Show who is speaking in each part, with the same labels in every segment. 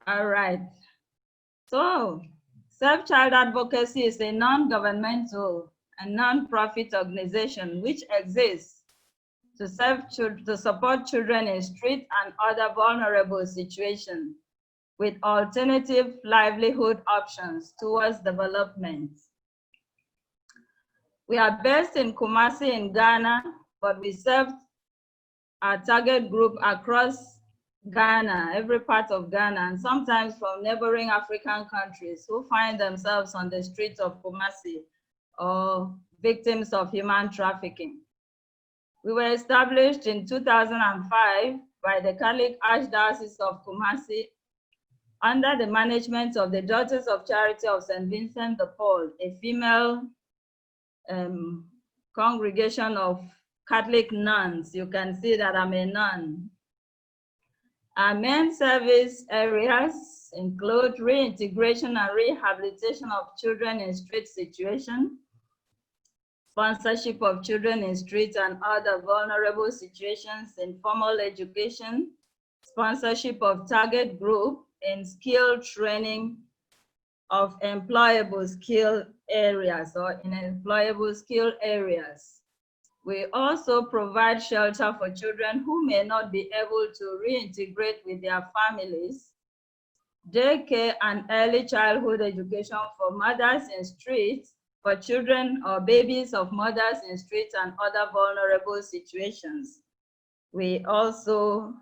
Speaker 1: All right. So, Self Child Advocacy is a non-governmental and non-profit organization which exists to support children in street and other vulnerable situations with alternative livelihood options towards development. We are based in Kumasi in Ghana, but we serve our target group across Ghana, every part of Ghana, and sometimes from neighboring African countries who find themselves on the streets of Kumasi or victims of human trafficking. We were established in 2005 by the Catholic Archdiocese of Kumasi under the management of the Daughters of Charity of St. Vincent de Paul, a female congregation of Catholic nuns. You can see that I'm a nun. Our main service areas include reintegration and rehabilitation of children in street situations, sponsorship of children in street and other vulnerable situations in formal education, sponsorship of target group in skill training of employable skill areas or in employable skill areas. We also provide shelter for children who may not be able to reintegrate with their families, daycare and early childhood education for mothers in streets, for children or babies of mothers in streets and other vulnerable situations. We also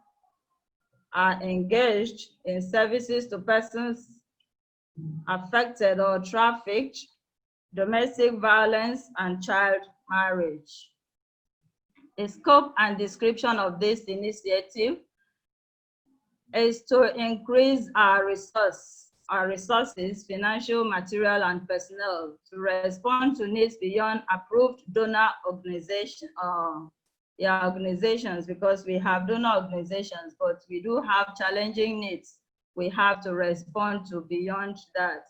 Speaker 1: are engaged in services to persons affected or trafficked, domestic violence, and child marriage. The scope and description of this initiative is to increase our resources, financial, material, and personnel to respond to needs beyond approved donor organizations, because we have donor organizations, but we do have challenging needs we have to respond to beyond that.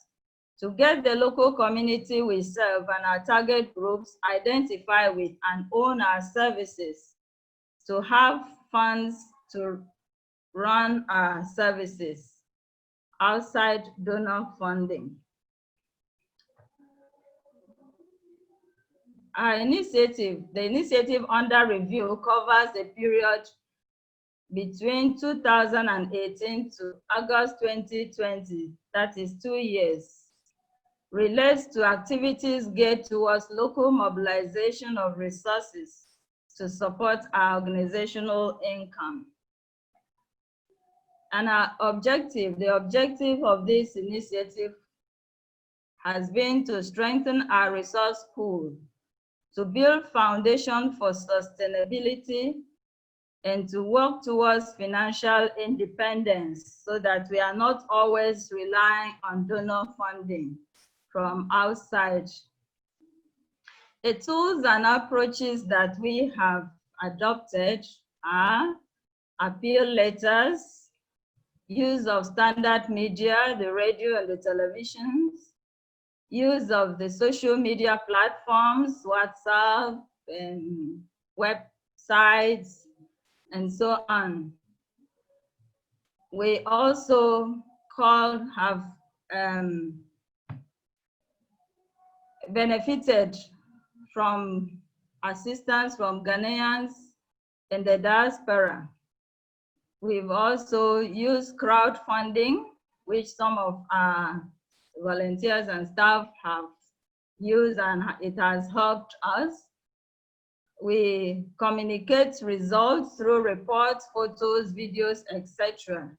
Speaker 1: To get the local community we serve and our target groups identify with and own our services, to have funds to run our services outside donor funding. Our initiative, the initiative under review, covers a period between 2018 to August 2020, that is 2 years. Relates to activities geared towards local mobilization of resources to support our organizational income. And our objective, the objective of this initiative has been to strengthen our resource pool, to build foundation for sustainability, and to work towards financial independence so that we are not always relying on donor funding from outside. The tools and approaches that we have adopted are appeal letters, use of standard media, the radio and the televisions, use of the social media platforms, WhatsApp and websites, and so on. We also have benefited from assistance from Ghanaians in the diaspora. We've also used crowdfunding, which some of our volunteers and staff have used, and it has helped us. We communicate results through reports, photos, videos, etc.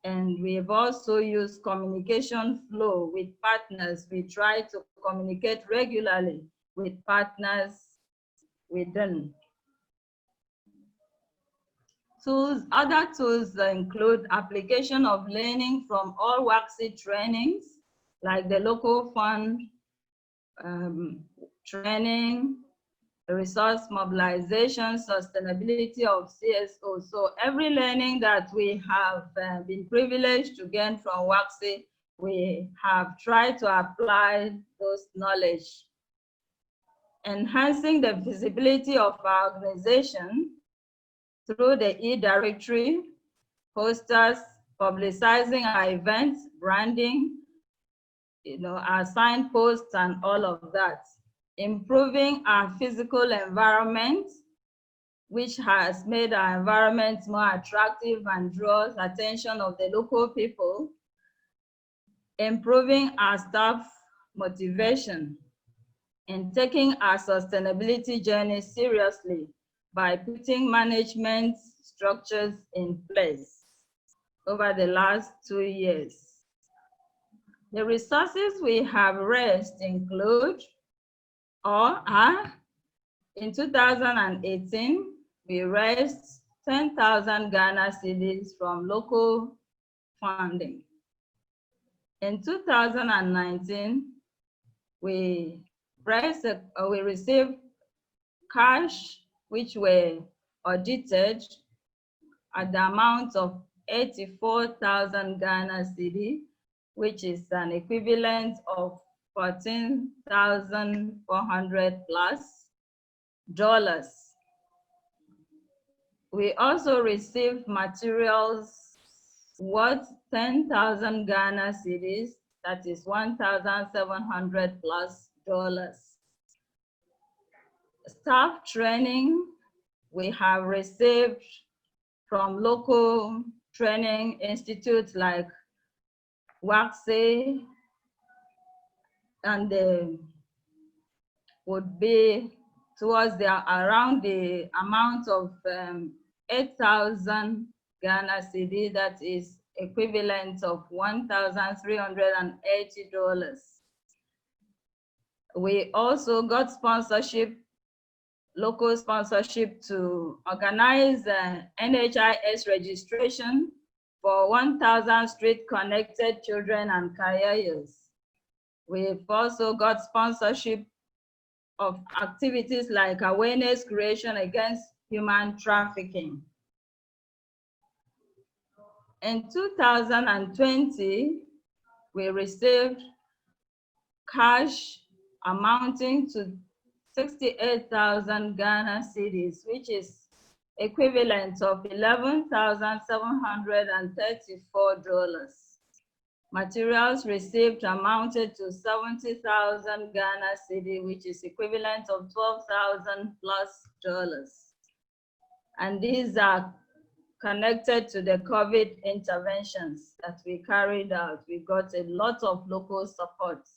Speaker 1: And we've also used communication flow with partners. We try to communicate regularly with partners within. Other tools include application of learning from all WACSI trainings, like the local fund training, resource mobilization, sustainability of CSOs. So every learning that we have been privileged to gain from WACSI, we have tried to apply those knowledge. Enhancing the visibility of our organization through the e-directory, posters, publicizing our events, branding, our signposts and all of that. Improving our physical environment, which has made our environment more attractive and draws attention of the local people. Improving our staff motivation, and taking our sustainability journey seriously by putting management structures in place over the last 2 years. The resources we have raised include, in 2018, we raised 10,000 Ghana cedis from local funding. In 2019, we received cash which were audited at the amount of 84,000 Ghana cedi, which is an equivalent of 14,400 plus dollars. We also received materials worth 10,000 Ghana cedis, that is 1,700 plus dollars. Staff training, we have received from local training institutes like WACSI, and they would be towards around the amount of 8,000 Ghana cedi, that is equivalent of $1,380. We also got sponsorship, local sponsorship, to organize NHIS registration for 1,000 street-connected children and carriers. We've also got sponsorship of activities like awareness creation against human trafficking. In 2020, we received cash amounting to 68,000 Ghana cedis, which is equivalent of $11,734. Materials received amounted to 70,000 Ghana cedi, which is equivalent of $12,000 plus. And these are connected to the COVID interventions that we carried out. We got a lot of local support,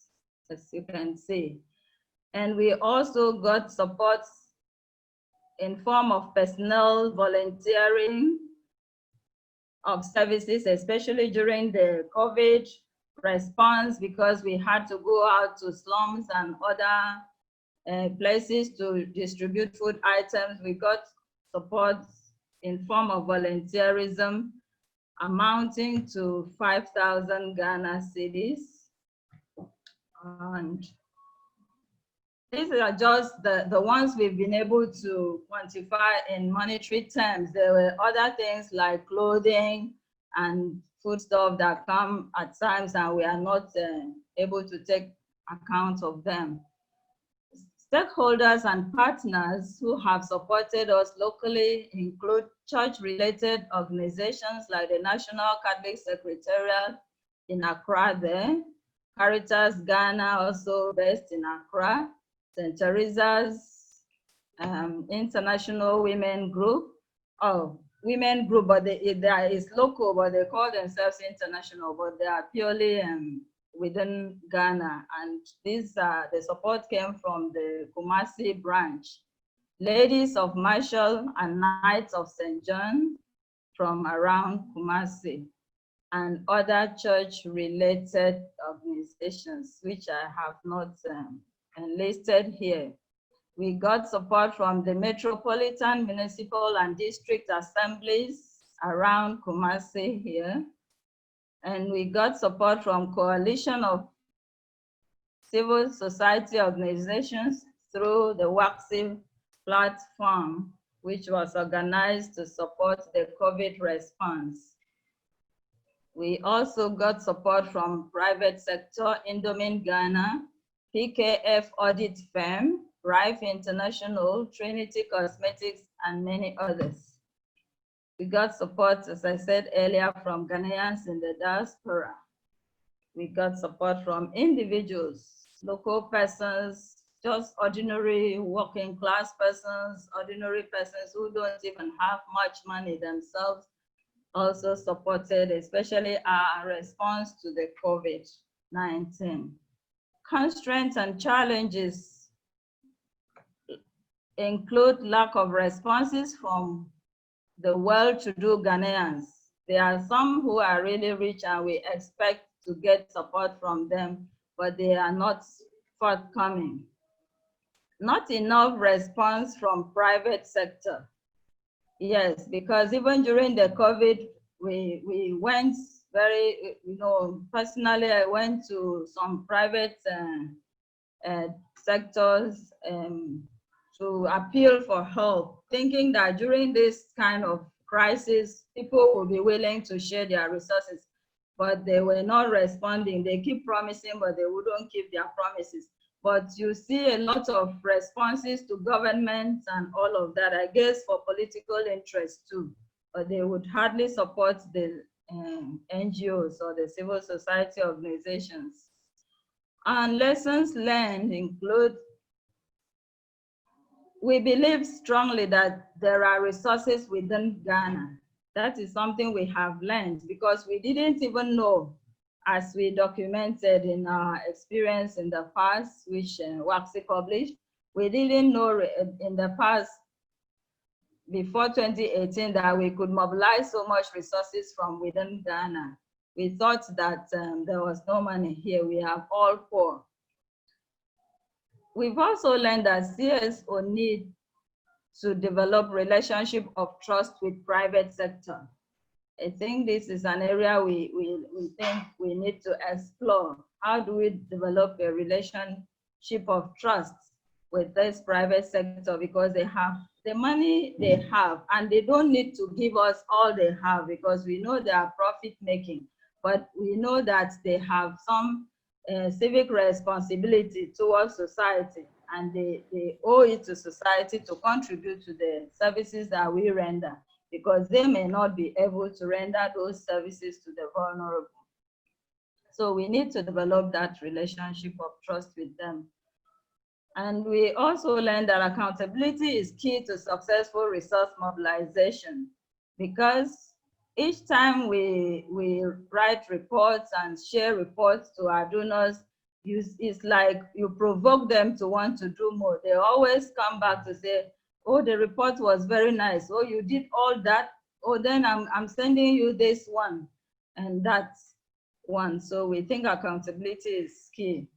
Speaker 1: as you can see. And we also got support in form of personnel volunteering of services, especially during the COVID response, because we had to go out to slums and other places to distribute food items. We got support in form of volunteerism amounting to 5,000 Ghana cedis. And these are just the ones we've been able to quantify in monetary terms. There were other things like clothing and foodstuff that come at times, and we are not able to take account of them. Stakeholders and partners who have supported us locally include church-related organizations like the National Catholic Secretariat in Accra there, Caritas Ghana, also based in Accra, St. Teresa's International Women Group, but they is local, but they call themselves international, but they are purely within Ghana. And the support came from the Kumasi branch. Ladies of Marshall and Knights of St. John from around Kumasi, and other church-related organizations, which I have not enlisted here. We got support from the Metropolitan, Municipal, and District Assemblies around Kumasi here. And we got support from coalition of civil society organizations through the WACSI platform, which was organized to support the COVID response. We also got support from private sector, Indomin Ghana, PKF Audit Firm, Rife International, Trinity Cosmetics, and many others. We got support, as I said earlier, from Ghanaians in the diaspora. We got support from individuals, local persons, just ordinary working class persons, ordinary persons who don't even have much money themselves, also supported, especially our response to the COVID-19. Constraints and challenges include lack of responses from the well-to-do Ghanaians. There are some who are really rich and we expect to get support from them, but they are not forthcoming. Not enough response from private sector. Yes, because even during the COVID, we went very, personally, I went to some private sectors to appeal for help, thinking that during this kind of crisis, people will be willing to share their resources, but they were not responding. They keep promising, but they wouldn't keep their promises. But you see a lot of responses to government and all of that, I guess for political interest too, but they would hardly support the NGOs or the civil society organizations. And lessons learned include, we believe strongly that there are resources within Ghana. That is something we have learned because we didn't even know, as we documented in our experience in the past, which WACSI published, we didn't know in the past, before 2018, that we could mobilize so much resources from within Ghana. We thought that there was no money here, we have all poor. We've also learned that CSO need to develop relationship of trust with private sector. I think this is an area we think we need to explore. How do we develop a relationship of trust with this private sector? Because they have the money they have, and they don't need to give us all they have because we know they are profit making, but we know that they have some civic responsibility towards society, and they owe it to society to contribute to the services that we render, because they may not be able to render those services to the vulnerable. So we need to develop that relationship of trust with them. And we also learned that accountability is key to successful resource mobilization, because each time we write reports and share reports to our donors, it's like you provoke them to want to do more. They always come back to say, oh, the report was very nice. Oh, you did all that. Oh, then I'm sending you this one and that one. So we think accountability is key.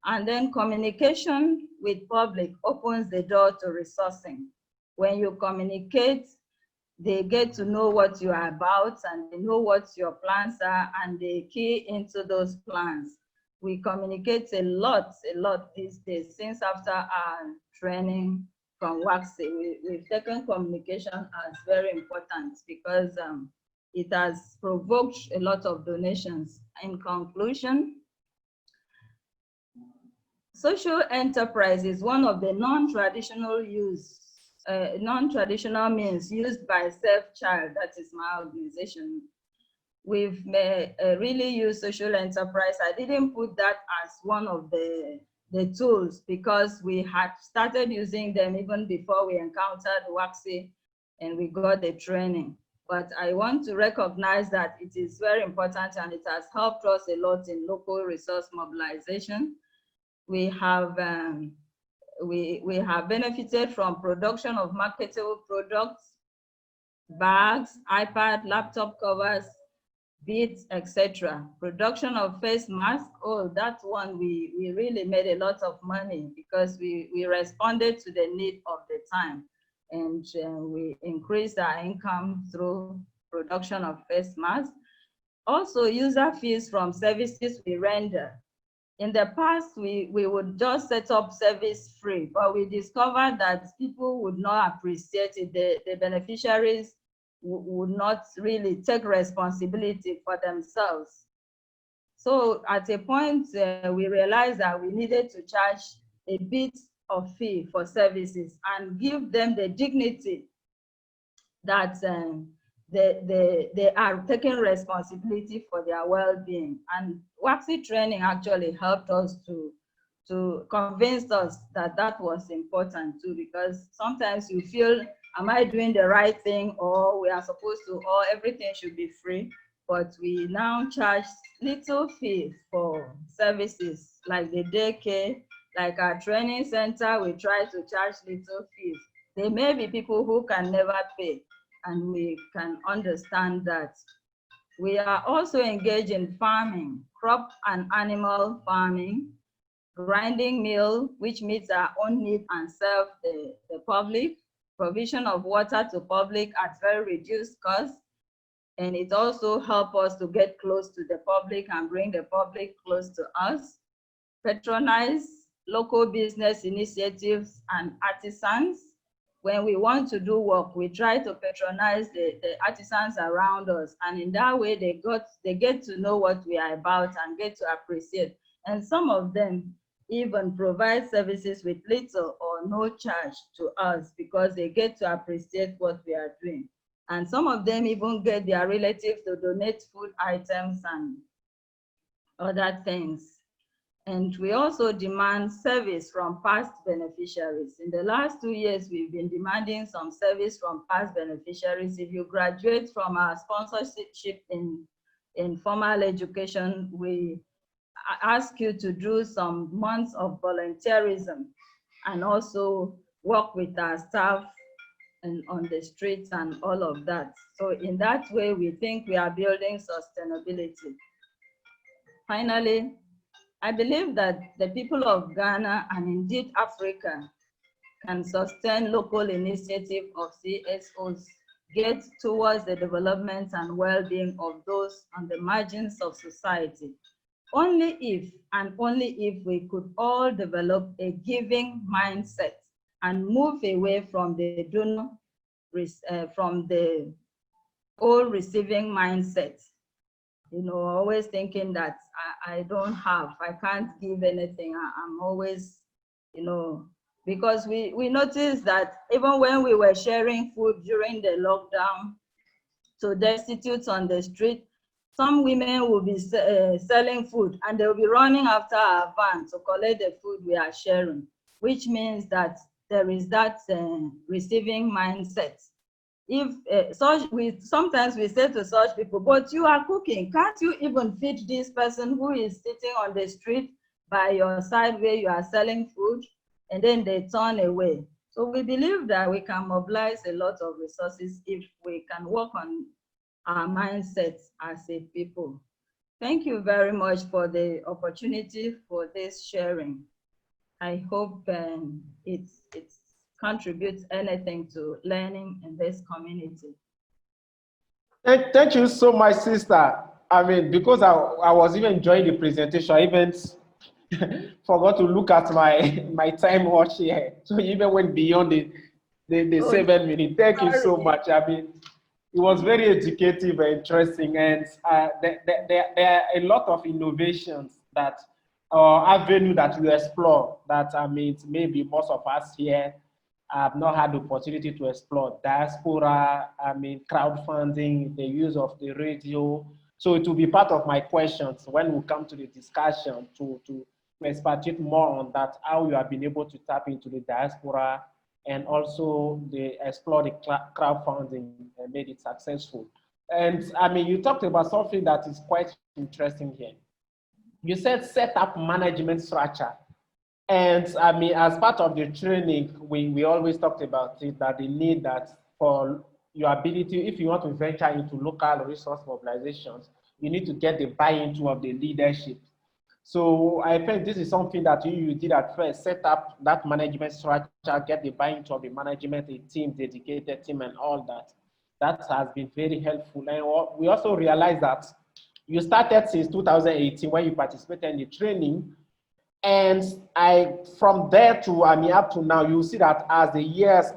Speaker 1: And then communication with public opens the door to resourcing. When you communicate, they get to know what you are about and they know what your plans are, and they key into those plans. We communicate a lot these days. Since after our training from WACSI, we've taken communication as very important because it has provoked a lot of donations. In conclusion, social enterprise is one of the non-traditional means used by Self-Child, that is my organization. We've really used social enterprise. I didn't put that as one of the tools because we had started using them even before we encountered WACSI and we got the training. But I want to recognize that it is very important and it has helped us a lot in local resource mobilization. We have benefited from production of marketable products, bags, iPad, laptop covers, beads, etc. Production of face masks, oh, that one we really made a lot of money because we responded to the need of the time, and we increased our income through production of face masks. Also, user fees from services we render. In the past, we would just set up service free, but we discovered that people would not appreciate it. The beneficiaries would not really take responsibility for themselves. So at a point, we realized that we needed to charge a bit of fee for services and give them the dignity that they are taking responsibility for their well-being. And WACSI training actually helped us to convince us that that was important too, because sometimes you feel, am I doing the right thing, or we are supposed to, or everything should be free. But we now charge little fee for services like the daycare, like our training center, we try to charge little fees. There may be people who can never pay, and we can understand that. We are also engaged in farming, crop and animal farming, grinding mill, which meets our own need and serve the public, provision of water to public at very reduced cost. And it also helps us to get close to the public and bring the public close to us. Patronize local business initiatives and artisans. When we want to do work, we try to patronize the artisans around us. And in that way, they get to know what we are about and get to appreciate. And some of them even provide services with little or no charge to us because they get to appreciate what we are doing. And some of them even get their relatives to donate food items and other things. And we also demand service from past beneficiaries. In the last 2 years, we've been demanding some service from past beneficiaries. If you graduate from our sponsorship in formal education, we ask you to do some months of volunteerism and also work with our staff and on the streets and all of that. So in that way, we think we are building sustainability. Finally, I believe that the people of Ghana and indeed Africa can sustain local initiative of CSOs, get towards the development and well-being of those on the margins of society. Only if and only if we could all develop a giving mindset and move away from the donor, from the all receiving mindset. You know, always thinking that I don't have, I can't give anything. I'm always, you know, because we noticed that even when we were sharing food during the lockdown to destitutes on the street, some women will be selling food and they'll be running after our van to collect the food we are sharing, which means that there is that receiving mindset. If sometimes we say to such people, but you are cooking, can't you even feed this person who is sitting on the street by your side where you are selling food? And then they turn away. So we believe that we can mobilize a lot of resources if we can work on our mindsets as a people. Thank you very much for the opportunity for this sharing. I hope it contributes anything to learning in this community.
Speaker 2: Thank you so much, sister. I mean, because I was even enjoying the presentation, I even forgot to look at my time watch here. So you even went beyond the 7 minutes. Thank you so much. I mean, it was very educative and interesting, and there are a lot of innovations that avenue that we explore that I mean maybe most of us here have not had the opportunity to explore. Diaspora, I mean crowdfunding, the use of the radio. So it will be part of my questions when we come to the discussion to expatiate more on that, how you have been able to tap into the diaspora and also explore the crowdfunding and made it successful. And I mean, you talked about something that is quite interesting here. You said set up management structure. And I mean, as part of the training, we always talked about it, that the need that for your ability, if you want to venture into local resource mobilizations, you need to get the buy-in of the leadership. So I think this is something that you did at first, set up that management structure, get the buy-in of the management, a team, dedicated team and all that. That has been very helpful. And we also realized that you started since 2018 when you participated in the training. And from there to, I mean, up to now, you see that as the years,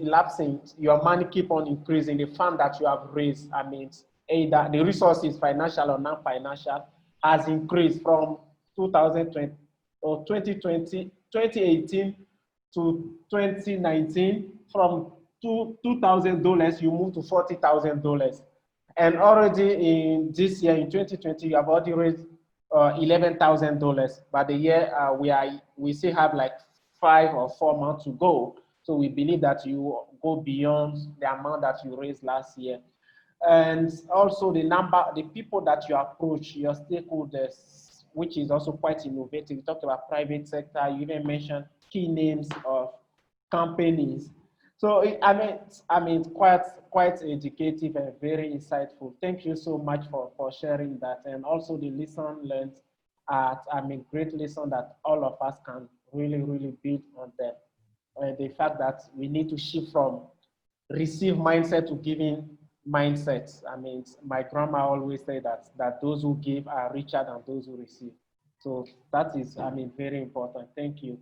Speaker 2: elapsing, your money keep on increasing, the fund that you have raised, I mean, either the resources, financial or non-financial, has increased from 2020 or 2018 to 2019, from $2,000, you move to $40,000. And already in this year, in 2020, you have already raised $11,000. But the year we still have like 5 or 4 months to go. So we believe that you go beyond the amount that you raised last year. And also the people that you approach, your stakeholders, which is also quite innovative. You talked about private sector, you even mentioned key names of companies. So I mean, quite educative and very insightful. Thank you so much for sharing that, and also the lesson learned. Great lesson that all of us can really build on them. The fact that we need to shift from receive mindset to giving mindset. I mean, my grandma always said that those who give are richer than those who receive. So that is, very important. Thank you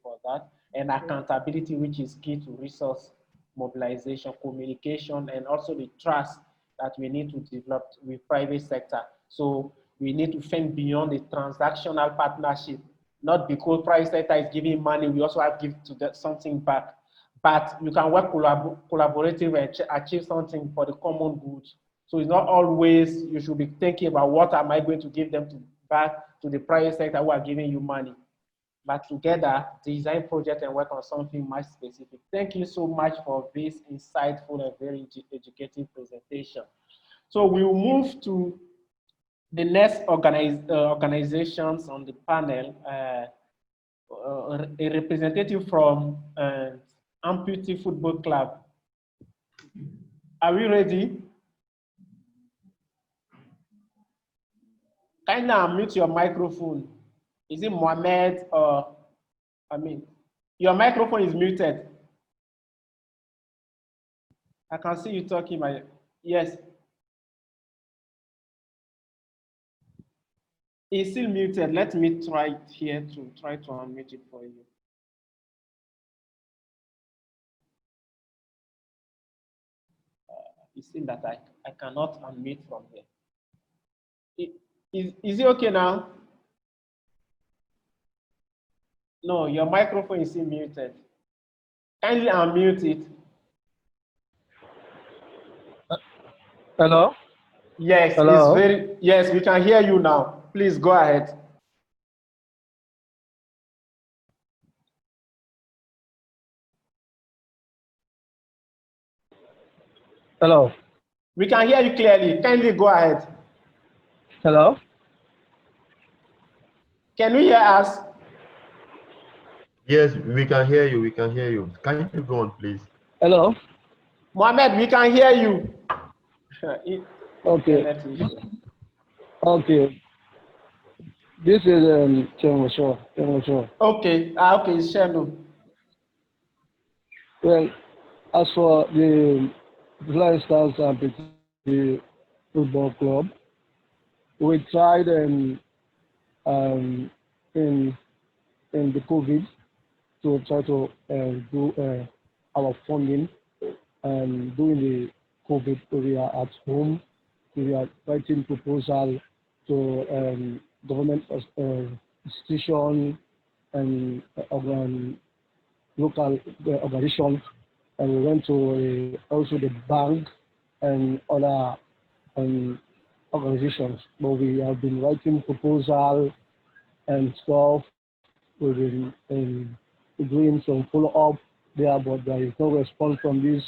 Speaker 2: for that. And accountability, which is key to resource mobilization, communication, and also the trust that we need to develop with private sector. So we need to think beyond the transactional partnership, not because private sector is giving money, we also have to give to get something back. But you can work collaboratively and achieve something for the common good. So it's not always you should be thinking about what am I going to give them back to the private sector who are giving you money. But together, design project and work on something much specific. Thank you so much for this insightful and very educative presentation. So we'll move to the next organizations on the panel. A representative from Amputee Football Club. Are we ready? Kindly unmute your microphone. Is it Mohammed or, your microphone is muted. I can see you talking, yes. It's still muted. Let me try here to try to unmute it for you. It seems that I cannot unmute from here. Is it okay now? No, your microphone is still muted. Kindly unmute it.
Speaker 3: Hello?
Speaker 2: Yes,
Speaker 3: Hello?
Speaker 2: yes, we can hear you now. Please go ahead.
Speaker 3: Hello?
Speaker 2: We can hear you clearly. Kindly go ahead.
Speaker 3: Hello?
Speaker 2: Can you hear us?
Speaker 4: Yes, we can hear you. We can hear you. Can you go on, please?
Speaker 3: Hello?
Speaker 2: Mohammed, we can hear you.
Speaker 3: Okay. Okay. This is Chemusho.
Speaker 2: Okay. Okay, Shenu.
Speaker 3: Well, as for the Flying Stars Amputee Football Club, we tried in the COVID to try to do our funding and during the COVID we are at home. We are writing proposal to government institution and local organizations, and we went to also the bank and other organizations. But we have been writing proposal and stuff. We've been doing some follow-up there, but there is no response from this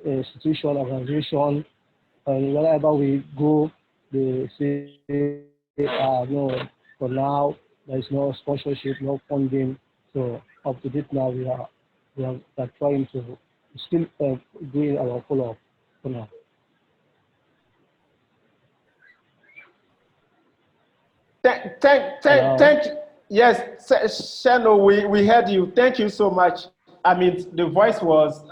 Speaker 3: institution, organization. And wherever we go, they say, no, for now, there is no sponsorship, no funding. So up to date now, we are trying to still doing our follow-up for now.
Speaker 2: Thank you. Yes, Shano, we heard you. Thank you so much. The voice was,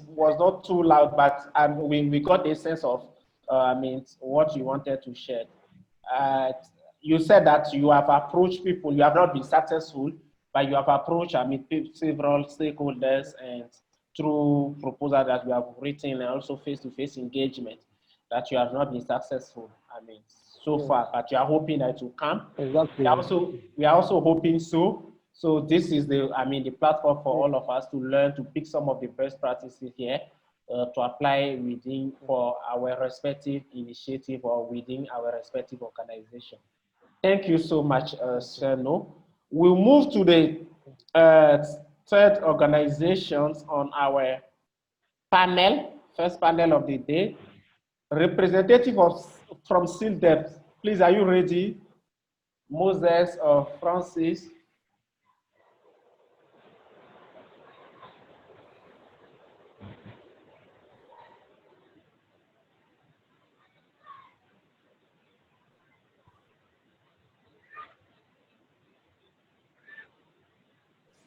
Speaker 2: was not too loud, but we got a sense of, what you wanted to share. You said that you have approached people, you have not been successful, but you have approached, several stakeholders, and through proposal that you have written and also face-to-face engagement, that you have not been successful. So far, but you are hoping that it will come.
Speaker 3: Exactly.
Speaker 2: We are also hoping so. So this is the platform for all of us to learn to pick some of the best practices here to apply within for our respective initiative or within our respective organization. Thank you so much, Seno. We'll move to the third organizations on our panel, first panel of the day. Representative from SILDEP, please, are you ready? Moses or Francis?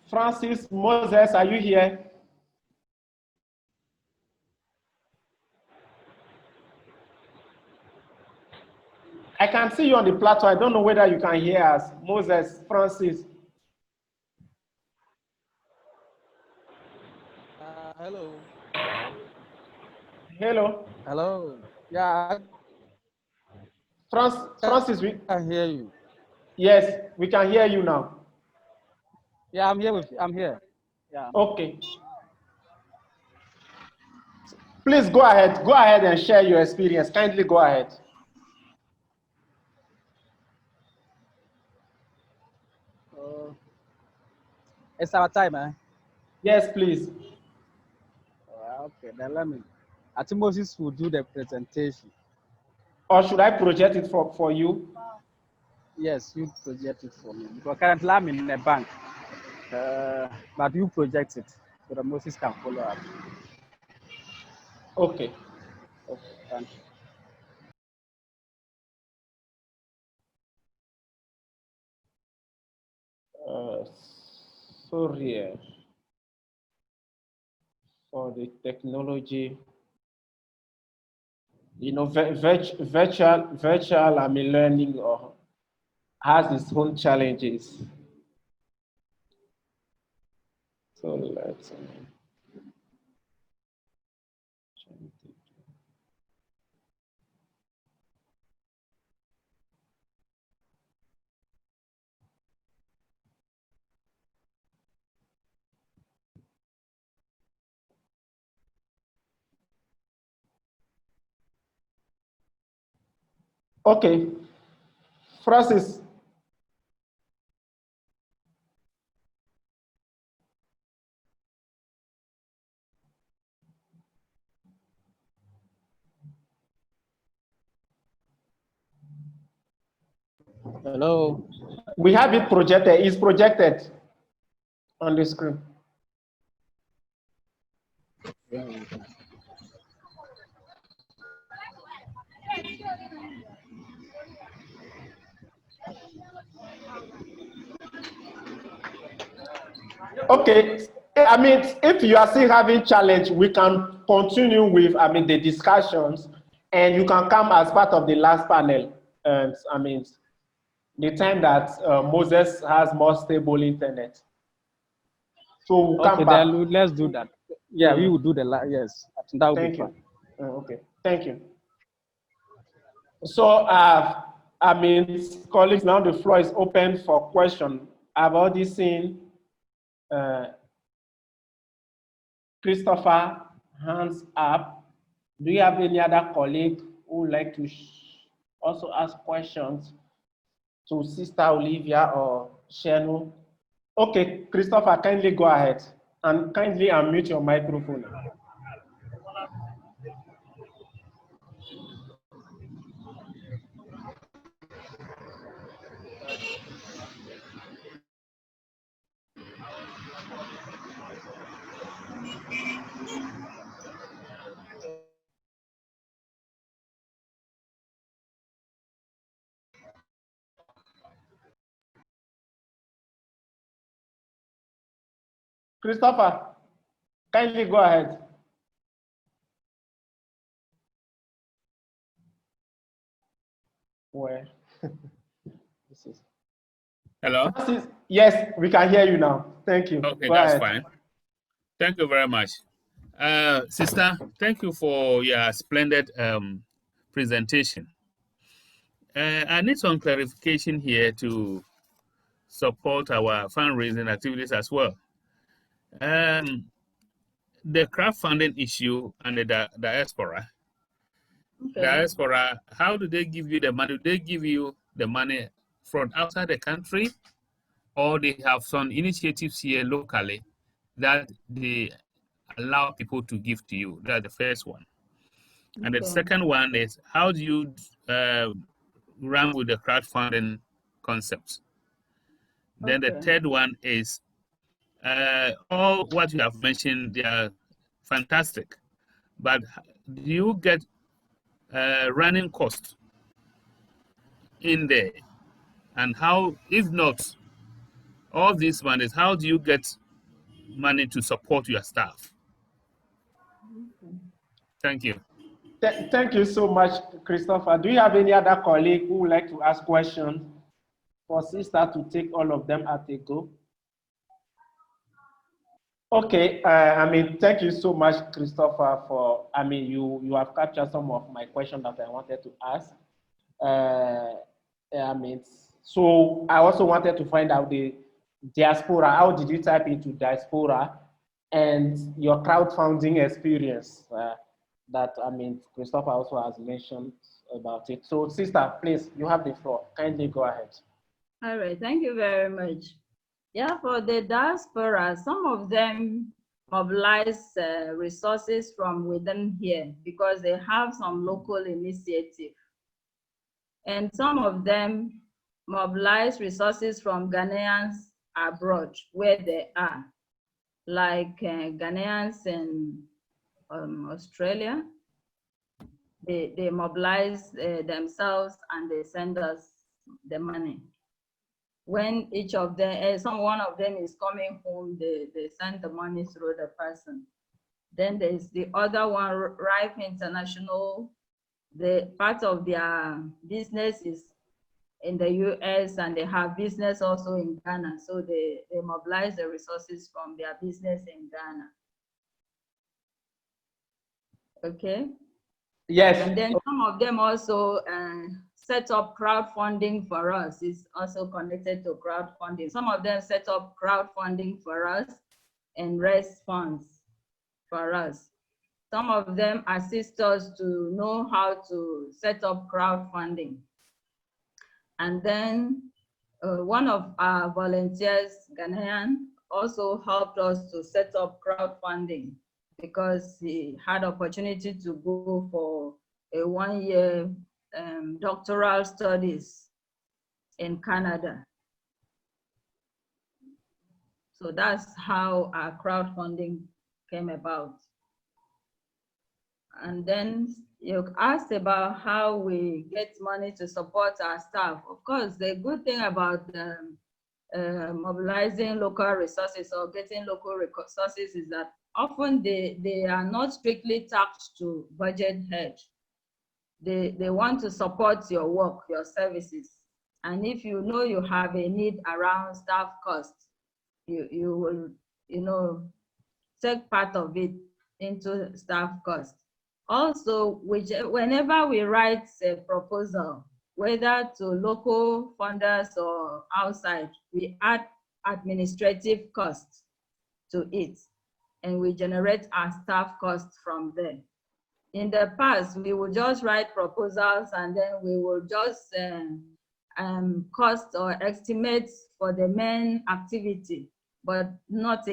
Speaker 2: Francis, Moses, are you here? I can see you on the platform. I don't know whether you can hear us. Moses, Francis.
Speaker 5: Hello.
Speaker 2: Hello.
Speaker 5: Hello. Yeah,
Speaker 2: Francis,
Speaker 5: I can hear you.
Speaker 2: yes, we can hear you now.
Speaker 5: Yeah, I'm here with you. I'm here. Yeah.
Speaker 2: Okay. Please go ahead. Go ahead and share your experience. Kindly go ahead.
Speaker 5: It's our time, eh?
Speaker 2: Yes, please.
Speaker 5: Okay, then let me. I think Moses will do the presentation.
Speaker 2: Or should I project it for you?
Speaker 5: Yes, you project it for me because currently I'm in a bank. But you project it so that Moses can follow up.
Speaker 2: Okay.
Speaker 5: Okay, thank you.
Speaker 2: Sorry for the technology. You know, virtual learning or has its own challenges. So let's okay, Francis.
Speaker 5: Hello.
Speaker 2: We have it projected. It's projected on the screen. Okay. I mean, if you are still having challenge, we can continue with, the discussions, and you can come as part of the last panel. The time that Moses has more stable internet. So we'll come back.
Speaker 5: Then let's do that. Yeah, we will do the yes. I think that will be
Speaker 2: Thank you.
Speaker 5: fine.
Speaker 2: Okay, thank you. So, colleagues, now the floor is open for question. I've already seen Christopher hands up. Do you have any other colleague who would like to also ask questions to Sister Olivia or Shenu? Okay, Christopher, kindly go ahead and kindly unmute your microphone. Christopher, kindly go ahead. Where? This is.
Speaker 6: Hello?
Speaker 2: Francis, yes, we can hear you now. Thank you.
Speaker 6: Okay,
Speaker 2: go
Speaker 6: that's
Speaker 2: ahead.
Speaker 6: fine. Thank you very much. Sister, thank you for your splendid presentation. I need some clarification here to support our fundraising activities as well. The crowdfunding issue and the diaspora.
Speaker 1: Okay.
Speaker 6: Diaspora, how do they give you the money? Do they give you the money from outside the country, or they have some initiatives here locally that they allow people to give to you? That's the first one. And the
Speaker 1: Okay.
Speaker 6: second one is, how do you run with the crowdfunding concepts? Then the
Speaker 1: Okay.
Speaker 6: third one is, all what you have mentioned, they are fantastic, but do you get running costs in there? And how, if not, all these monies, how do you get money to support your staff?
Speaker 1: Okay.
Speaker 6: Thank you.
Speaker 2: Thank you so much, Christopher. Do you have any other colleague who would like to ask questions for sister to take all of them at a go? Okay, thank you so much, Christopher, for, you have captured some of my questions that I wanted to ask. So I also wanted to find out the diaspora. How did you type into diaspora and your crowdfunding experience that, Christopher also has mentioned about it. So sister, please, you have the floor. Kindly go ahead.
Speaker 1: All right, thank you very much. Yeah, for the diaspora, some of them mobilize resources from within here because they have some local initiative. And some of them mobilize resources from Ghanaians abroad where they are, like Ghanaians in Australia. They mobilize themselves and they send us the money. When each of them, one of them is coming home, they send the money through the person. Then there's the other one, Rife International. The part of their business is in the US and they have business also in Ghana. So they mobilize the resources from their business in Ghana. Okay.
Speaker 2: Yes.
Speaker 1: And then some of them also set up crowdfunding for us. It's also connected to crowdfunding. Some of them set up crowdfunding for us and raise funds for us. Some of them assist us to know how to set up crowdfunding. And then one of our volunteers, Ghanaian, also helped us to set up crowdfunding because he had opportunity to go for a one-year doctoral studies in Canada. So that's how our crowdfunding came about. And then you asked about how we get money to support our staff. Of course, the good thing about mobilizing local resources or getting local resources is that often they are not strictly taxed to budget head. They want to support your work, your services. And if you know you have a need around staff costs, you will, take part of it into staff costs. Also, whenever we write a proposal, whether to local funders or outside, we add administrative costs to it, and we generate our staff costs from there. In the past, we would just write proposals and then we would just cost or estimate for the main activity, but not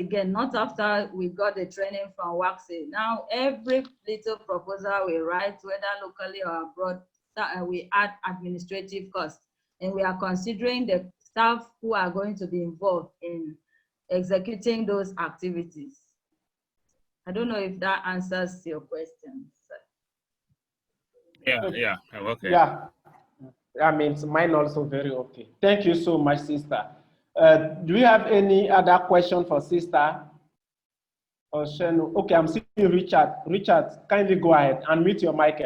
Speaker 1: after we got the training from WACSI. Now, every little proposal we write, whether locally or abroad, we add administrative costs. And we are considering the staff who are going to be involved in executing those activities. I don't know if that answers your question.
Speaker 6: Yeah, okay.
Speaker 2: Yeah, mine also very okay. Thank you so much, sister. Do you have any other question for sister? Or Shenu? Okay, I'm seeing Richard. Richard, kindly go ahead and mute your mic.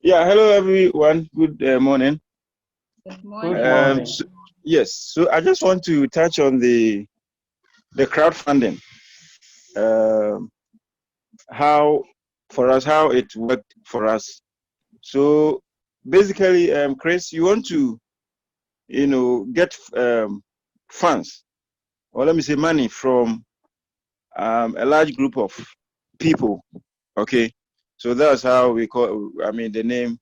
Speaker 7: Yeah, hello everyone. Good morning.
Speaker 1: Good morning.
Speaker 2: Good morning.
Speaker 7: Yes, so I just want to touch on the crowdfunding. How it worked for us. So basically, Chris, you want to get funds, or let me say money from a large group of people. Okay, so that's how we call, the name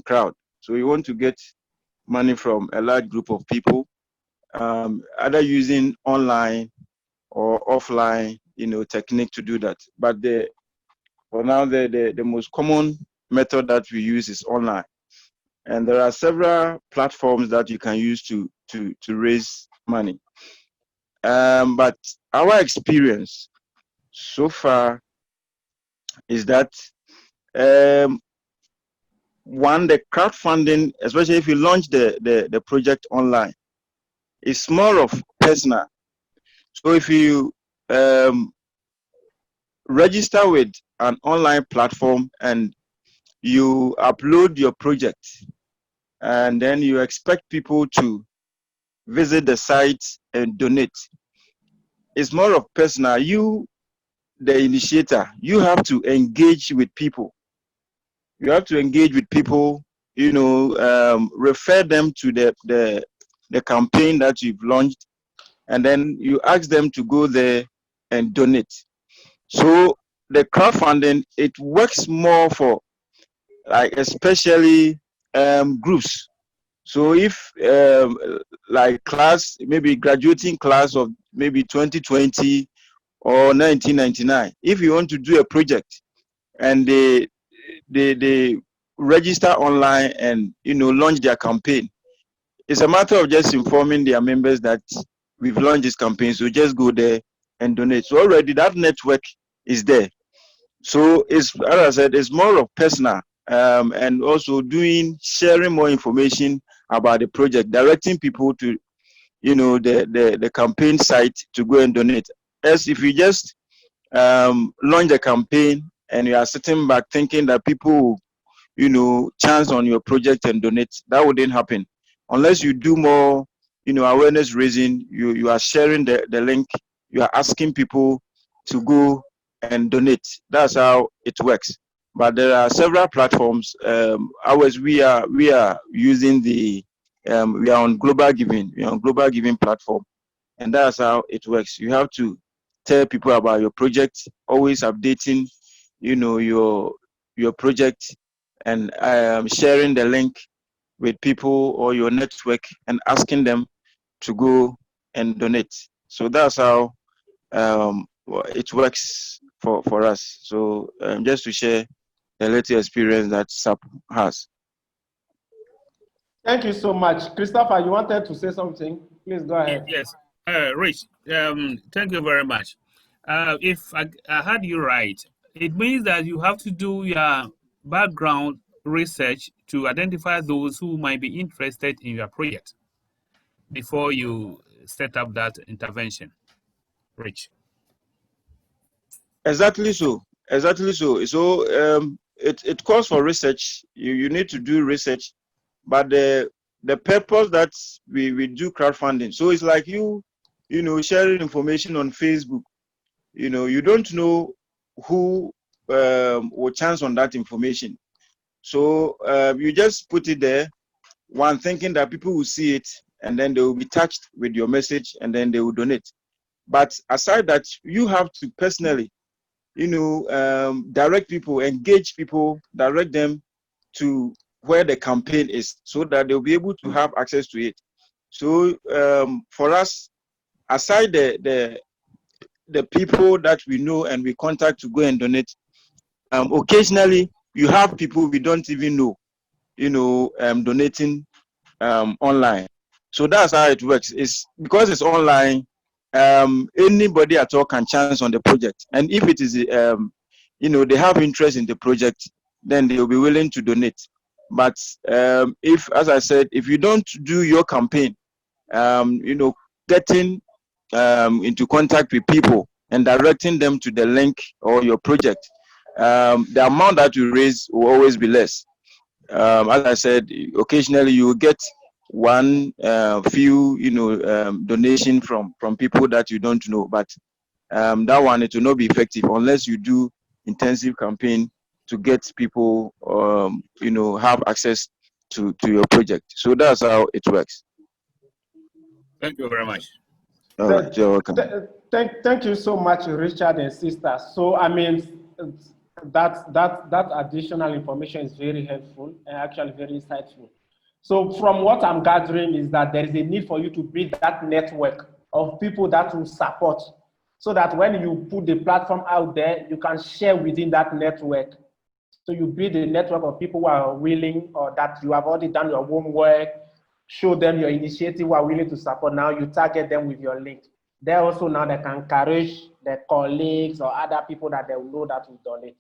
Speaker 7: crowd. So we want to get money from a large group of people, either using online or offline, technique to do that. But for now, the most common method that we use is online. And there are several platforms that you can use to raise money. But our experience so far is that one, the crowdfunding, especially if you launch the project online, is more of personal. So if you register with an online platform and you upload your project, and then you expect people to visit the site and donate, it's more of personal. You, the initiator, you have to engage with people. You have to engage with people, refer them to the campaign that you've launched, and then you ask them to go there and donate. So the crowdfunding, it works more for, like, especially groups. So if like class, maybe graduating class of maybe 2020 or 1999, if you want to do a project and they register online and launch their campaign, it's a matter of just informing their members that we've launched this campaign, so just go there and donate. So already that network is there. So it's, as I said, it's more of personal, and also sharing more information about the project, directing people to the campaign site to go and donate. As if you just launch a campaign and you are sitting back thinking that people will chance on your project and donate, that wouldn't happen unless you do more awareness raising. You are sharing the link, you are asking people to go and donate. That's how it works. But there are several platforms. Ours, we are using we are on global giving. We are on global giving platform, and that's how it works. You have to tell people about your project, always updating your project, and sharing the link with people or your network and asking them to go and donate. So that's how it works for us. So just to share the little experience that SAP has.
Speaker 2: Thank you so much. Christopher, you wanted to say something? Please go ahead.
Speaker 6: Yes, Rich, thank you very much. If I heard you right, it means that you have to do your background research to identify those who might be interested in your project before you set up that intervention. Rich.
Speaker 7: Exactly so. Exactly so. So it calls for research. You need to do research, but the purpose that we do crowdfunding. So it's like you sharing information on Facebook. You don't know who will chance on that information. So you just put it there, one thinking that people will see it and then they will be touched with your message and then they will donate. But aside that, you have to personally direct people, engage people, direct them to where the campaign is so that they'll be able to have access to it. So for us, aside the people that we know and we contact to go and donate, occasionally you have people we don't even know, donating online. So that's how it works. It's because it's online, anybody at all can chance on the project. And if it is, they have interest in the project, then they will be willing to donate. But if, as I said, if you don't do your campaign, getting into contact with people and directing them to the link or your project, the amount that you raise will always be less. As I said, occasionally you will get one few donation from people that you don't know, but that one, it will not be effective unless you do intensive campaign to get people have access to your project. So that's how it works.
Speaker 6: Thank you very much.
Speaker 7: All right, you're welcome.
Speaker 2: Thank you so much, Richard and sister. So, I mean, that additional information is very helpful and actually very insightful. So, from what I'm gathering is that there is a need for you to build that network of people that will support, so that when you put the platform out there, you can share within that network. So you build a network of people who are willing, or that you have already done your homework, show them your initiative, who are willing to support. Now you target them with your link. They also now they can encourage their colleagues or other people that they will know that will donate.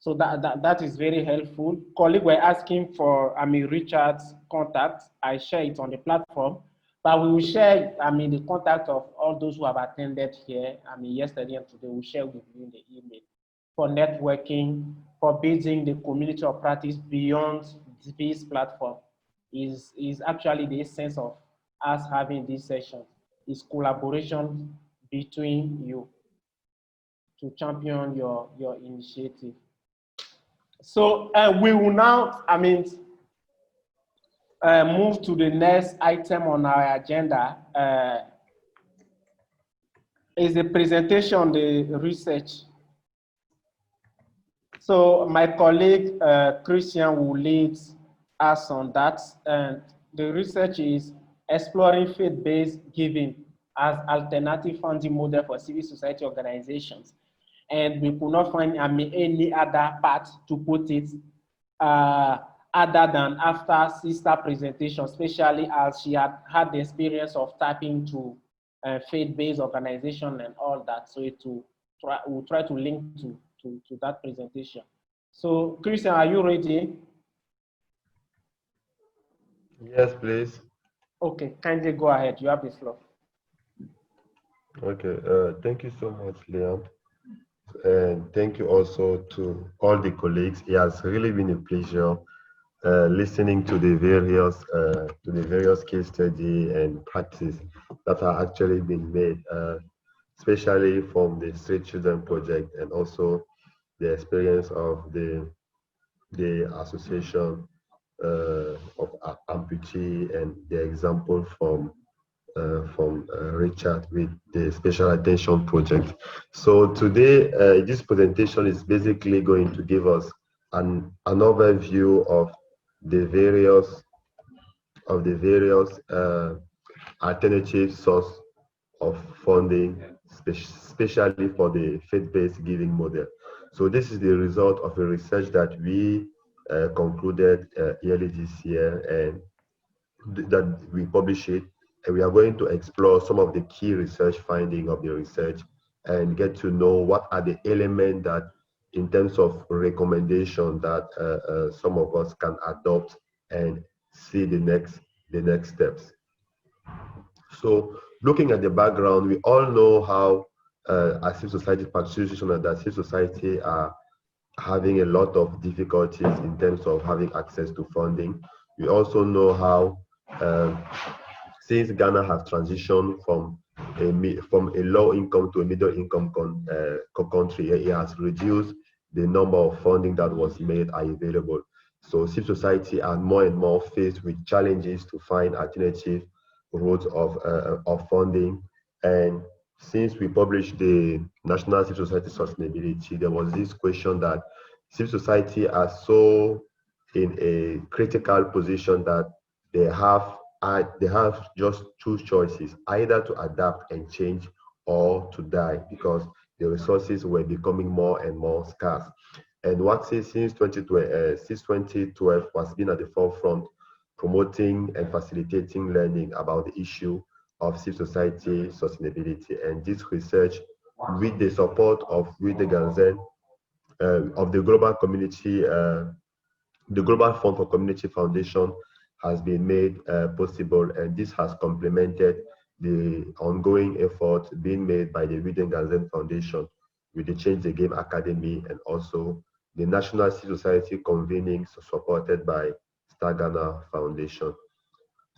Speaker 2: So that is very helpful. Colleague were asking for, Richard's contact. I share it on the platform, but we will share, the contact of all those who have attended here, yesterday and today. We'll share with you in the email for networking, for building the community of practice beyond this platform is actually the essence of us having this session, is collaboration between you to champion your initiative. So we will now, move to the next item on our agenda. Is a presentation on the research. So my colleague Christian will lead us on that. And the research is exploring faith-based giving as alternative funding model for civil society organizations. And we could not find any other part to put it other than after sister presentation, especially as she had had the experience of tapping to faith-based organization and all that. So we'll try to link to that presentation. So Christian, are you ready?
Speaker 4: Yes, please.
Speaker 2: Okay, kindly go ahead. You have the floor.
Speaker 4: Okay, thank you so much, Liam. And thank you also to all the colleagues. It has really been a pleasure listening to the various case study and practice that are actually being made, especially from the Street Children Project, and also the experience of the association of amputee, and the example from Richard with the Special Attention Project. So today, this presentation is basically going to give us an overview of the various alternative source of funding, especially for the faith-based giving model. So this is the result of a research that we concluded early this year, and that we publish it, and we are going to explore some of the key research findings of the research and get to know what are the elements that, in terms of recommendation, that some of us can adopt and see the next steps. So looking at the background, we all know how as civil society practitioners, that civil society are having a lot of difficulties in terms of having access to funding. We also know how since Ghana has transitioned from a low income to a middle income country, it has reduced the number of funding that was made available. So civil society are more and more faced with challenges to find alternative routes of funding. And since we published the National Civil Society Sustainability, there was this question that civil society are so in a critical position that they have just two choices: either to adapt and change, or to die, because the resources were becoming more and more scarce. And WACSI since 2012 has been at the forefront, promoting and facilitating learning about the issue of civil society sustainability. And this research, with the support of Ride Ganzen, of the Global Community, the Global Fund for Community Foundation, has been made possible, and this has complemented the ongoing effort being made by the Ride Ganzen Foundation with the Change the Game Academy, and also the National Civil Society convenings supported by Star Ghana Foundation.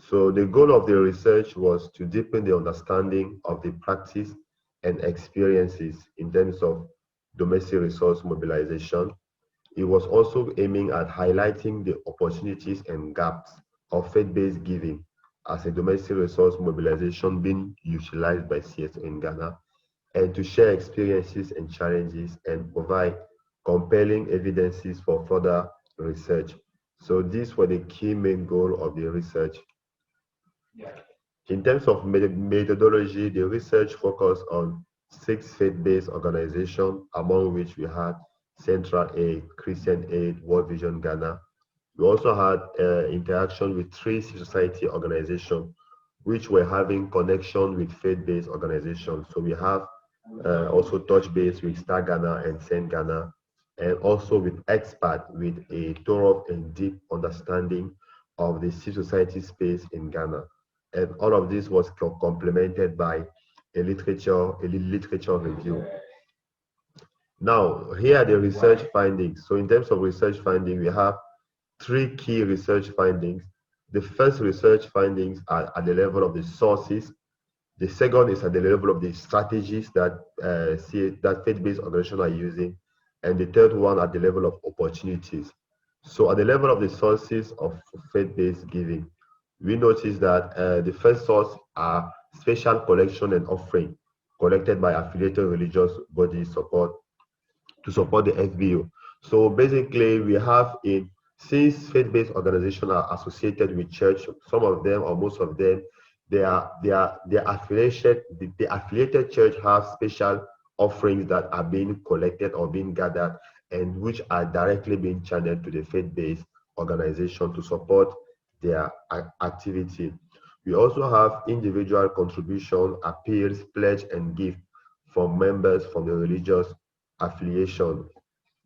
Speaker 4: So the goal of the research was to deepen the understanding of the practice and experiences in terms of domestic resource mobilization. It was also aiming at highlighting the opportunities and gaps of faith-based giving as a domestic resource mobilization being utilized by CSO in Ghana, and to share experiences and challenges and provide compelling evidences for further research. So these were the key main goal of the research. In terms of methodology, the research focused on 6 faith-based organizations, among which we had Central Aid, Christian Aid, World Vision Ghana. We also had interaction with 3 civil society organizations, which were having connection with faith-based organizations. So we have also touch base with Star Ghana and Saint Ghana, and also with experts with a thorough and deep understanding of the civil society space in Ghana. And all of this was complemented by a literature review. Now, here are the research findings. So in terms of research findings, we have 3 key research findings. The first research findings are at the level of the sources. The second is at the level of the strategies that that faith-based organizations are using. And the third one at the level of opportunities. So at the level of the sources of faith-based giving, we notice that the first source are special collection and offering collected by affiliated religious bodies to support the FBO. So basically, we have since faith-based organizations are associated with church, some of them or most of them, their affiliated church have special offerings that are being collected or being gathered and which are directly being channeled to the faith-based organization to support their activity. We also have individual contribution, appeals, pledge, and gift from members from the religious affiliation.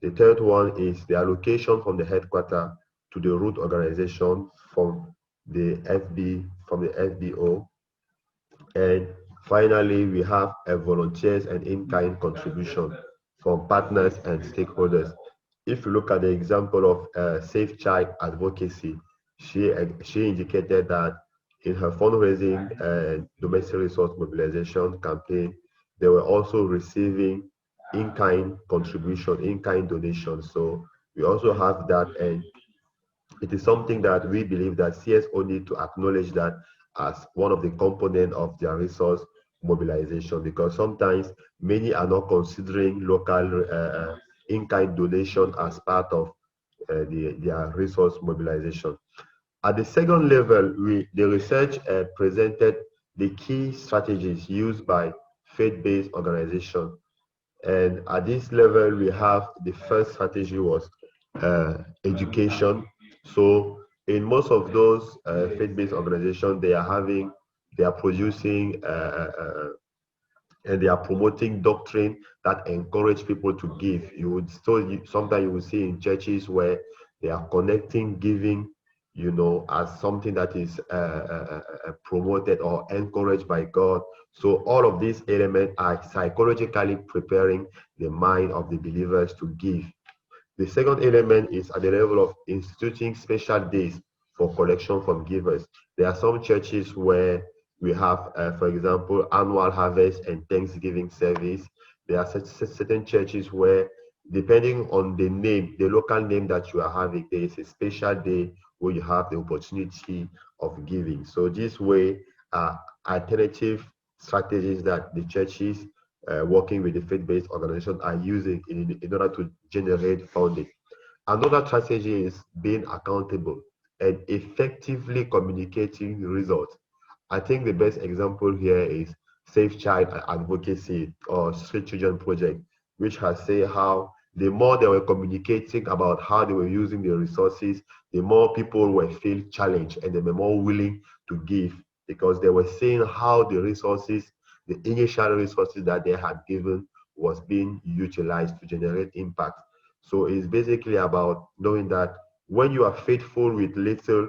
Speaker 4: The third one is the allocation from the headquarters to the root organization from the FBO. And finally, we have a volunteers and in-kind contribution from partners and stakeholders. If you look at the example of Safe Child Advocacy, she indicated that in her fundraising domestic resource mobilization campaign, they were also receiving in-kind contribution, in-kind donations. So we also have that, and it is something that we believe that CSO need to acknowledge that as one of the components of their resource mobilization, because sometimes many are not considering local in-kind donation as part of their resource mobilization. At the second level, the research presented the key strategies used by faith-based organizations. And at this level, we have the first strategy was education. So in most of those faith-based organizations, they are producing and they are promoting doctrine that encourage people to give. Sometimes you will see in churches where they are connecting giving, as something that is promoted or encouraged by God. So all of these elements are psychologically preparing the mind of the believers to give. The second element is at the level of instituting special days for collection from givers. There are some churches where we have, for example, annual harvest and Thanksgiving service. There are certain churches where, depending on the name, the local name that you are having, there is a special day where you have the opportunity of giving. So this way, alternative strategies that the churches working with the faith-based organization are using in order to generate funding. Another strategy is being accountable and effectively communicating results. I think the best example here is Safe Child Advocacy or Street Children Project, which has said how the more they were communicating about how they were using the resources, the more people were feel challenged and they were more willing to give because they were seeing how the resources, the initial resources that they had given was being utilized to generate impact. So it's basically about knowing that when you are faithful with little,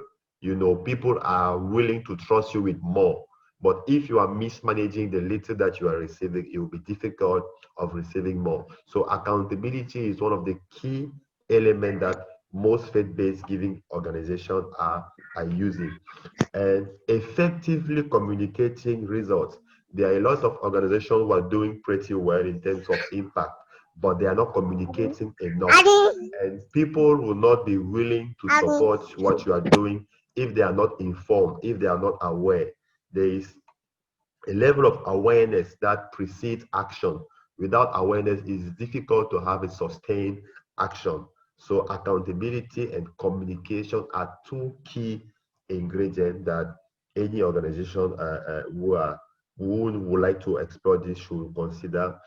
Speaker 4: people are willing to trust you with more. But if you are mismanaging the little that you are receiving, it will be difficult of receiving more. So accountability is one of the key elements that most faith-based giving organizations are using. And effectively communicating results. There are a lot of organizations who are doing pretty well in terms of impact, but they are not communicating enough. And people will not be willing to support what you are doing if they are not informed, if they are not aware, there is a level of awareness that precedes action. Without awareness, it's difficult to have a sustained action. So accountability and communication are two key ingredients that any organization who would like to explore this should consider.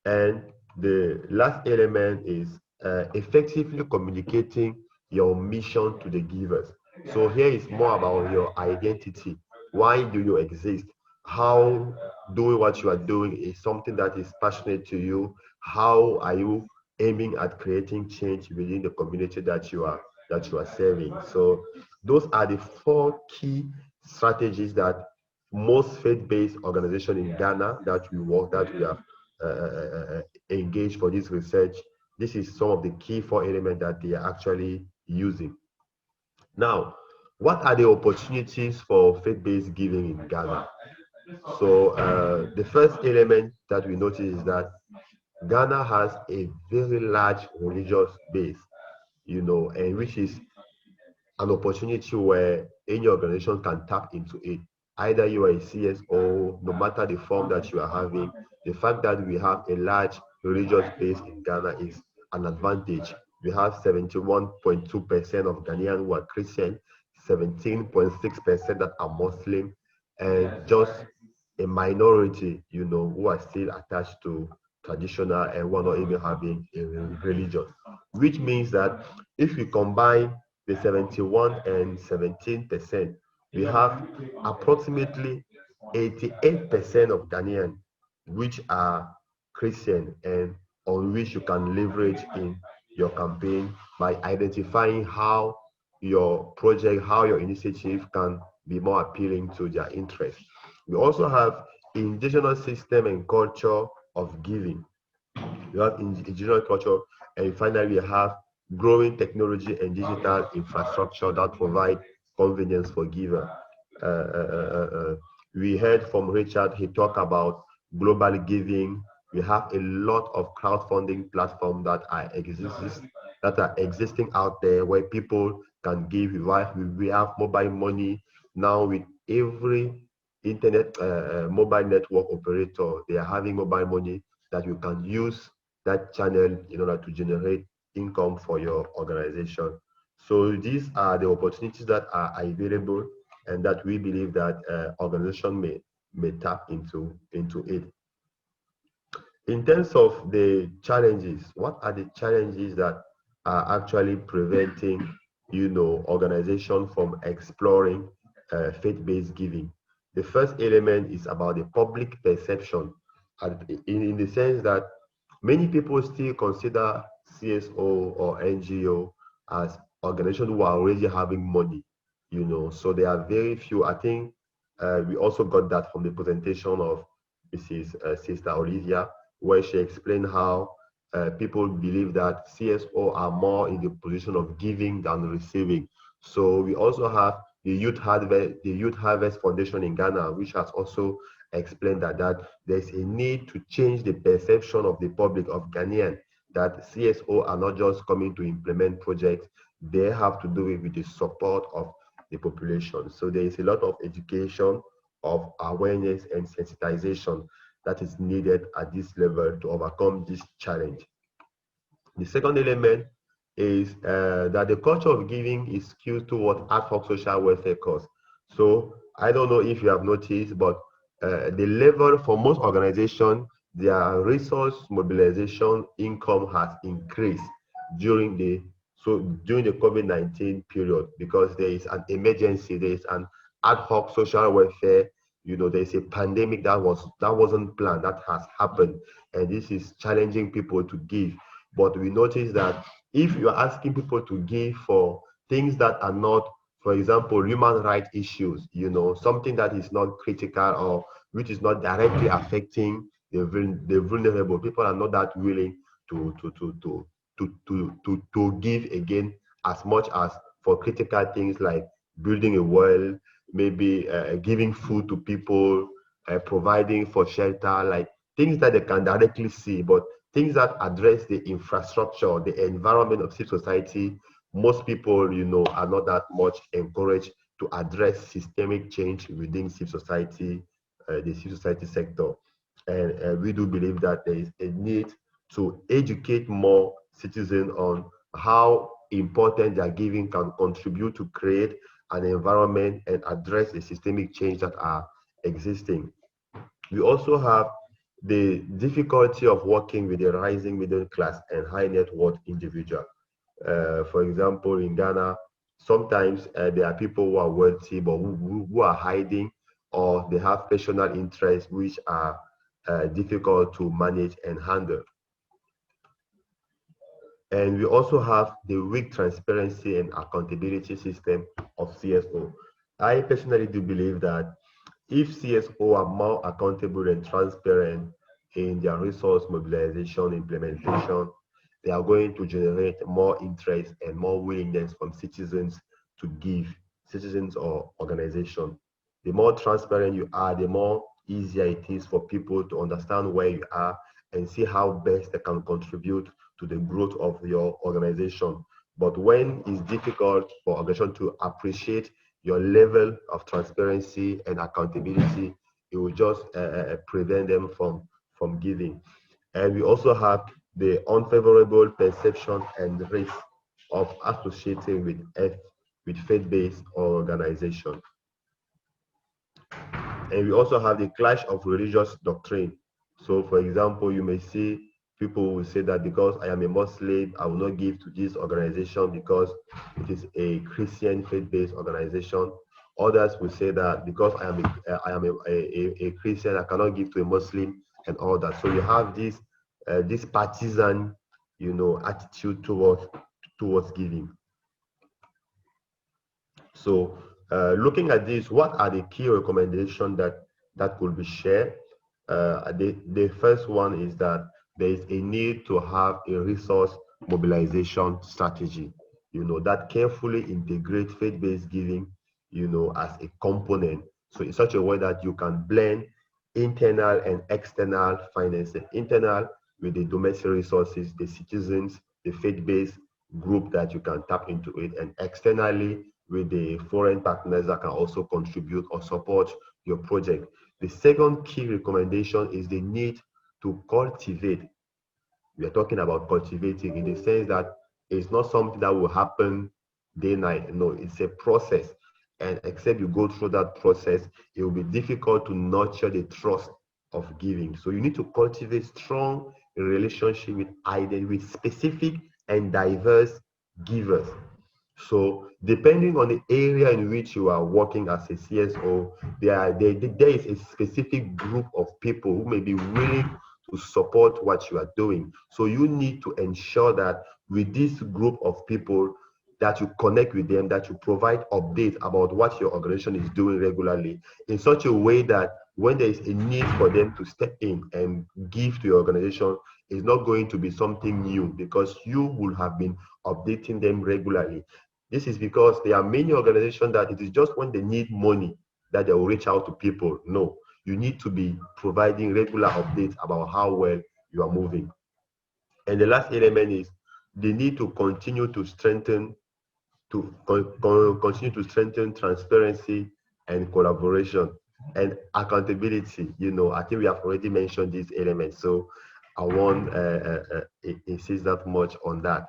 Speaker 4: And the last element is effectively communicating your mission to the givers. So here is more about your identity. Why do you exist? How doing what you are doing is something that is passionate to you? How are you aiming at creating change within the community that you are serving? So those are the four key strategies that most faith-based organizations in Ghana that we have engaged for this research. This is some of the key four elements that they are actually using. Now, what are the opportunities for faith-based giving in Ghana? So the first element that we notice is that Ghana has a very large religious base, and which is an opportunity where any organization can tap into it. Either you are a CSO, no matter the form that you are having, the fact that we have a large religious base in Ghana is an advantage. We have 71.2% of Ghanaians who are Christian, 17.6% that are Muslim, and just a minority, who are still attached to traditional and who are not even having a religion. Which means that if we combine the 71 and 17%, we have approximately 88% of Ghanaians which are Christian and on which you can leverage in your campaign by identifying how your project, how your initiative can be more appealing to their interests. We also have indigenous system and culture of giving. We have indigenous culture, and finally we have growing technology and digital infrastructure that provide convenience for giver. We heard from Richard, he talked about global giving. We have a lot of crowdfunding platforms that are existing out there where people can give. We have mobile money now with every internet mobile network operator. They are having mobile money that you can use that channel in order to generate income for your organization. So these are the opportunities that are available and that we believe that organization may tap into it. In terms of the challenges, what are the challenges that are actually preventing, organization from exploring faith-based giving? The first element is about the public perception, in the sense that many people still consider CSO or NGO as organizations who are already having money, so there are very few. I think we also got that from the presentation of Sister Olivia, where she explained how people believe that CSO are more in the position of giving than receiving. So we also have the Youth Harvest Foundation in Ghana, which has also explained that there's a need to change the perception of the public, of Ghanaian, that CSO are not just coming to implement projects, they have to do it with the support of the population. So there is a lot of education, of awareness and sensitization that is needed at this level to overcome this challenge. The second element is that the culture of giving is skewed toward ad hoc social welfare costs. So I don't know if you have noticed, but the level for most organizations, their resource mobilization income has increased during the COVID-19 period, because there is an emergency, there is an ad hoc social welfare. There is a pandemic that wasn't planned, that has happened, and this is challenging people to give. But we notice that if you are asking people to give for things that are not, for example, human rights issues, something that is not critical or which is not directly affecting the vulnerable, people are not that willing to give again, as much as for critical things like building a well, maybe giving food to people, providing for shelter, like things that they can directly see. But things that address the infrastructure, the environment of civil society, most people, are not that much encouraged to address systemic change within civil society, the civil society sector. And we do believe that there is a need to educate more citizens on how important their giving can contribute to create an environment and address the systemic change that are existing. We also have the difficulty of working with the rising middle class and high net worth individual. For example, in Ghana, sometimes there are people who are wealthy but who are hiding, or they have personal interests which are difficult to manage and handle. And we also have the weak transparency and accountability system of CSO. I personally do believe that if CSO are more accountable and transparent in their resource mobilization implementation, they are going to generate more interest and more willingness from citizens to give, citizens or organizations. The more transparent you are, the more easier it is for people to understand where you are and see how best they can contribute to the growth of your organization. But when it's difficult for organization to appreciate your level of transparency and accountability, it will just prevent them from giving. And we also have the unfavorable perception and risk of associating with faith-based organization. And we also have the clash of religious doctrine. So, for example, you may see people will say that because I am a Muslim, I will not give to this organization because it is a Christian faith-based organization. Others will say that because I am a Christian, I cannot give to a Muslim and all that. So you have this partisan, attitude towards giving. So looking at this, what are the key recommendations that could be shared? The first one is that there is a need to have a resource mobilization strategy, that carefully integrate faith-based giving, as a component. So in such a way that you can blend internal and external financing, internal with the domestic resources, the citizens, the faith-based group that you can tap into it, and externally with the foreign partners that can also contribute or support your project. The second key recommendation is the need to cultivate. We are talking about cultivating in the sense that it's not something that will happen day night. No, it's a process. And except you go through that process, it will be difficult to nurture the trust of giving. So you need to cultivate strong relationship with specific and diverse givers. So depending on the area in which you are working as a CSO, there is a specific group of people who may be willing to support what you are doing. So you need to ensure that with this group of people, that you connect with them, that you provide updates about what your organization is doing regularly in such a way that when there is a need for them to step in and give to your organization, it's not going to be something new because you will have been updating them regularly. This is because there are many organizations that it is just when they need money that they will reach out to people. No, you need to be providing regular updates about how well you are moving. And the last element is the need to continue to strengthen transparency and collaboration and accountability. I think we have already mentioned these elements, so I won't insist that much on that.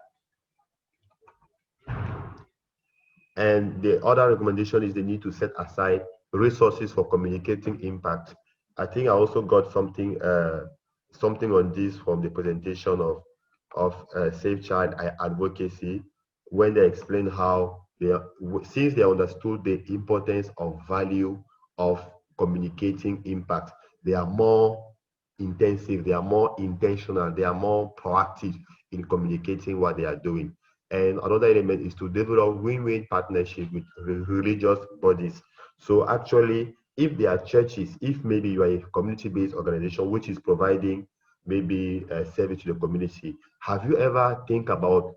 Speaker 4: And the other recommendation is the need to set aside resources for communicating impact. I think I also got something on this from the presentation of Safe Child Advocacy, when they explain how since they understood the importance of value of communicating impact, they are more intensive, they are more intentional, they are more proactive in communicating what they are doing. And another element is to develop win-win partnership with religious bodies. So actually, if there are churches, if maybe you are a community-based organization which is providing maybe a service to the community, have you ever think about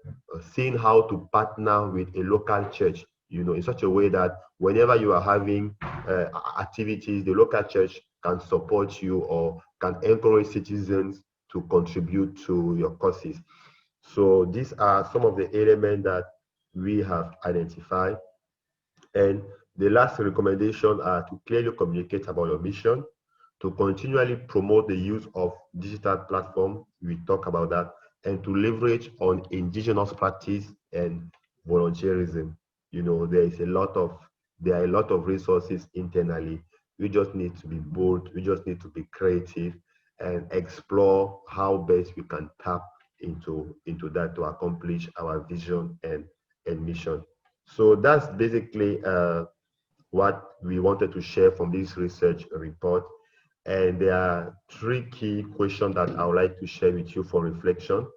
Speaker 4: seeing how to partner with a local church, in such a way that whenever you are having activities, the local church can support you or can encourage citizens to contribute to your causes. So these are some of the elements that we have identified. And the last recommendation are to clearly communicate about your mission, to continually promote the use of digital platform, we talk about that, and to leverage on indigenous practice and volunteerism. You know, there are a lot of resources internally. We just need to be bold, we just need to be creative and explore how best we can tap into that to accomplish our vision and mission. So that's basically what we wanted to share from this research report. And there are three key questions that I would like to share with you for reflection,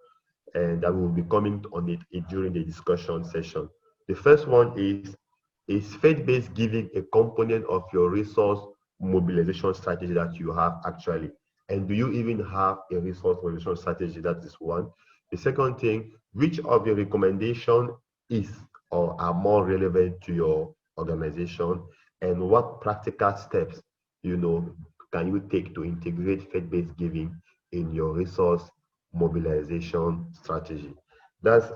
Speaker 4: and that will be coming on it during the discussion session. The first one is faith-based giving a component of your resource mobilization strategy that you have actually? And do you even have a resource mobilization strategy? That is one. The second thing, which of your recommendation is or are more relevant to your organization, and what practical steps, can you take to integrate faith-based giving in your resource mobilization strategy? That's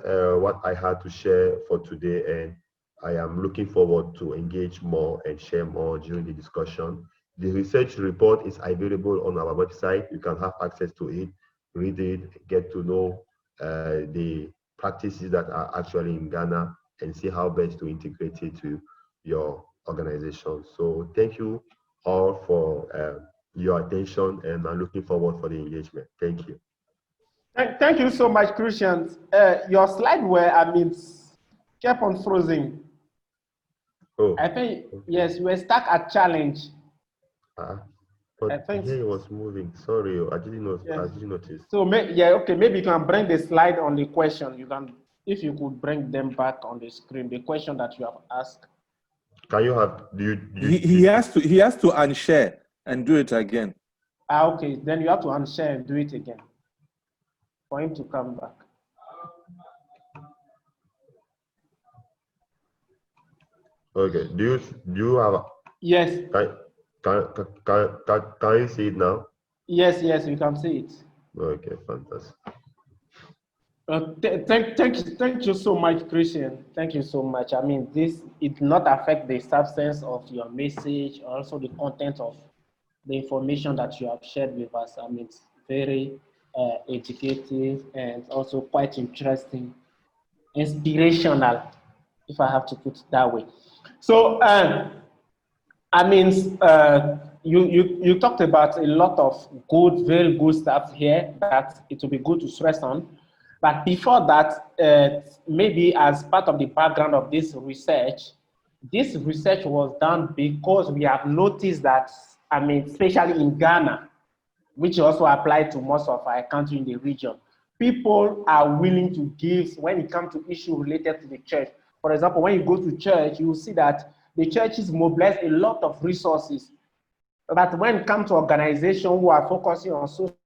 Speaker 4: what I had to share for today, and I am looking forward to engage more and share more during the discussion. The research report is available on our website. You can have access to it, read it, get to know the practices that are actually in Ghana, and see how best to integrate it to your organization. So thank you all for your attention, and I'm looking forward for the engagement. Thank you.
Speaker 2: Thank you so much, Christian. Your slide kept on frozen.
Speaker 4: Oh,
Speaker 2: I think,
Speaker 4: okay.
Speaker 2: yes, you were stuck at challenge.
Speaker 4: But
Speaker 2: I think
Speaker 4: here it was moving. Sorry, I didn't know.
Speaker 2: yes.
Speaker 4: I didn't notice.
Speaker 2: So okay, maybe you can bring the slide on the question. If you could bring them back on the screen, the question that you have asked.
Speaker 4: Can you have?
Speaker 8: He has to unshare and do it again.
Speaker 2: Okay, then you have to unshare and do it again for him to come back.
Speaker 4: Okay. Do you have?
Speaker 2: Yes.
Speaker 4: Can you see it now?
Speaker 2: Yes, you can see it.
Speaker 4: Okay, fantastic.
Speaker 2: Thank you so much, Christian. Thank you so much. This it not affect the substance of your message, also the content of the information that you have shared with us. It's very educative and also quite interesting, inspirational, if I have to put it that way. So, you talked about a lot of very good stuff here that it will be good to stress on. But before that, maybe as part of the background of this research was done because we have noticed that, especially in Ghana, which also applies to most of our country in the region, people are willing to give when it comes to issues related to the church. For example, when you go to church, you will see that the churches mobilize a lot of resources. But when it comes to organizations who are focusing on social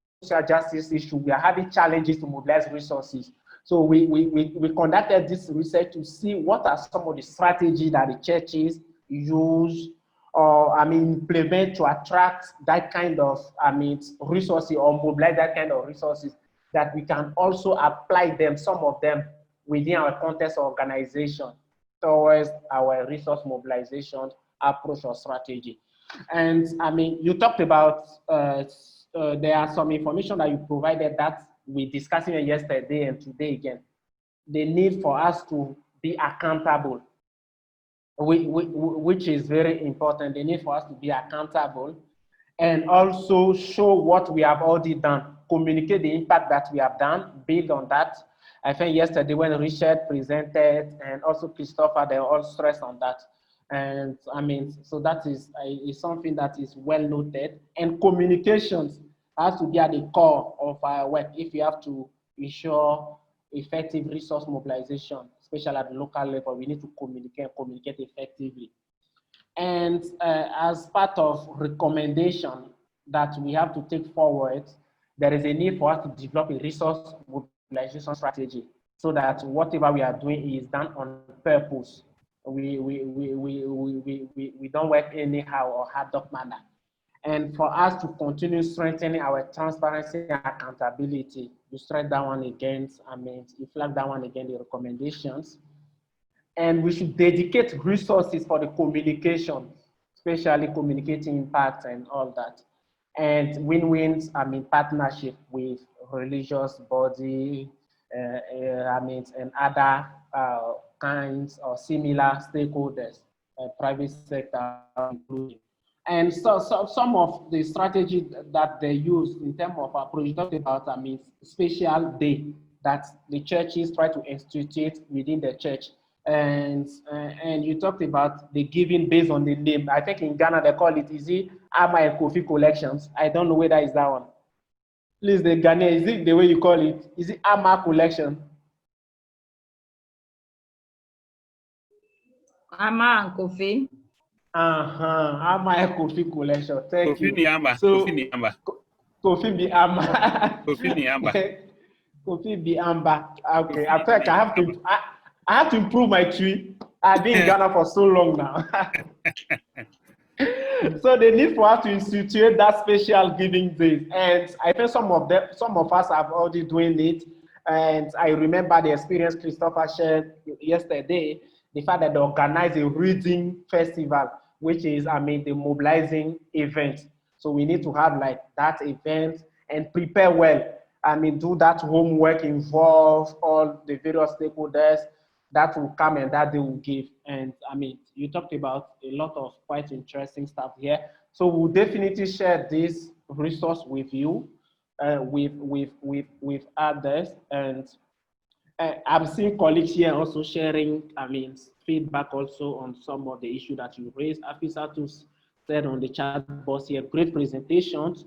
Speaker 2: justice issues, we are having challenges to mobilize resources. So we conducted this research to see what are some of the strategies that the churches use or implement to attract that kind of resources or mobilize that kind of resources that we can also apply them, some of them, within our context of organization towards our resource mobilization approach or strategy. And you talked about there are some information that you provided that we discussed even yesterday and today again. The need for us to be accountable, which is very important. The need for us to be accountable and also show what we have already done, communicate the impact that we have done, build on that. I think yesterday when Richard presented and also Christopher, they all stressed on that. And so that is something that is well noted. And communications has to be at the core of our work if you have to ensure effective resource mobilization, especially at the local level. We need to communicate effectively. And as part of recommendation that we have to take forward, there is a need for us to develop a resource mobilization strategy so that whatever we are doing is done on purpose. We don't work anyhow or ad hoc manner. And for us to continue strengthening our transparency and accountability, you strike that one against, you flag that one against the recommendations. and we should dedicate resources for the communication, especially communicating impact and all that. And win-wins, I mean, partnership with religious body, and other kinds or similar stakeholders, private sector including. And so some of the strategy that they use in terms of approach, you talked about, I mean, special day that the churches try to institute within the church. And you talked about the giving based on the name. I think in Ghana they call it, is it Ama and Kofi collections? I don't know whether it's that one. Please, the Ghana, is it the way you call it? Is it Ama collection?
Speaker 1: Ama and Kofi.
Speaker 2: Ama and Kofi collection. Thank
Speaker 6: Kofi
Speaker 2: you.
Speaker 6: Niamba.
Speaker 2: So,
Speaker 6: Kofi Niamba.
Speaker 2: Kofi be Ama.
Speaker 6: Kofi Niamba.
Speaker 2: Kofi be Amba. Okay,
Speaker 6: Kofi
Speaker 2: I think I have to improve my tree. I've been in Ghana for so long now. So the need for us to institute that special giving days, and I think some of us have already doing it. And I remember the experience Christopher shared yesterday, the fact that they organize a reading festival, which is, I mean, the mobilizing event. So we need to have like that event and prepare well. I mean, do that homework, involve all the various stakeholders that will come and that they will give. And I mean, you talked about a lot of quite interesting stuff here. So we'll definitely share this resource with you, with others. And I'm seeing colleagues here also sharing, I mean, feedback also on some of the issues that you raised. Afisatu said on the chat box here, great presentations.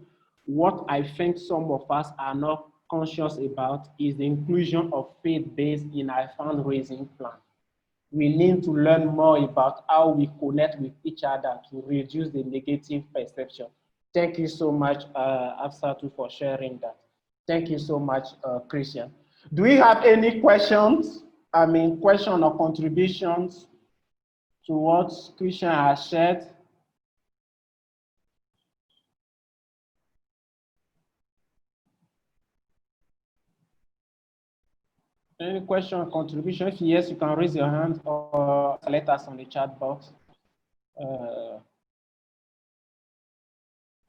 Speaker 2: What I think some of us are not conscious about is the inclusion of faith-based in our fundraising plan. We need to learn more about how we connect with each other to reduce the negative perception. Thank you so much, Afsatu, for sharing that. Thank you so much, Christian. Do we have any questions? I mean, question or contributions to what Christian has shared? Any question or contribution? If yes, you can raise your hand or let us on the chat box.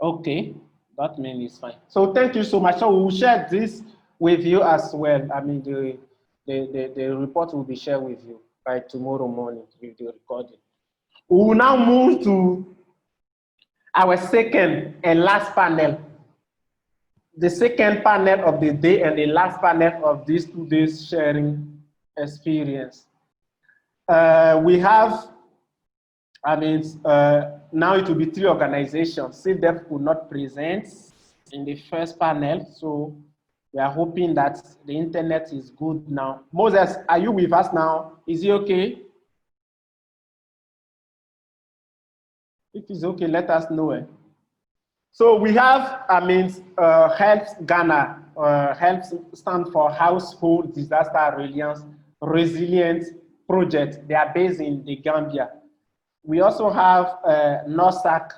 Speaker 2: Okay, that means it's fine. So thank you so much. So we'll share this with you as well. I mean, the report will be shared with you by tomorrow morning with the recording. We will now move to our second and last panel. The second panel of the day and the last panel of these 2 days sharing experience. We have, I mean, now it will be 3 organizations. CDEF could not present in the first panel, so we are hoping that the internet is good now. Moses, are you with us now? Is he okay? If it's okay, let us know. So we have, I mean, Helps Ghana. Helps stand for Household Disaster Resilience Project. They are based in the Gambia. We also have NOSAC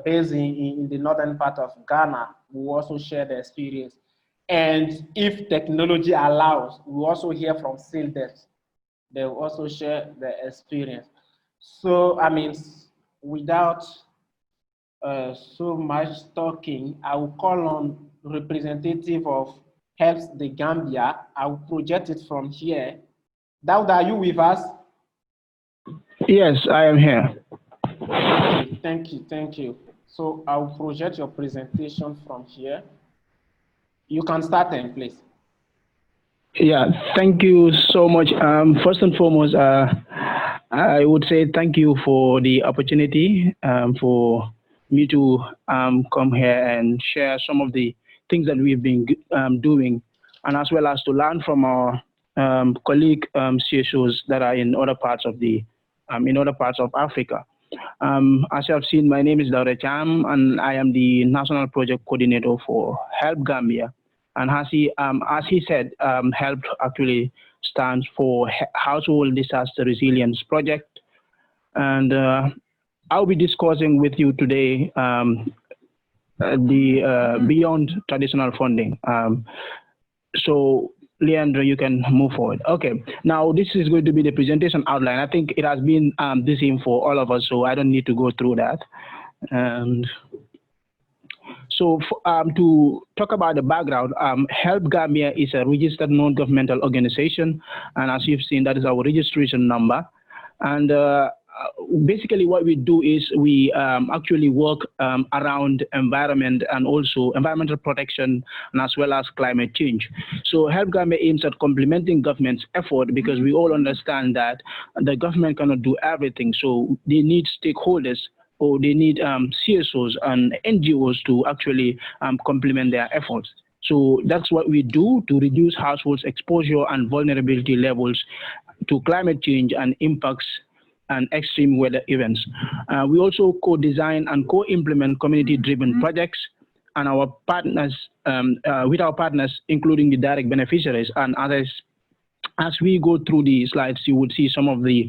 Speaker 2: based in the northern part of Ghana, who also share the experience. And if technology allows, we also hear from CSOs. They will also share the experience. So, I mean, without so much talking, I will call on representative of Helps the Gambia. I will project it from here. Daud, are you with us?
Speaker 9: Yes, I am here.
Speaker 2: Thank you, thank you. So I will project your presentation from here. You can start then, please.
Speaker 9: Yeah, thank you so much. First and foremost, I would say thank you for the opportunity for me to come here and share some of the things that we've been doing, and as well as to learn from our colleague CSOs that are in other parts of Africa. As you have seen, my name is Daure Cham, and I am the National Project Coordinator for Help Gambia. And as he said, HELP actually stands for Household Disaster Resilience Project. And I'll be discussing with you today the beyond traditional funding. So Leandro, you can move forward. Okay, now this is going to be the presentation outline. I think it has been the same for all of us, so I don't need to go through that. And so to talk about the background, Help Gambia is a registered non-governmental organization, and as you've seen, that is our registration number. And basically what we do is we actually work around environment and also environmental protection and as well as climate change. So Help Gambia aims at complementing government's effort because we all understand that the government cannot do everything. So they need stakeholders, or they need CSOs and NGOs to actually complement their efforts. So that's what we do to reduce households' exposure and vulnerability levels to climate change and impacts and extreme weather events. We also co-design and co-implement community-driven projects and our partners, with our partners, including the direct beneficiaries. And as we go through the slides, you would see some of the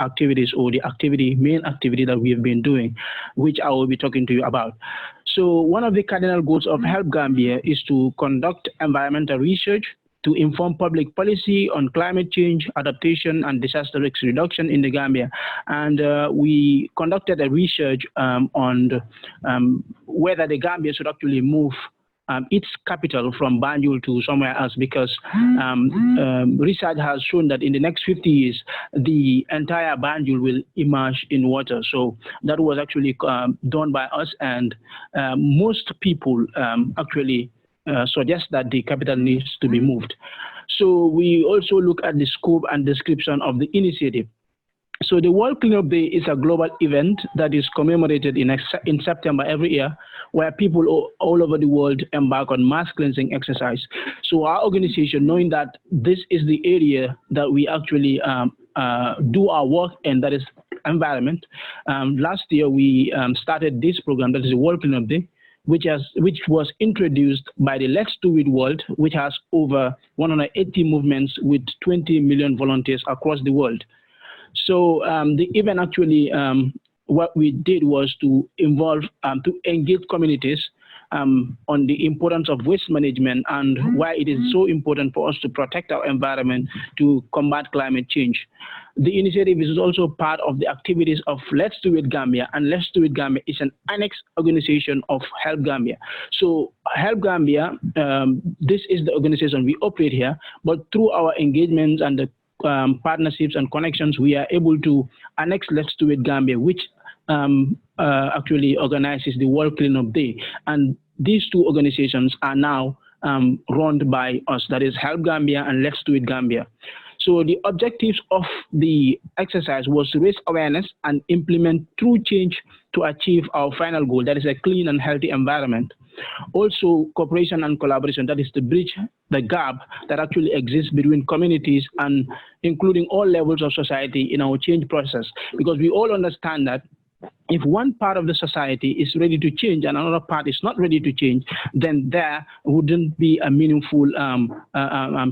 Speaker 9: activities or the main activity that we have been doing, which I will be talking to you about. So one of the cardinal goals of Help Gambia is to conduct environmental research to inform public policy on climate change, adaptation, and disaster risk reduction in the Gambia. And we conducted a research on whether the Gambia should actually move its capital from Banjul to somewhere else, because research has shown that in the next 50 years, the entire Banjul will immerse in water. So that was actually done by us, and most people actually suggest that the capital needs to be moved. So we also look at the scope and description of the initiative. So the World Cleanup Day is a global event that is commemorated in September every year, where people all over the world embark on mass cleansing exercise. So our organization, knowing that this is the area that we actually do our work in, that is environment, last year we started this program, that is the World Cleanup Day, which was introduced by the Let's Do It World, which has over 180 movements with 20 million volunteers across the world. So the event actually, what we did was to engage communities on the importance of waste management and why it is so important for us to protect our environment to combat climate change. The initiative is also part of the activities of Let's Do It Gambia, and Let's Do It Gambia is an annex organization of Help Gambia. So Help Gambia, this is the organization we operate here, but through our engagements and the partnerships and connections, we are able to annex Let's Do It Gambia, which actually organizes the World Cleanup Day. And these two organizations are now run by us, that is Help Gambia and Let's Do It Gambia. So the objectives of the exercise was to raise awareness and implement true change to achieve our final goal, that is a clean and healthy environment. Also, cooperation and collaboration, that is to bridge the gap that actually exists between communities and including all levels of society in our change process. Because we all understand that if one part of the society is ready to change and another part is not ready to change, then there wouldn't be a meaningful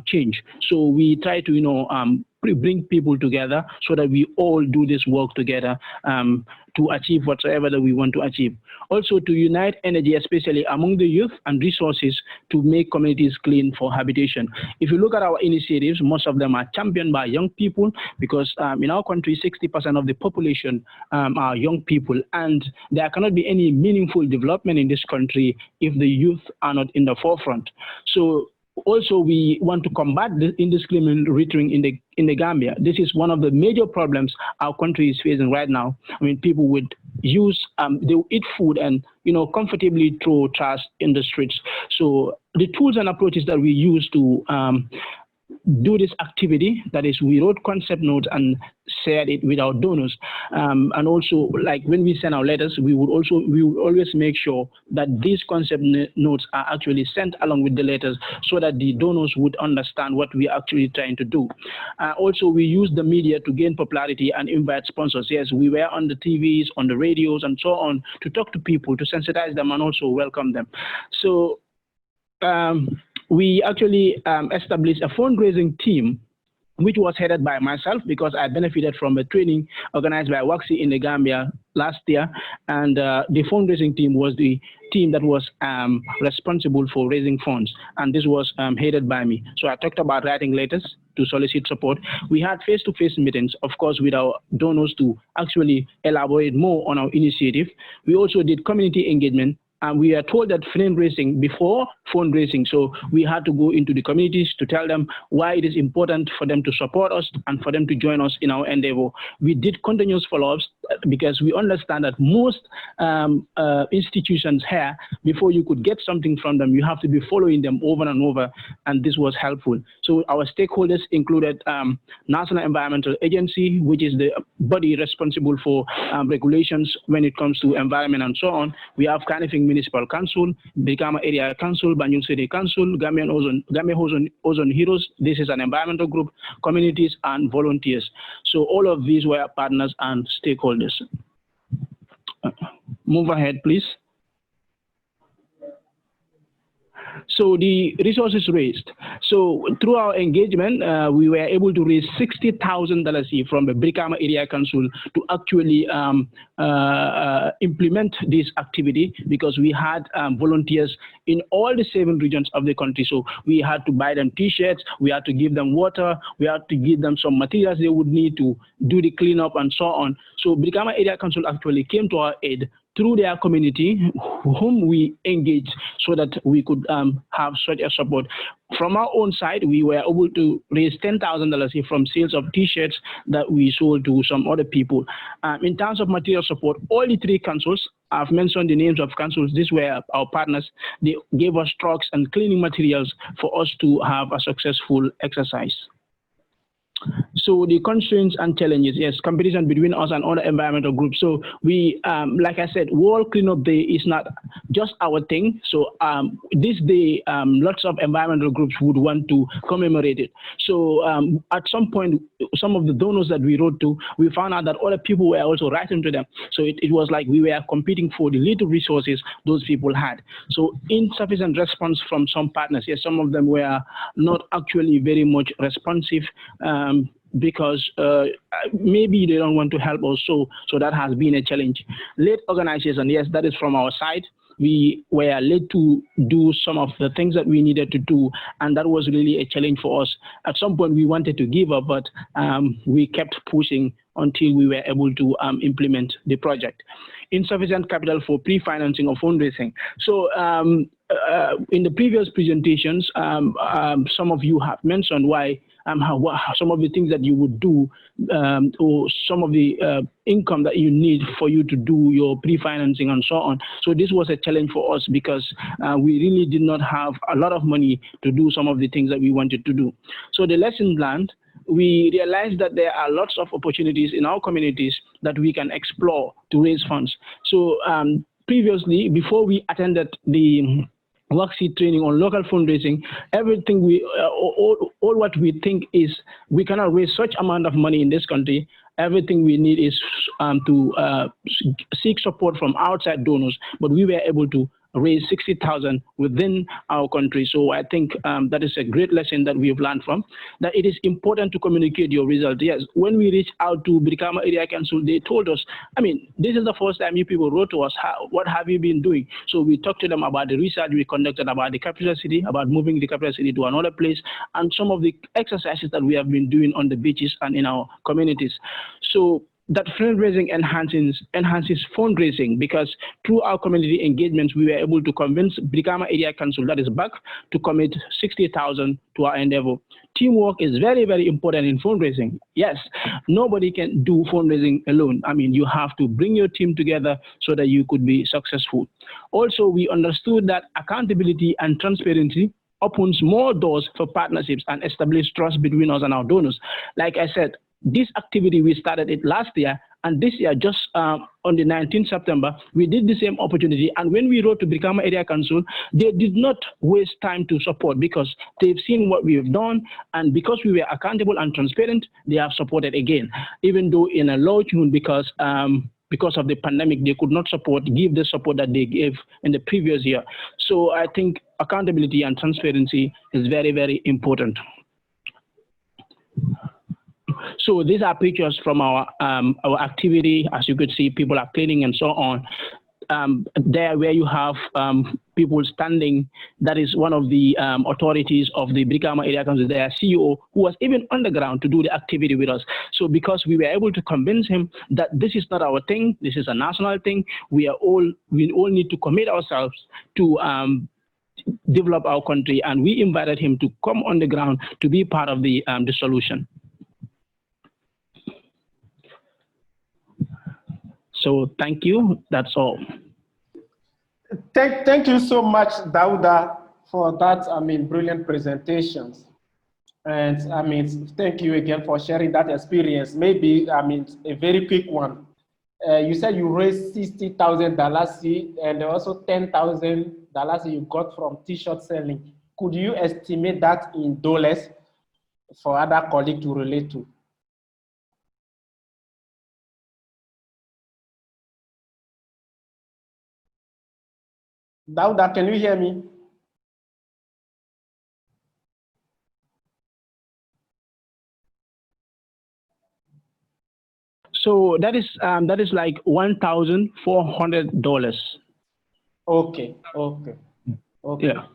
Speaker 9: change. So we try to, bring people together so that we all do this work together to achieve whatsoever that we want to achieve. Also to unite energy, especially among the youth, and resources to make communities clean for habitation. If you look at our initiatives, most of them are championed by young people, because in our country, 60% of the population are young people, and there cannot be any meaningful development in this country if the youth are not in the forefront. So also, we want to combat the indiscriminate littering in the Gambia. This is one of the major problems our country is facing right now. I mean, people would use, they will eat food and, comfortably throw trash in the streets. So the tools and approaches that we use to do this activity, that is, we wrote concept notes and shared it with our donors, and also, like when we send our letters, we would always make sure that these concept notes are actually sent along with the letters, so that the donors would understand what we are actually trying to do. Also, we use the media to gain popularity and invite sponsors. Yes, we were on the TVs, on the radios, and so on, to talk to people, to sensitize them, and also welcome them. So we actually established a fundraising team, which was headed by myself, because I benefited from a training organized by WACSI in the Gambia last year. And the fundraising team was the team that was responsible for raising funds, and this was headed by me. So I talked about writing letters to solicit support. We had face-to-face meetings, of course, with our donors to actually elaborate more on our initiative. We also did community engagement, and we are told that fundraising before fundraising. So we had to go into the communities to tell them why it is important for them to support us and for them to join us in our endeavor. We did continuous follow-ups because we understand that most institutions here, before you could get something from them, you have to be following them over and over, and this was helpful. So our stakeholders included National Environmental Agency, which is the body responsible for regulations when it comes to environment and so on. We have Kanifing Municipal Council, Brikama Area Council, Banjul City Council, Gambian Ozone Heroes. This is an environmental group, communities, and volunteers. So all of these were partners and stakeholders. Move ahead, please. So the resources raised. So through our engagement, we were able to raise $60,000 from the Brikama Area Council to actually implement this activity, because we had volunteers in all the 7 regions of the country. So we had to buy them T-shirts, we had to give them water, we had to give them some materials they would need to do the cleanup and so on. So Brikama Area Council actually came to our aid through their community, whom we engaged so that we could have such a support. From our own side, we were able to raise $10,000 from sales of T-shirts that we sold to some other people. In terms of material support, all the 3 councils, I've mentioned the names of councils, these were our partners. They gave us trucks and cleaning materials for us to have a successful exercise. So the constraints and challenges, yes, competition between us and other environmental groups. So we, like I said, World Cleanup Day is not just our thing. So this day, lots of environmental groups would want to commemorate it. So at some point, some of the donors that we wrote to, we found out that other people were also writing to them. So it was like we were competing for the little resources those people had. So insufficient response from some partners. Yes, some of them were not actually very much responsive. Because maybe they don't want to help us, so that has been a challenge. Late organization, yes, that is from our side. We were late to do some of the things that we needed to do, and that was really a challenge for us. At some point, we wanted to give up, but we kept pushing until we were able to implement the project. Insufficient capital for pre-financing or fundraising. So in the previous presentations, some of you have mentioned why some of the things that you would do, or some of the income that you need for you to do your pre-financing and so on. So this was a challenge for us because we really did not have a lot of money to do some of the things that we wanted to do. So the lesson learned, we realized that there are lots of opportunities in our communities that we can explore to raise funds. So previously, before we attended the WACSI training on local fundraising, everything all what we think is we cannot raise such amount of money in this country. Everything we need is to seek support from outside donors, but we were able to raise 60,000 within our country. So I think that is a great lesson that we have learned from, that it is important to communicate your results. Yes, when we reached out to Brikama Area Council, they told us, I mean, this is the first time you people wrote to us, what have you been doing? So we talked to them about the research we conducted about the capital city, about moving the capital city to another place, and some of the exercises that we have been doing on the beaches and in our communities. So that fundraising enhances fundraising, because through our community engagements, we were able to convince Brikama Area Council, that is back, to commit 60,000 to our endeavor. Teamwork is very, very important in fundraising. Yes, nobody can do fundraising alone. I mean, you have to bring your team together so that you could be successful. Also, we understood that accountability and transparency opens more doors for partnerships and establish trust between us and our donors. Like I said, this activity, we started it last year, and this year, just on the 19th September, we did the same opportunity. And when we wrote to Brikama Area Council, they did not waste time to support, because they've seen what we have done, and because we were accountable and transparent, they have supported again, even though in a low tune, because of the pandemic, they could not give the support that they gave in the previous year. So I think accountability and transparency is very, very important. So these are pictures from our activity. As you could see, people are cleaning and so on. there where you have people standing, that is one of the authorities of the Brikama Area Council, their CEO, who was even on the ground to do the activity with us. So because we were able to convince him that this is not our thing, this is a national thing, we all need to commit ourselves to develop our country, and we invited him to come on the ground to be part of the solution. So thank you. That's all.
Speaker 2: Thank you so much, Dauda, for that, brilliant presentations. And thank you again for sharing that experience. Maybe, a very quick one. You said you raised $60,000 and also $10,000 you got from t-shirt selling. Could you estimate that in dollars for other colleagues to relate to? Dauda, can you hear me?
Speaker 9: So that is like $1,400.
Speaker 2: Okay.
Speaker 9: Yeah.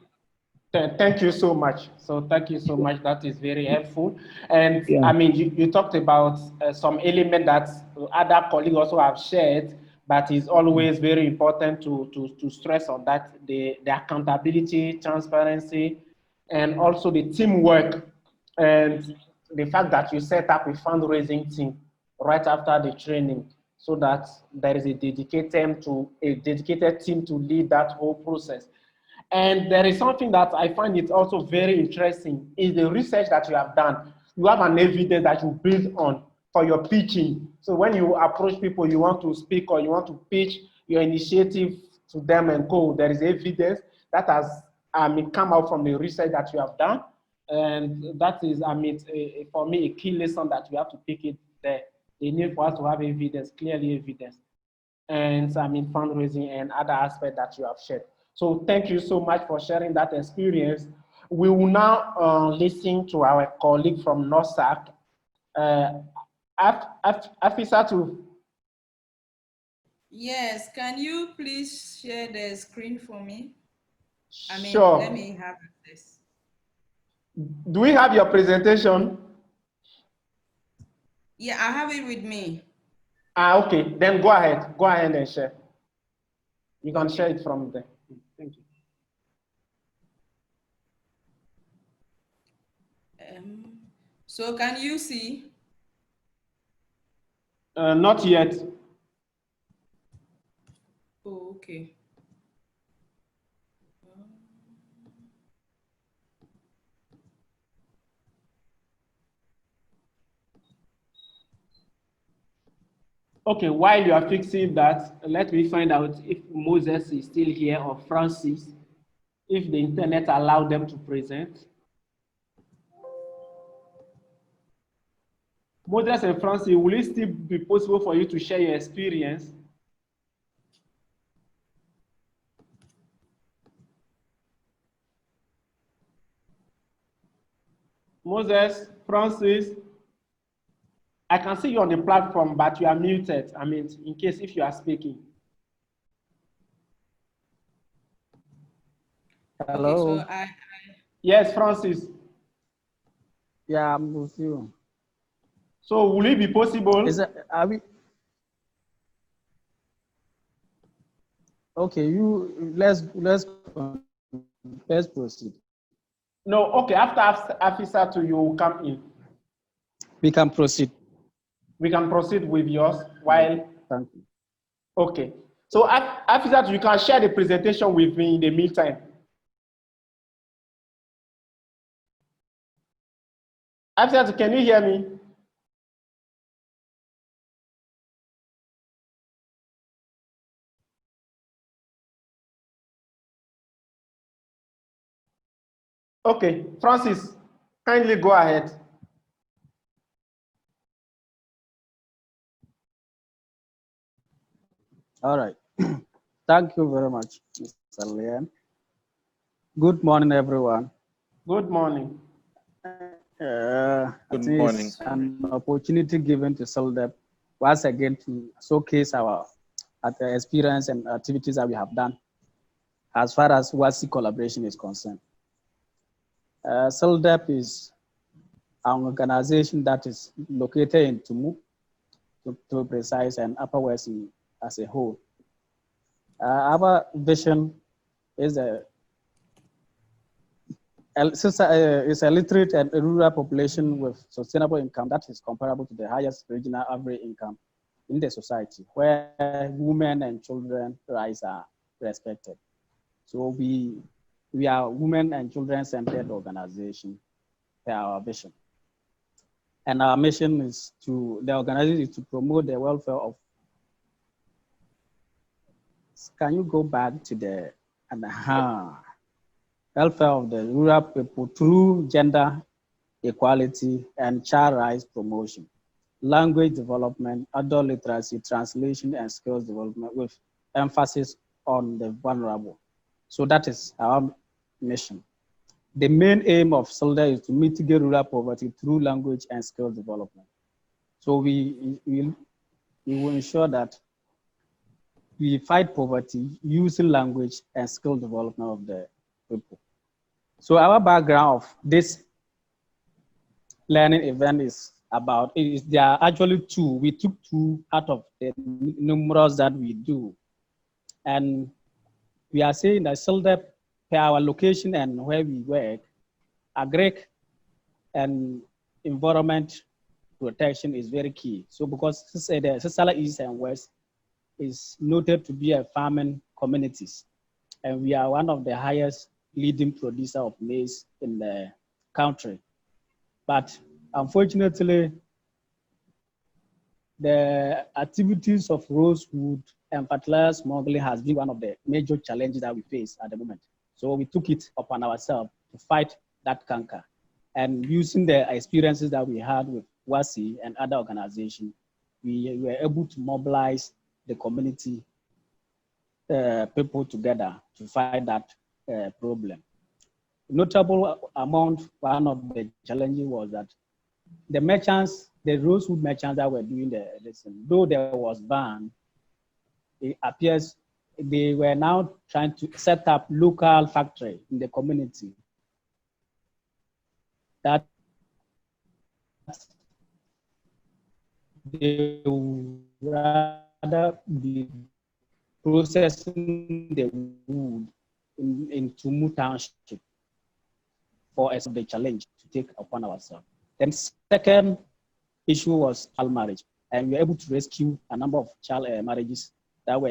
Speaker 2: Thank you so much. Thank you so much. That is very helpful. And
Speaker 9: yeah.
Speaker 2: You talked about some element that other colleagues also have shared, but it's always very important to stress on that, the accountability, transparency, and also the teamwork, and the fact that you set up a fundraising team right after the training, so that there is a dedicated team to lead that whole process. And there is something that I find it also very interesting is the research that you have done. You have an evidence that you build on for your pitching. So when you approach people, you want to speak or you want to pitch your initiative to them and go, there is evidence that has come out from the research that you have done. And that is, for me, a key lesson that we have to pick it there. The need for us to have evidence, clearly evidence, and fundraising and other aspects that you have shared. So thank you so much for sharing that experience. We will now listen to our colleague from NOSAC, Afisatu.
Speaker 10: Yes, can you please share the screen for me?
Speaker 2: Sure.
Speaker 10: Let me have this.
Speaker 2: Do we have your presentation?
Speaker 10: Yeah, I have it with me.
Speaker 2: Okay, then go ahead and share. You can share it from there. Thank you.
Speaker 10: So can you see?
Speaker 2: Not yet.
Speaker 10: Oh, okay.
Speaker 2: Okay, while you are fixing that, let me find out if Moses is still here or Francis, if the internet allowed them to present. Moses and Francis, will it still be possible for you to share your experience? Moses, Francis, I can see you on the platform, but you are muted. In case if you are speaking.
Speaker 5: Hello.
Speaker 10: Okay, so
Speaker 2: Yes, Francis.
Speaker 5: Yeah, I'm with you.
Speaker 2: So will it be possible?
Speaker 5: Are we? Okay, let's proceed.
Speaker 2: No, okay, after Afisatu, you will come in.
Speaker 5: We can proceed.
Speaker 2: We can proceed with yours while.
Speaker 5: Thank you.
Speaker 2: Okay, so Afisatu, you can share the presentation with me in the meantime. Afisatu, can you hear me? Okay, Francis, kindly go ahead.
Speaker 5: All right. Thank you very much, Mr. Lian. Good morning, everyone.
Speaker 2: Good morning.
Speaker 8: Good morning.
Speaker 5: It's an opportunity given to SELDEP once again to showcase our at the experience and activities that we have done as far as WACSI collaboration is concerned. SILDEP is an organization that is located in Tumu, to be precise, and Upper West as a whole. Our vision is is a literate and a rural population with sustainable income that is comparable to the highest regional average income in the society, where women and children rights are respected. So we are women and children-centered organization per our vision. And our mission is the organization is to promote the welfare of, can you go back to the, welfare of the rural people through gender equality and child rights promotion, language development, adult literacy, translation, and skills development with emphasis on the vulnerable. So that is our mission. The main aim of SILDA is to mitigate rural poverty through language and skills development. So we will ensure that we fight poverty using language and skill development of the people. So our background of this learning event is about, there are actually two. We took two out of the numerous that we do. And we are saying that SILDEP, per our location and where we work, agric and environment protection is very key. So because the Sisala East and West is noted to be a farming communities, and we are one of the highest leading producer of maize in the country. But unfortunately, the activities of rosewood and fertilizer smuggling has been one of the major challenges that we face at the moment. So we took it upon ourselves to fight that canker. And using the experiences that we had with WACSI and other organizations, we were able to mobilize the community people together to fight that problem. Notable amount, one of the challenges was that the merchants, the rosewood merchants that were doing the lesson, though there was ban, it appears they were now trying to set up local factory in the community that they would rather be processing the wood in Tumu Township for us the challenge to take upon ourselves. Then second issue was child marriage, and we were able to rescue a number of child marriages that were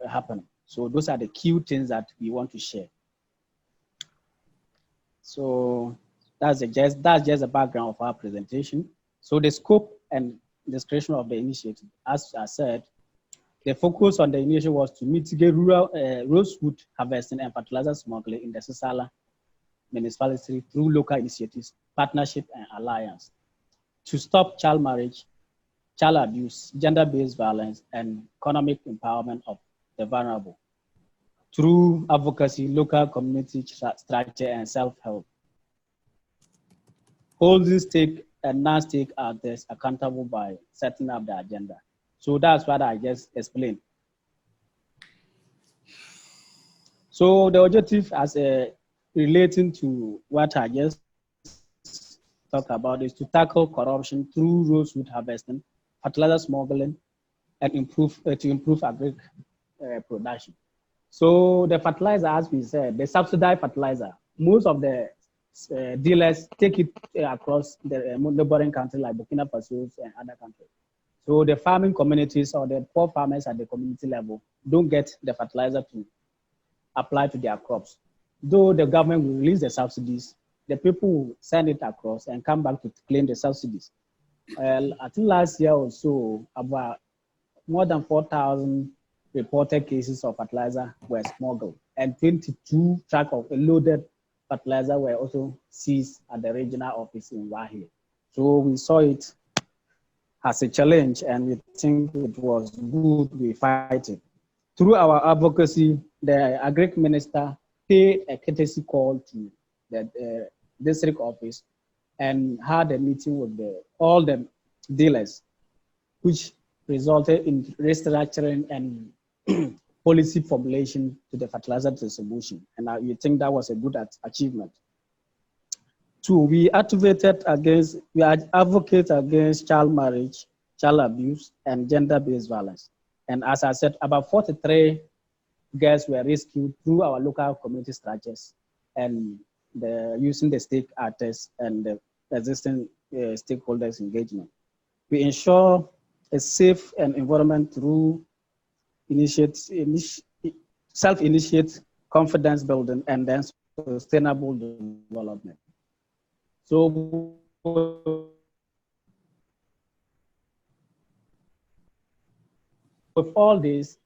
Speaker 5: happening. So those are the key things that we want to share. So that's just the background of our presentation. So the scope and discretion of the initiative, as I said, the focus on the initiative was to mitigate rural rosewood harvesting and fertilizer smuggling in the Sisala municipality through local initiatives, partnership, and alliance, to stop child marriage, child abuse, gender-based violence, and economic empowerment of the vulnerable through advocacy, local community structure, and self-help. Holding stake and non-stake actors accountable by setting up the agenda. So that's what I just explained. So the objective as relating to what I just talked about is to tackle corruption through rosewood harvesting, fertilizer smuggling, and to improve agri production. So the fertilizer, as we said, the subsidized fertilizer, most of the dealers take it across the neighboring countries like Burkina Faso and other countries. So the farming communities or the poor farmers at the community level don't get the fertilizer to apply to their crops. Though the government will release the subsidies, the people will send it across and come back to claim the subsidies. I think last year or so, about more than 4,000 reported cases of fertilizer were smuggled, and 22 trucks of loaded fertilizer were also seized at the regional office in Wahia. So we saw it as a challenge, and we think it was good we fight it. Through our advocacy, the agri minister paid a courtesy call to the district office and had a meeting with all the dealers, which resulted in restructuring and policy formulation to the fertilizer distribution. And we think that was a good achievement. Two, we advocate against child marriage, child abuse, and gender-based violence. And as I said, about 43 girls were rescued through our local community structures and using the stake actors and the existing stakeholders engagement. We ensure a safe environment through self-initiate confidence building and then sustainable development. So with all this,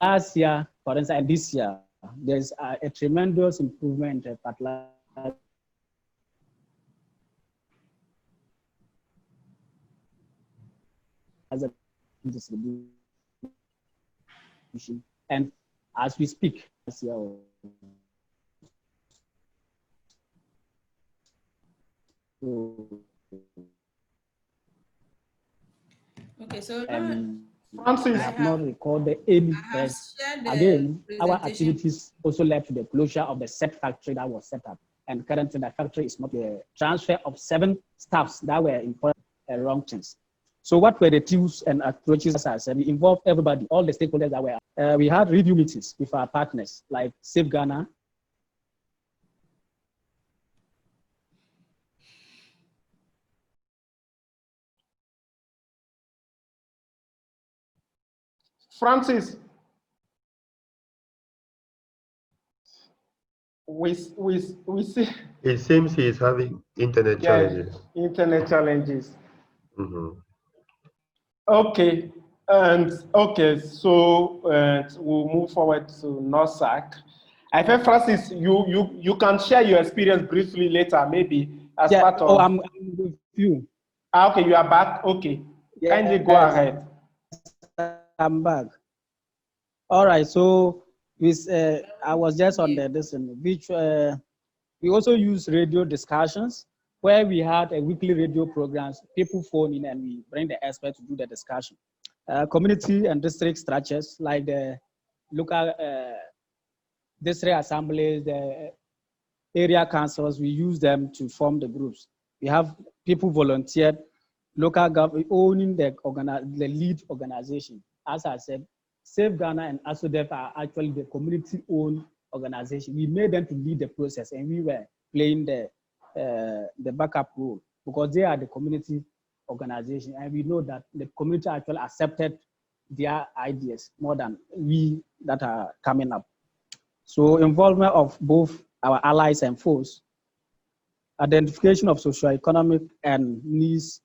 Speaker 5: last year, for instance, and this year, there's a tremendous improvement in fertilizer distribution. And as we speak, this year,
Speaker 10: Okay, so
Speaker 2: Francis,
Speaker 5: I have not recorded any test. Again, our activities also led to the closure of the set factory that was set up. And currently, the factory is not the transfer of 7 staffs that were important wrong things. So what were the tools and approaches? As I said, we involved everybody, all the stakeholders that were. We had review meetings with our partners like Save Ghana.
Speaker 2: Francis, we see.
Speaker 4: It seems he is having internet challenges.
Speaker 2: Internet challenges.
Speaker 4: Mm-hmm.
Speaker 2: Okay, and okay, so we'll move forward to NOSAC. I think Francis, you can share your experience briefly later, maybe as part of.
Speaker 5: Oh, I'm with you.
Speaker 2: Okay, you are back. Okay, kindly go ahead.
Speaker 5: I'm back. All right, so I was just on which we also use radio discussions where we had a weekly radio programs, people phone in and we bring the experts to do the discussion. Community and district structures like the local district assemblies, the area councils, we use them to form the groups. We have people volunteered, local government owning the lead organization. As I said, Save Ghana and ASODEF are actually the community-owned organization. We made them to lead the process, and we were playing the backup role because they are the community organization, and we know that the community actually accepted their ideas more than we that are coming up. So involvement of both our allies and foes, identification of socio-economic and needs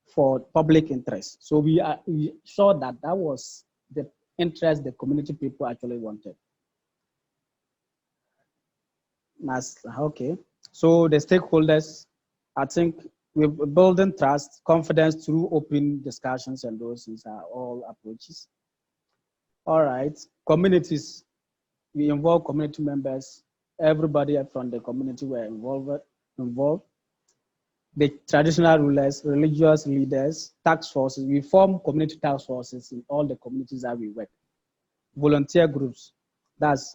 Speaker 5: for public interest. So we saw that was the interest the community people actually wanted. Okay, so the stakeholders, I think we're building trust, confidence through open discussions, and those things are all approaches. All right, communities, we involve community members, everybody from the community were involved. The traditional rulers, religious leaders, task forces, we form community task forces in all the communities that we work. Volunteer groups, that's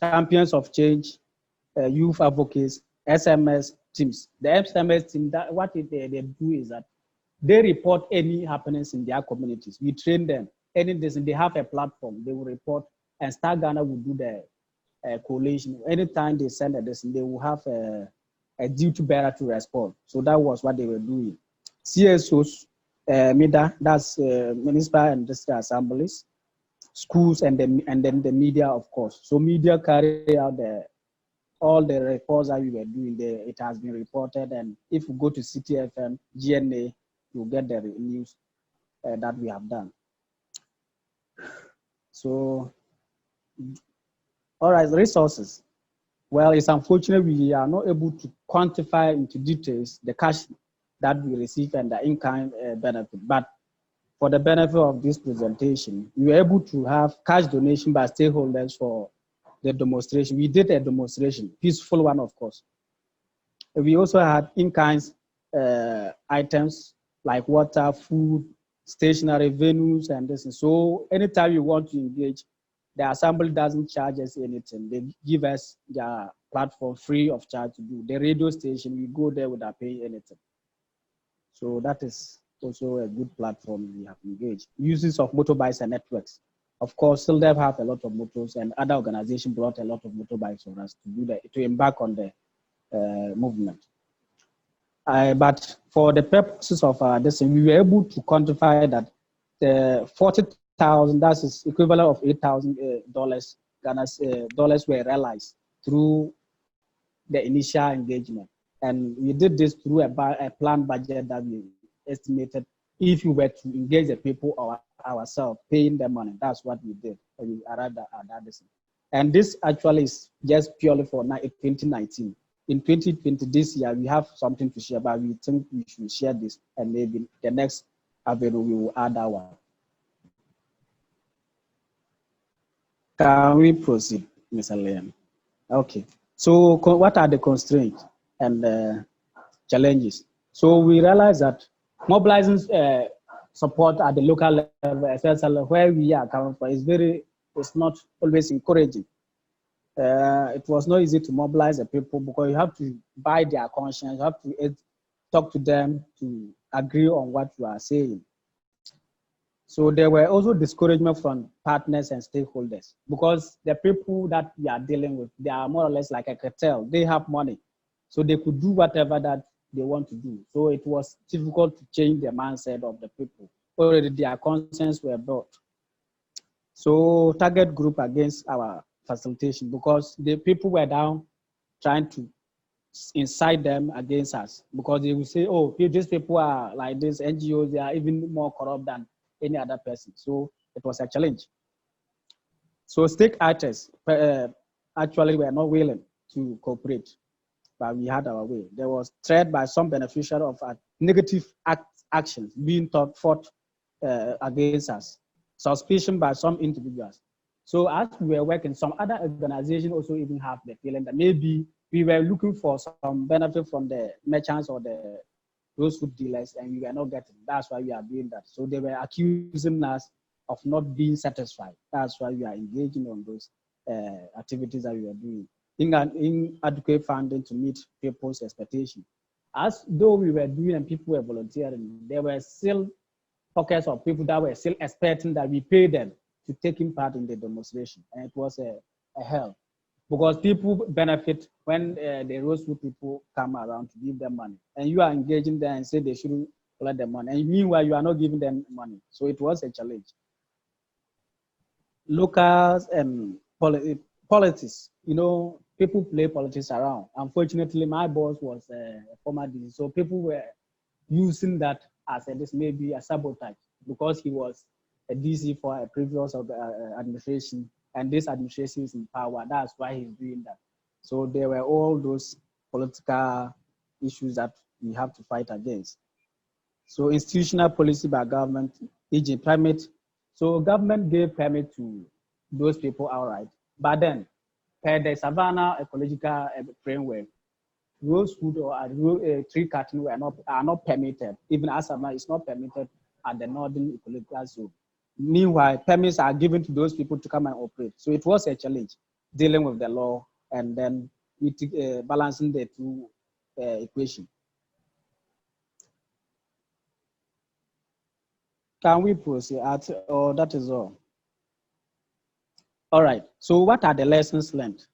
Speaker 5: champions of change, youth advocates, SMS teams. The SMS team, what they do is that they report any happenings in their communities. We train them. They have a platform, they will report, and Star Ghana will do the collation. Anytime they send a lesson, they will have a duty bearer to respond. So that was what they were doing. CSOs, MIDA, that's municipal and district assemblies, schools, and then the media, of course. So media carry out all the reports that we were doing there. It has been reported, and if you go to CTFM, GNA, you'll get the news that we have done. So, all right, resources. Well, it's unfortunate we are not able to quantify into details the cash that we receive and the in-kind benefit. But for the benefit of this presentation, we were able to have cash donation by stakeholders for the demonstration. We did a demonstration, peaceful one, of course. We also had in-kind items like water, food, stationary venues, and this. So anytime you want to engage, the assembly doesn't charge us anything. They give us their platform free of charge to do. The radio station, we go there without paying anything. So that is also a good platform we have engaged. Uses of motorbikes and networks. Of course, SILDEV have a lot of motors, and other organizations brought a lot of motorbikes for us to do that, to embark on the movement. But for the purposes of this, we were able to quantify that the 40,000, that is equivalent of $8,000 dollars were realized through the initial engagement. And we did this through a planned budget that we estimated if we were to engage the people ourselves, paying them money. That's what we did. And we arrived at that decision. And this actually is just purely for 2019. In 2020, this year, we have something to share, but we think we should share this, and maybe the next avenue we will add that one. Can we proceed, Mr. Liam? Okay. So what are the constraints and challenges? So we realize that mobilizing support at the local level, especially where we are coming from, it's not always encouraging. It was not easy to mobilize the people because you have to buy their conscience, you have to talk to them to agree on what you are saying. So there were also discouragement from partners and stakeholders because the people that we are dealing with, they are more or less like a cartel. They have money, so they could do whatever that they want to do. So it was difficult to change the mindset of the people. Already their conscience were brought. So target group against our facilitation because the people were down trying to incite them against us because they will say, oh, these people are like these NGOs, they are even more corrupt than any other person. So it was a challenge. So stake actors actually were not willing to cooperate, but we had our way. There was threat by some beneficiary of negative actions being fought against us, suspicion by some individuals. So as we were working, some other organizations also even have the feeling that maybe we were looking for some benefit from the merchants or those food dealers, and we were not getting. That's why we are doing that. So they were accusing us of not being satisfied. That's why we are engaging on those activities that we are doing. In adequate funding to meet people's expectations. As though we were doing and people were volunteering, there were still pockets of people that were still expecting that we pay them to taking part in the demonstration. And it was a hell because people benefit when the Rosewood people come around to give them money. And you are engaging them and say they shouldn't collect the money. And meanwhile, you are not giving them money. So it was a challenge. Locals and politics, people play politics around. Unfortunately, my boss was a former DC, so people were using that as this maybe a sabotage because he was a DC for a previous administration, and this administration is in power. That's why he's doing that. So there were all those political issues that we have to fight against. So institutional policy by government, e.g. permit. So government gave permit to those people outright, but then per the Savannah ecological framework, rosewood or tree cutting are not permitted. Even as Savannah is not permitted at the northern ecological zone. Meanwhile, permits are given to those people to come and operate. So it was a challenge dealing with the law and then balancing the two equation. Can we proceed or that is all? All right, so what are the lessons learned?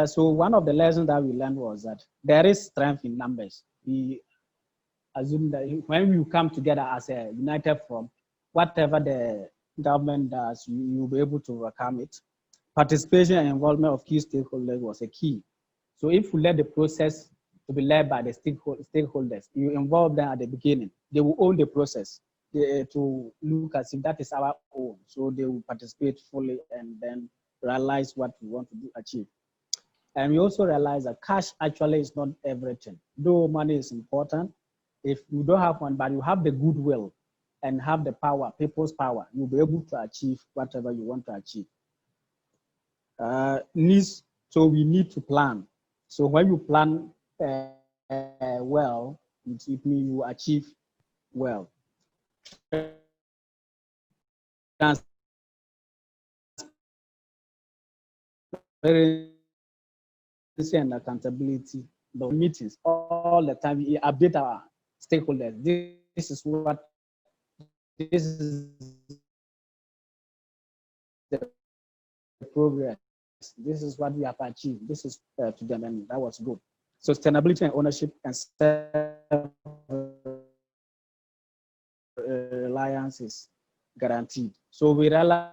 Speaker 5: So one of the lessons that we learned was that there is strength in numbers. We assume that when we come together as a united front, whatever the government does, you will be able to overcome it. Participation and involvement of key stakeholders was a key. So if we let the process to be led by the stakeholders, you involve them at the beginning, they will own the process to look as if that is our own. So they will participate fully and then realize what we want to achieve. And we also realize that cash actually is not everything. Though money is important, if you don't have one, but you have the goodwill and have the power, people's power, you'll be able to achieve whatever you want to achieve. So we need to plan. So when you plan well, it means you achieve well. Transparency and accountability, the meetings all the time, we update our stakeholders. This is what, this is the progress. This is what we have achieved. This is to them, and that was good. Sustainability and ownership and self-reliance is guaranteed. So we realize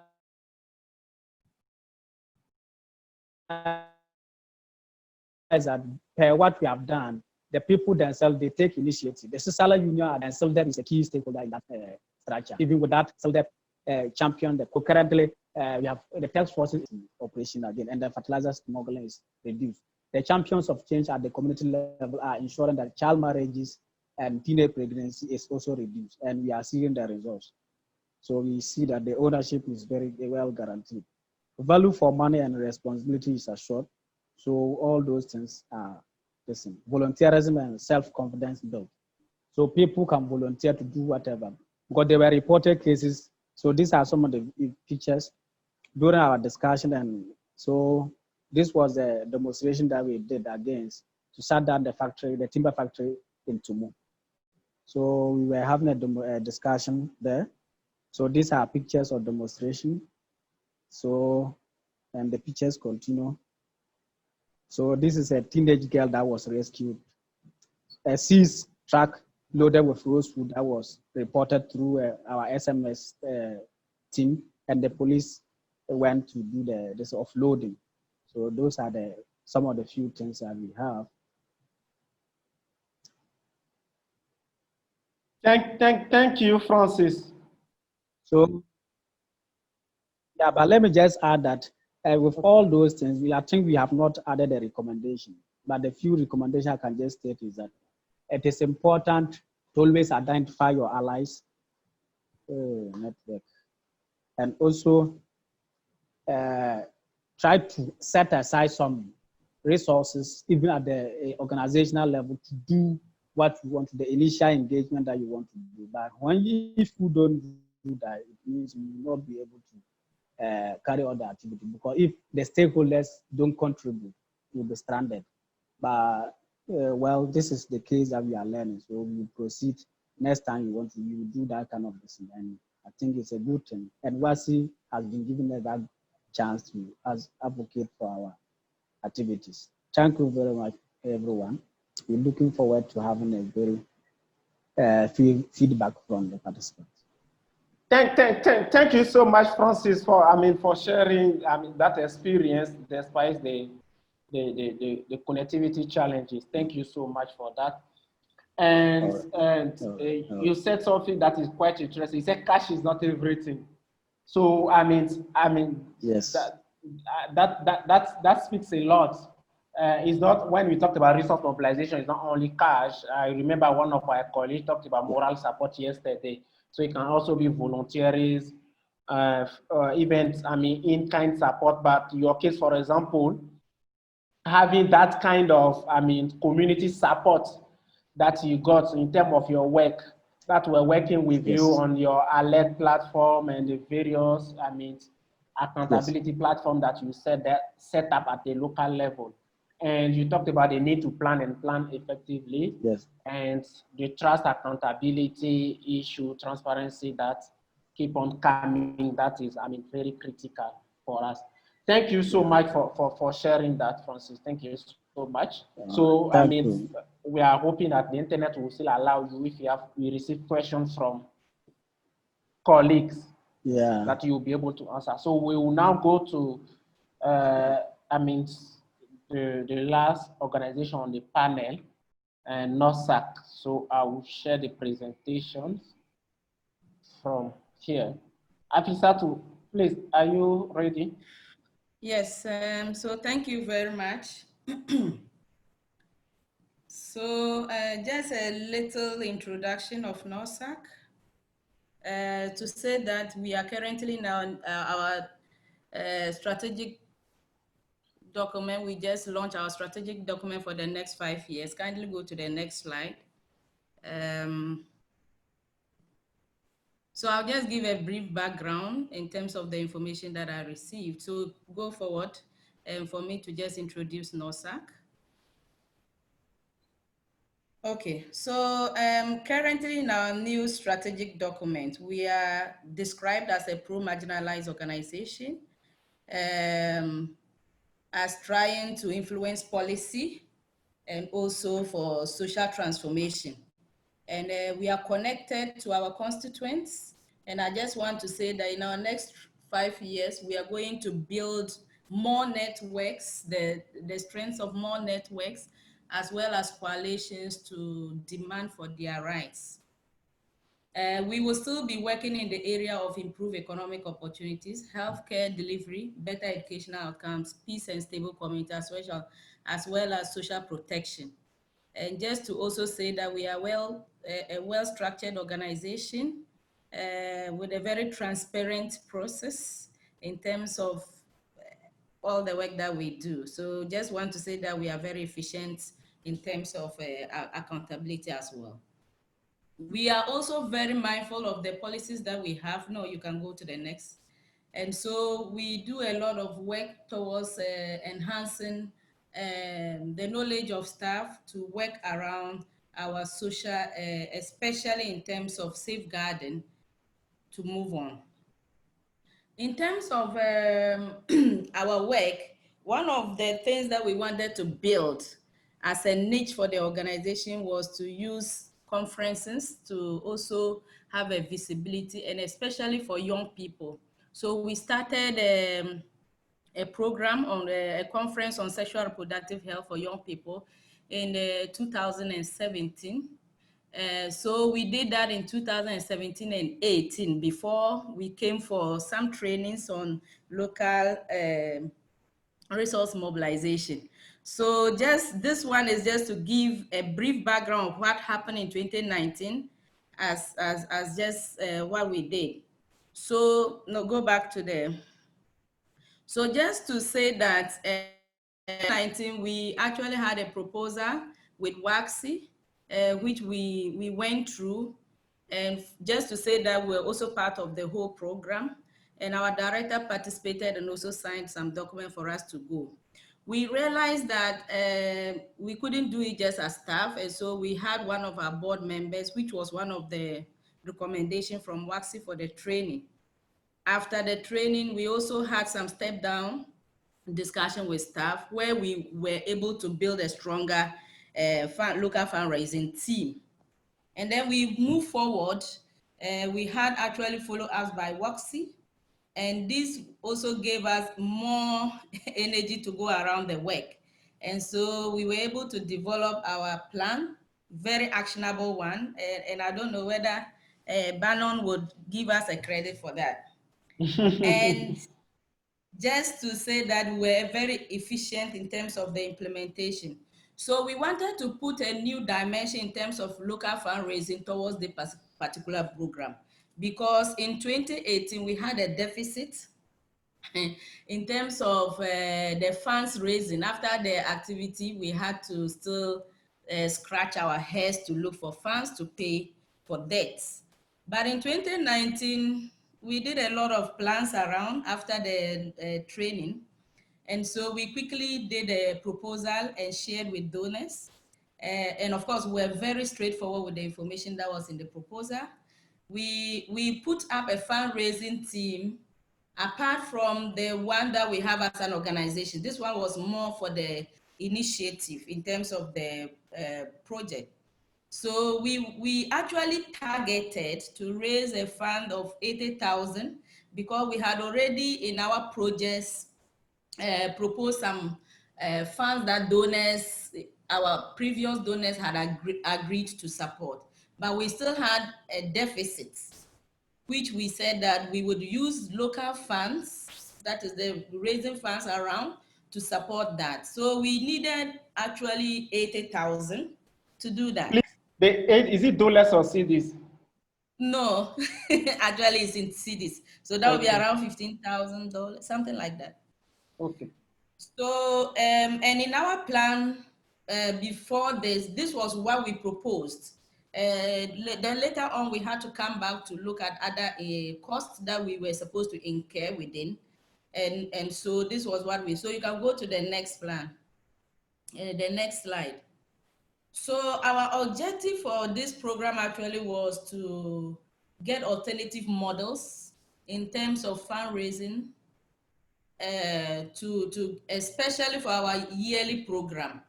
Speaker 5: that per what we have done, the people themselves, they take initiative. The social union themselves, there is a key stakeholder in that structure. Even with that, so the champion, currently we have the task force in operation again, and the fertilizer smuggling is reduced. The champions of change at the community level are ensuring that child marriages and teenage pregnancy is also reduced, and we are seeing the results. So we see that the ownership is very well guaranteed. Value for money and responsibility is assured. So all those things are the same. Volunteerism and self-confidence built. So people can volunteer to do whatever. Because there were reported cases. So these are some of the pictures during our discussion. And so this was a demonstration that we did against to shut down the factory, the timber factory in Tumu. So we were having a discussion there. So these are pictures of demonstration. So, and the pictures continue. So this is a teenage girl that was rescued. A seized truck loaded with rosewood that was reported through our SMS team, and the police went to do this offloading. So those are some of the few things that we have.
Speaker 2: Thank you, Francis.
Speaker 5: So, yeah, but let me just add that with all those things, I think we have not added a recommendation. But the few recommendations I can just state is that it is important to always identify your allies, network, and also try to set aside some resources, even at the organizational level, to do what you want, the initial engagement that you want to do. But if you don't do that, it means you will not be able to carry out the activity, because if the stakeholders don't contribute, you'll be stranded. But well, this is the case that we are learning. So we proceed. Next time you do that kind of thing, and I think it's a good thing. And WACSI has been given us that chance to advocate for our activities. Thank you very much, everyone. We're looking forward to having a very feedback from the participants.
Speaker 2: Thank you so much, Francis, for sharing that experience despite the connectivity challenges. Thank you so much for that. And you said something that is quite interesting. You said cash is not everything. So
Speaker 5: yes,
Speaker 2: that speaks a lot. It's not, when we talked about resource mobilization, it's not only cash. I remember one of our colleagues talked about moral support yesterday. So it can also be volunteers, events, in-kind support. But your case, for example, having that kind of, community support that you got in terms of your work, that we're working with you on your alert platform and the various, accountability platform that you set up at the local level. And you talked about the need to plan and plan effectively.
Speaker 5: Yes.
Speaker 2: And the trust, accountability issue, transparency that keep on coming, that is, very critical for us. Thank you so much for sharing that, Francis. Thank you so much. So, we are hoping that the internet will still allow you, if we receive questions from colleagues, that you'll be able to answer. So we will now go to, the last organization on the panel, and NOSAC. So I will share the presentations from here. Afisatu, please, are you ready?
Speaker 10: Yes, so thank you very much. So just a little introduction of NOSAC. To say that we are currently now our strategic document. We just launched our strategic document for the next 5 years. Kindly go to the next slide. So I'll just give a brief background in terms of the information that I received. So go forward for me to just introduce NORSAC. Okay, so currently in our new strategic document, we are described as a pro-marginalized organization, as trying to influence policy and also for social transformation. And we are connected to our constituents. And I just want to say that in our next 5 years, we are going to build more networks, the strengths of more networks, as well as coalitions to demand for their rights. We will still be working in the area of improved economic opportunities, healthcare delivery, better educational outcomes, peace and stable communities, as well as social protection. And just to also say that we are a well-structured organization with a very transparent process in terms of all the work that we do. So just want to say that we are very efficient in terms of accountability as well. We are also very mindful of the policies that we have. No, you can go to the next. And so we do a lot of work towards enhancing the knowledge of staff to work around our social, especially in terms of safeguarding, to move on. In terms of our work, one of the things that we wanted to build as a niche for the organization was to use conferences to also have a visibility, and especially for young people. So we started a program on a conference on sexual reproductive health for young people in 2017. So we did that in 2017 and 18 before we came for some trainings on local resource mobilization. So just this one is just to give a brief background of what happened in 2019 as just what we did. So no, go back to the. So just to say that 2019, we actually had a proposal with WACSI, which we went through. And just to say that we're also part of the whole program. And our director participated and also signed some document for us to go. We realized that we couldn't do it just as staff. And so we had one of our board members, which was one of the recommendations from WACSI for the training. After the training, we also had some step down discussion with staff where we were able to build a stronger local fundraising team. And then we moved forward. We had actually follow-ups by WACSI, and this also gave us more energy to go around the work. And so we were able to develop our plan, very actionable one. And I don't know whether Bannon would give us a credit for that. And just to say that we're very efficient in terms of the implementation. So we wanted to put a new dimension in terms of local fundraising towards the particular program, because in 2018, we had a deficit in terms of the funds raising. After the activity, we had to still scratch our heads to look for funds to pay for debts. But in 2019, we did a lot of plans around after the training. And so we quickly did a proposal and shared with donors. And of course, we're very straightforward with the information that was in the proposal. We put up a fundraising team apart from the one that we have as an organization. This one was more for the initiative in terms of the project. So we actually targeted to raise a fund of 80,000 because we had already in our projects proposed some funds that donors, our previous donors had agreed to support. But we still had a deficit, which we said that we would use local funds, that is the raising funds around, to support that. So we needed actually 80,000 to do that.
Speaker 2: Please, is it dollars or CDs?
Speaker 10: No, actually it's in cities. So that would be around $15,000, something like that.
Speaker 2: Okay.
Speaker 10: So, and in our plan before this was what we proposed. Then later on, we had to come back to look at other costs that we were supposed to incur within. And so this was what so you can go to the next plan, the next slide. So our objective for this program actually was to get alternative models in terms of fundraising, to especially for our yearly program,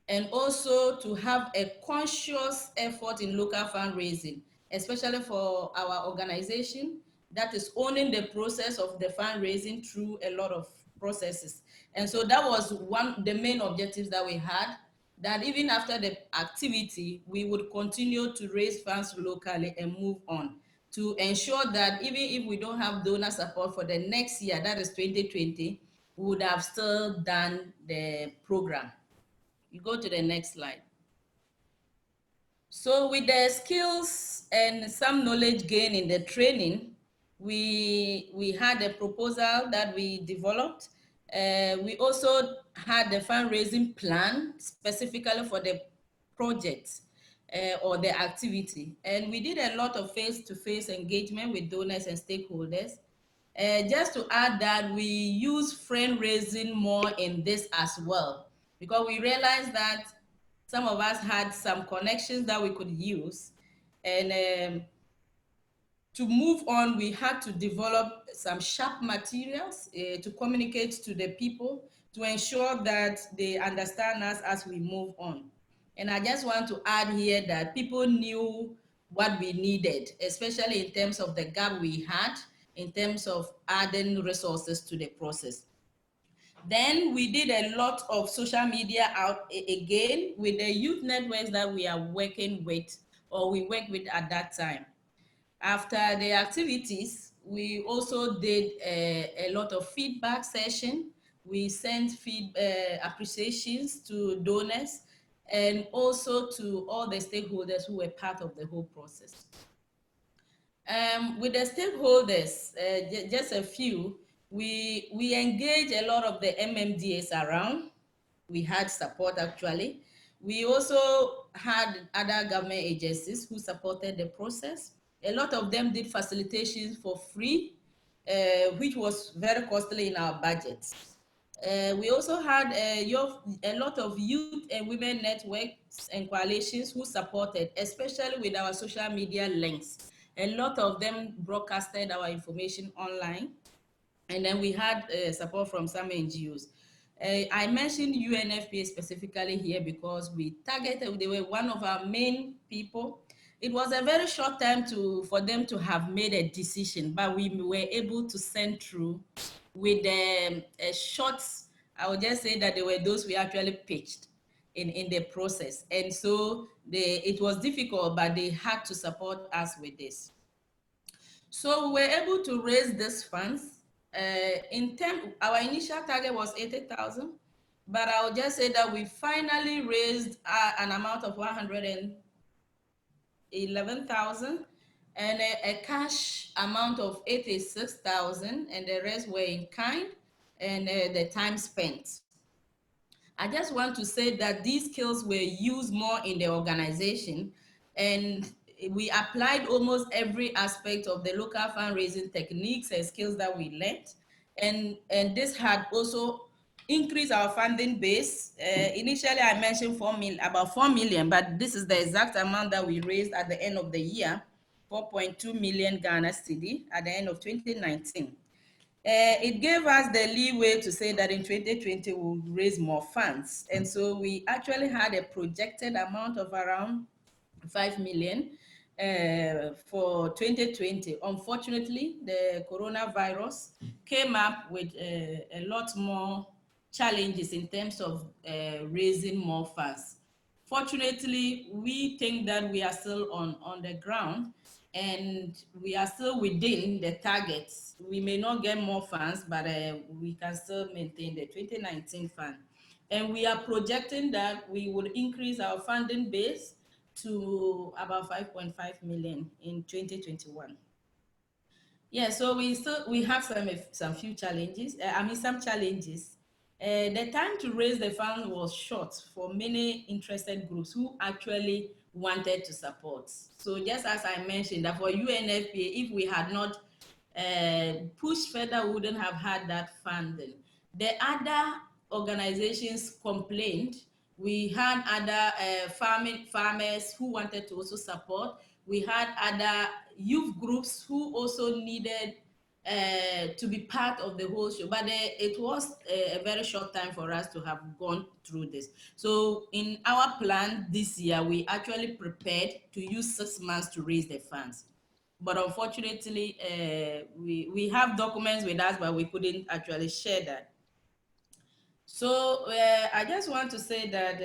Speaker 10: and also to have a conscious effort in local fundraising, especially for our organization that is owning the process of the fundraising through a lot of processes. And so that was the main objectives that we had, that even after the activity, we would continue to raise funds locally and move on to ensure that even if we don't have donor support for the next year, that is 2020, we would have still done the program. You go to the next slide. So with the skills and some knowledge gain in the training, we had a proposal that we developed. We also had the fundraising plan specifically for the project or the activity. And we did a lot of face-to-face engagement with donors and stakeholders. Just to add that we use friend raising more in this as well, because we realized that some of us had some connections that we could use. And to move on, we had to develop some sharp materials to communicate to the people to ensure that they understand us as we move on. And I just want to add here that people knew what we needed, especially in terms of the gap we had, in terms of adding resources to the process. Then we did a lot of social media out again with the youth networks that we are working with, or we work with at that time. After the activities, we also did a lot of feedback session. We sent appreciations to donors and also to all the stakeholders who were part of the whole process. With the stakeholders, just a few, we engage a lot of the MMDAs around. We had support actually. We also had other government agencies who supported the process. A lot of them did facilitations for free, which was very costly in our budgets. We also had a lot of youth and women networks and coalitions who supported, especially with our social media links. A lot of them broadcasted our information online. And then we had support from some NGOs. I mentioned UNFPA specifically here because we targeted, they were one of our main people. It was a very short time for them to have made a decision, but we were able to send through with a short, I would just say that they were those we actually pitched in the process. And so it was difficult, but they had to support us with this. So we were able to raise these funds. Our initial target was 80,000, but I'll just say that we finally raised an amount of 111,000 and a cash amount of 86,000, and the rest were in kind and the time spent. I just want to say that these skills were used more in the organization, and we applied almost every aspect of the local fundraising techniques and skills that we learned. And this had also increased our funding base. Initially, I mentioned about 4 million, but this is the exact amount that we raised at the end of the year, 4.2 million Ghana cedi at the end of 2019. It gave us the leeway to say that in 2020 we'll raise more funds. And so we actually had a projected amount of around 5 million for 2020. Unfortunately, the coronavirus came up with a lot more challenges in terms of raising more funds. Fortunately, we think that we are still on the ground and we are still within the targets. We may not get more funds, but we can still maintain the 2019 fund. And we are projecting that we would increase our funding base to about 5.5 million in 2021. Yeah, so we have some few challenges. Some challenges. The time to raise the fund was short for many interested groups who actually wanted to support. So just as I mentioned, that for UNFPA, if we had not pushed further, we wouldn't have had that funding. The other organizations complained. We had other farmers who wanted to also support. We had other youth groups who also needed to be part of the whole show, but it was a very short time for us to have gone through this. So in our plan this year, we actually prepared to use 6 months to raise the funds. But unfortunately, we have documents with us, but we couldn't actually share that. So I just want to say that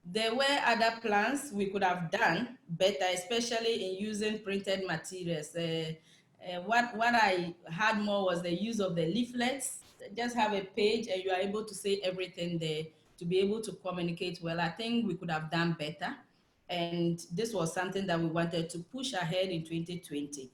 Speaker 10: there were other plans we could have done better, especially in using printed materials. What I had more was the use of the leaflets. Just have a page and you are able to say everything there to be able to communicate well. I think we could have done better. And this was something that we wanted to push ahead in 2020.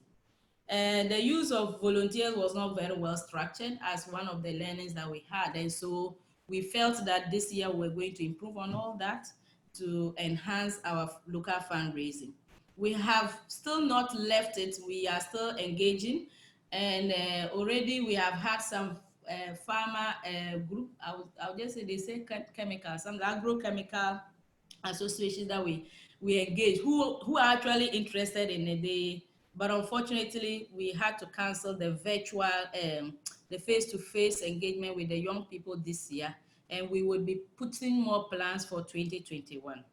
Speaker 10: The use of volunteers was not very well structured as one of the learnings that we had. And so we felt that this year we're going to improve on all that to enhance our local fundraising. We have still not left it. We are still engaging. And already we have had some farmer group, I'll just say they say chemical, some agrochemical associations that we engage who are actually interested in it. But unfortunately, we had to cancel the virtual, the face-to-face engagement with the young people this year, and we would be putting more plans for 2021.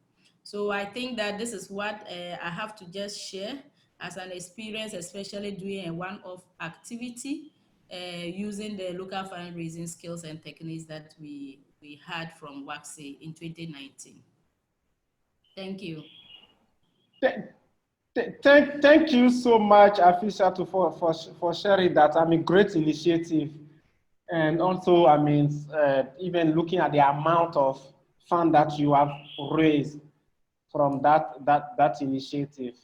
Speaker 10: So I think that this is what I have to just share as an experience, especially doing a one-off activity using the local fundraising skills and techniques that we had from WACSI in 2019. Thank you.
Speaker 2: Thank you so much, Afisa, for sharing that. I mean, great initiative. And also, I mean, even looking at the amount of fund that you have raised from that initiative.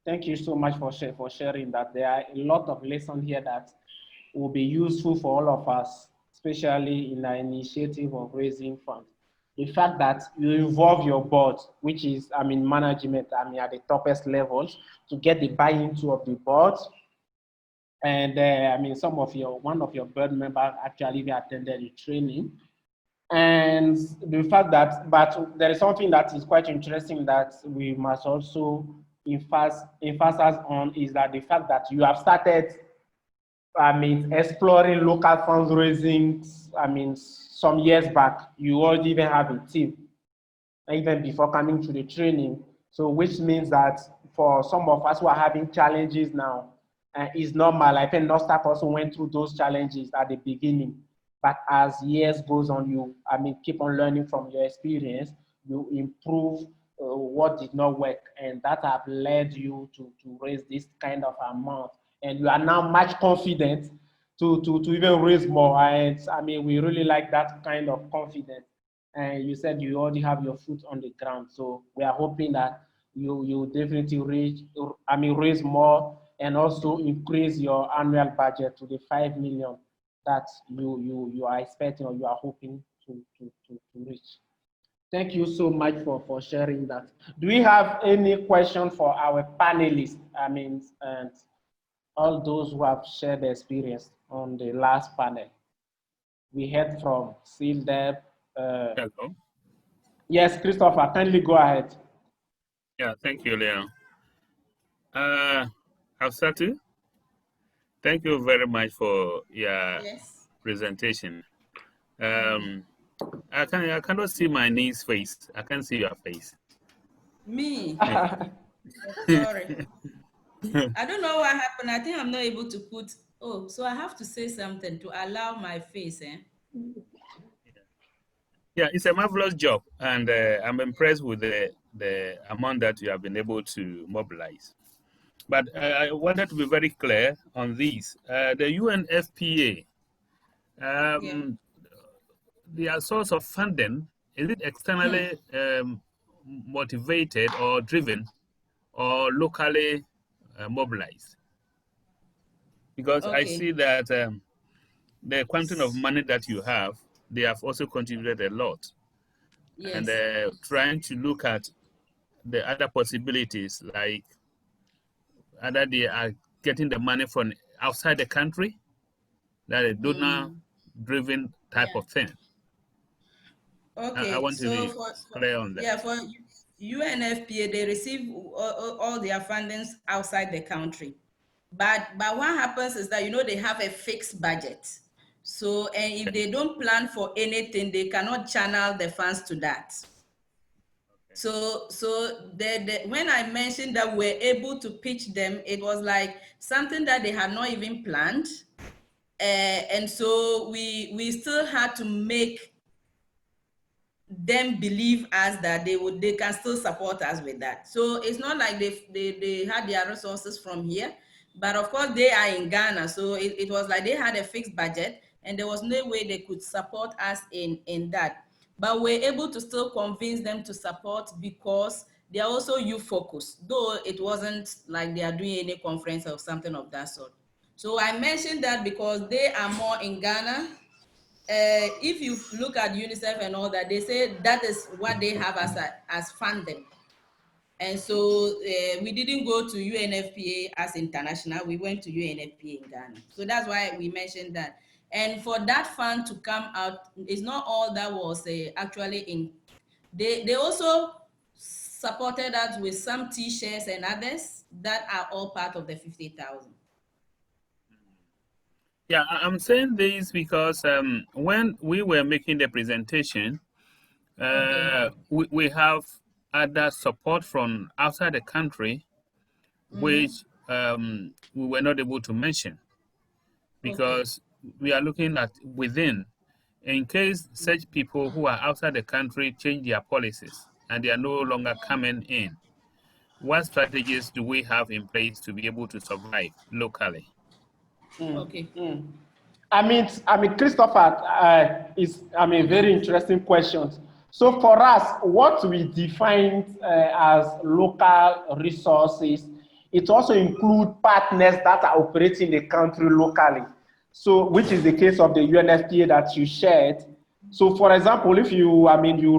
Speaker 2: Thank you so much for sharing that. There are a lot of lessons here that will be useful for all of us, especially in the initiative of raising funds. The fact that you involve your board, which is, I mean, management, I mean, at the toppest levels, to get the buy-in of the board. And I mean, one of your board members actually attended the training. And the fact that, but there is something that is quite interesting that we must also emphasize on is that the fact that you have started, I mean, exploring local fundraising, I mean, some years back, you already even have a team, even before coming to the training. So which means that for some of us who are having challenges now, it's normal. I think Nostak also went through those challenges at the beginning. But as years goes on, you, I mean, keep on learning from your experience, you improve what did not work. And that have led you to raise this kind of amount. And you are now much confident to even raise more. And I mean, we really like that kind of confidence. And you said you already have your foot on the ground. So we are hoping that you definitely raise more and also increase your annual budget to the 5 million that you are expecting or you are hoping to reach. Thank you so much for sharing that. Do we have any question for our panelists? I mean, and all those who have shared their experience on the last panel. We heard from Sildeb.
Speaker 6: Hello.
Speaker 2: Yes, Christopher, kindly go ahead.
Speaker 6: Yeah, thank you, Leon. Hafsatu, thank you very much for your presentation. I cannot see my niece's face. I can't see your face.
Speaker 10: Me? Sorry. I don't know what happened. I think I'm not able to put, oh, so I have to say something to allow my face, eh?
Speaker 6: Yeah, it's a marvelous job, and I'm impressed with the amount that you have been able to mobilize. But I wanted to be very clear on these. The UNFPA, their source of funding, is it externally motivated or driven or locally mobilized? Because I see that the quantum of money that you have, they have also contributed a lot.
Speaker 10: Yes.
Speaker 6: And trying to look at the other possibilities, like either they are getting the money from outside the country, that a donor-driven type of thing.
Speaker 10: Okay,
Speaker 6: I want to
Speaker 10: so
Speaker 6: be clear on that.
Speaker 10: yeah, for UNFPA, they receive all their fundings outside the country. But what happens is that, they have a fixed budget. So, and if they don't plan for anything, they cannot channel the funds to that. So when I mentioned that we're able to pitch them, it was like something that they had not even planned. And so we still had to make them believe us that they can still support us with that. So it's not like they had their resources from here, but of course they are in Ghana. So it was like they had a fixed budget and there was no way they could support us in that. But we're able to still convince them to support because they are also youth focused, though it wasn't like they are doing any conference or something of that sort. So I mentioned that because they are more in Ghana. If you look at Unicef and all that, they say that is what they have as funding. And so we didn't go to UNFPA as international, we went to UNFPA in Ghana. So that's why we mentioned that. And for that fund to come out, it's not all that was actually in, they also supported us with some t-shirts and others that are all part of the 50,000.
Speaker 6: Yeah, I'm saying this because when we were making the presentation, we have other support from outside the country, which we were not able to mention because we are looking at within. In case such people who are outside the country change their policies and they are no longer coming in, what strategies do we have in place to be able to survive locally?
Speaker 2: I mean, Christopher, very interesting questions. So for us, what we defined as local resources, it also includes partners that are operating the country locally. So, which is the case of the UNFPA that you shared. So, for example, if you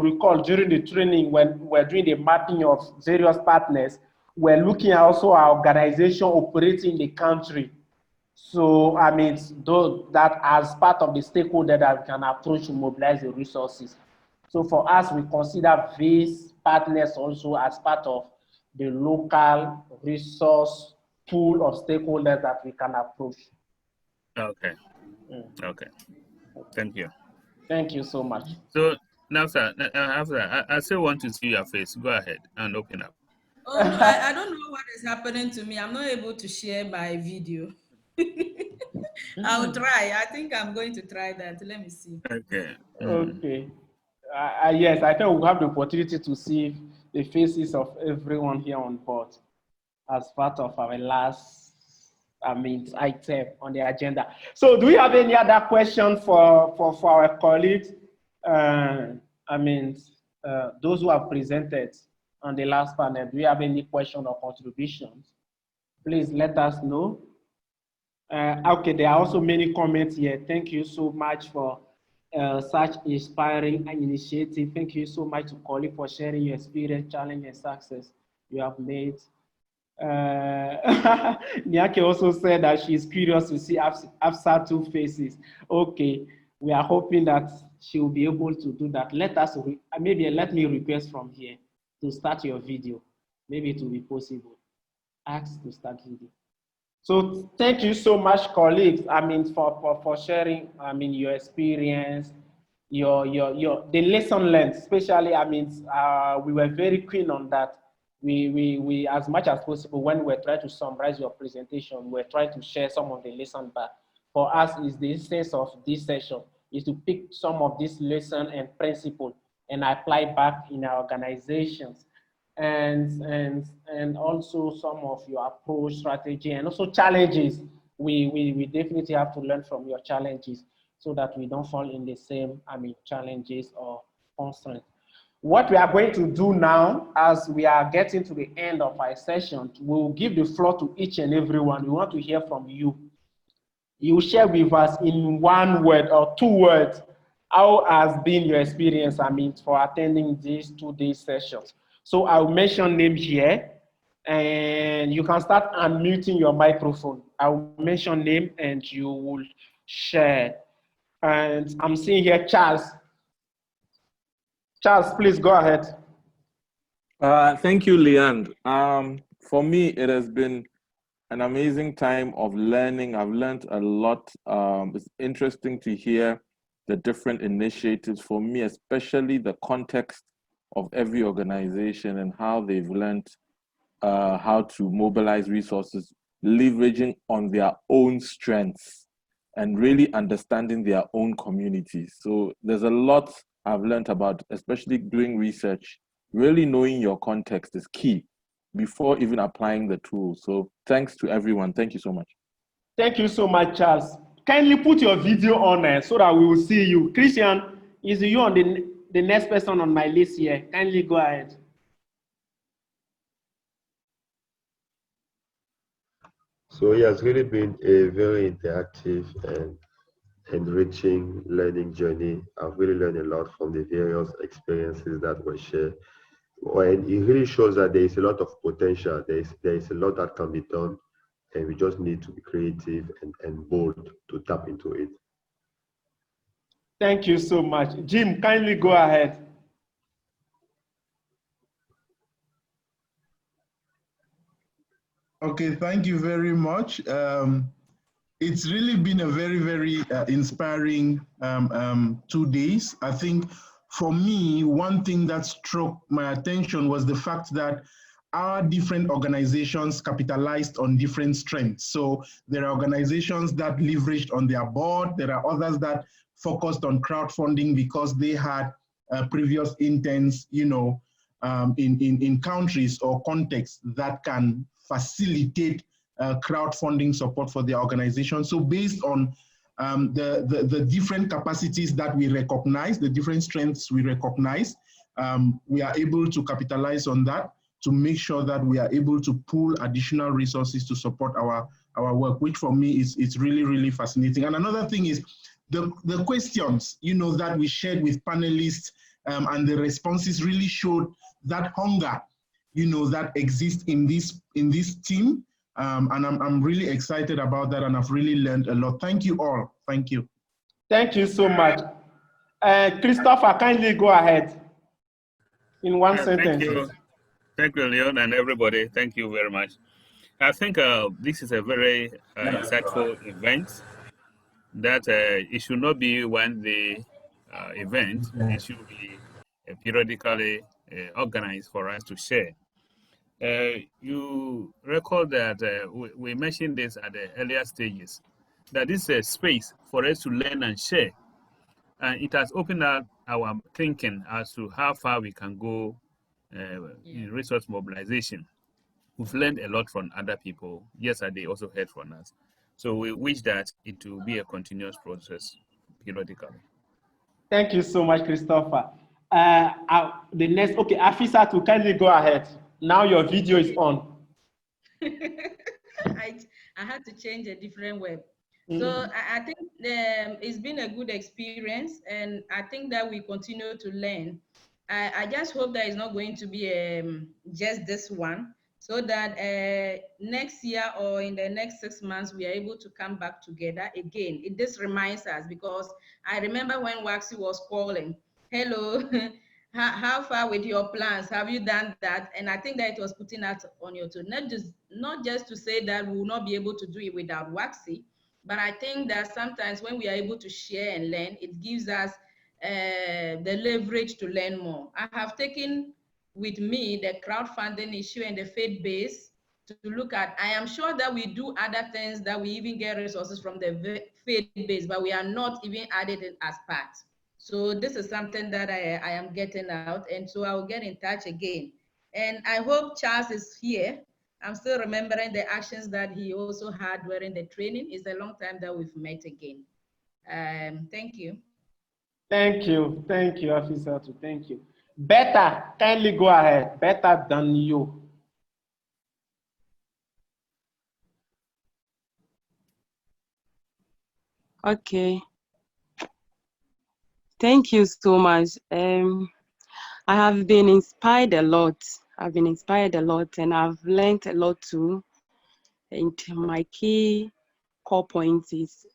Speaker 2: recall during the training when we're doing the mapping of various partners, we're looking at also our organization operating in the country. So, those that as part of the stakeholder that we can approach to mobilize the resources. So for us, we consider these partners also as part of the local resource pool of stakeholders that we can approach.
Speaker 6: Okay. Okay. Thank you.
Speaker 2: Thank you so much.
Speaker 6: So now, sir, I still want to see your face. Go ahead and open up.
Speaker 10: Oh, no, I don't know what is happening to me. I'm not able to share my video. I'll try. I think I'm going to try that. Let me see.
Speaker 6: Okay.
Speaker 2: Okay. Yes, I think we'll have the opportunity to see the faces of everyone here on board as part of our last item on the agenda. So do we have any other questions for our colleagues? Those who have presented on the last panel, do you have any question or contributions? Please let us know. Okay, there are also many comments here. Thank you so much for such inspiring initiative. Thank you so much to colleague for sharing your experience, challenge, and success you have made. Nyake also said that she's curious to see Afsa two faces. Okay, we are hoping that she will be able to do that. Maybe let me request from here to start your video. Maybe it will be possible. Ask to start video. So thank you so much, colleagues. For sharing. Your experience, the lesson learned. Especially, we were very keen on that. We as much as possible when we're trying to summarize your presentation, we're trying to share some of the lessons. But for us, is the essence of this session is to pick some of this lesson and principle and apply back in our organizations. And also some of your approach strategy and also challenges. We definitely have to learn from your challenges so that we don't fall in the same challenges or constraints. What we are going to do now, as we are getting to the end of our session, we'll give the floor to each and everyone. We want to hear from you. you share with us in 1 word or 2 words how has been your experience, for attending these 2-day sessions. So I'll mention name here, and you can start unmuting your microphone. I'll mention name and you will share. And I'm seeing here Charles. Charles, please go ahead.
Speaker 8: Thank you, Leand. For me, it has been an amazing time of learning. I've learned a lot. It's interesting to hear the different initiatives. For me, especially the context of every organization and how they've learned how to mobilize resources, leveraging on their own strengths and really understanding their own communities. So there's a lot I've learned about, especially doing research. Really knowing your context is key before even applying the tools. So thanks to everyone. Thank you so much.
Speaker 2: Thank you so much, Charles. Kindly put your video on so that we will see you. Christian, is you on the next person on my list here? Kindly go ahead.
Speaker 4: So it has really been a very interactive and enriching learning journey. I've really learned a lot from the various experiences that were shared. And it really shows that there is a lot of potential. There is a lot that can be done, and we just need to be creative and bold to tap into it.
Speaker 2: Thank you so much. Jim, kindly go ahead.
Speaker 11: Okay, thank you very much. It's really been a very, very inspiring 2 days. I think for me, one thing that struck my attention was the fact that our different organizations capitalized on different strengths. So there are organizations that leveraged on their board. There are others that focused on crowdfunding because they had previous intents, in countries or contexts that can facilitate crowdfunding support for their organization. So based on the different capacities that we recognize, the different strengths we recognize, we are able to capitalize on that to make sure that we are able to pool additional resources to support our work, which for me is really, really fascinating. And another thing is the questions, that we shared with panelists and the responses really showed that hunger, that exists in this team. And I'm really excited about that, and I've really learned a lot. Thank you all. Thank you.
Speaker 2: Thank you so much. Christopher, kindly go ahead in one sentence.
Speaker 6: Thank you, Leon, and everybody. Thank you very much. I think this is a very insightful event that it should not be one day event. It should be periodically organized for us to share. You recall that we mentioned this at the earlier stages, that this is a space for us to learn and share. And it has opened up our thinking as to how far we can go in resource mobilization. We've learned a lot from other people. Yesterday also heard from us. So we wish that it will be a continuous process periodically.
Speaker 2: Thank you so much, Christopher. The next, okay, Afisa, to kindly go ahead. Now your video is on.
Speaker 10: I had to change a different web. So I think it's been a good experience, and I think that we continue to learn. I just hope that it's not going to be just this one, so that next year or in the next 6 months, we are able to come back together again. This reminds us, because I remember when WACSI was calling, hello, how far with your plans? Have you done that? And I think that it was putting that on your toe, not just to say that we will not be able to do it without WACSI, but I think that sometimes when we are able to share and learn, it gives us the leverage to learn more. I have taken with me the crowdfunding issue and the faith base to look at. I am sure that we do other things, that we even get resources from the faith base, but we are not even added it as part. So this is something that I am getting out, and so I will get in touch again. And I hope Charles is here. I'm still remembering the actions that he also had during the training. It's a long time that we've met again. Thank you.
Speaker 2: Thank you, Afisa. Thank you. Better, kindly go ahead. Better than you.
Speaker 12: Okay. Thank you so much. I have been inspired a lot. I've been inspired a lot, and I've learned a lot too. And my key core point is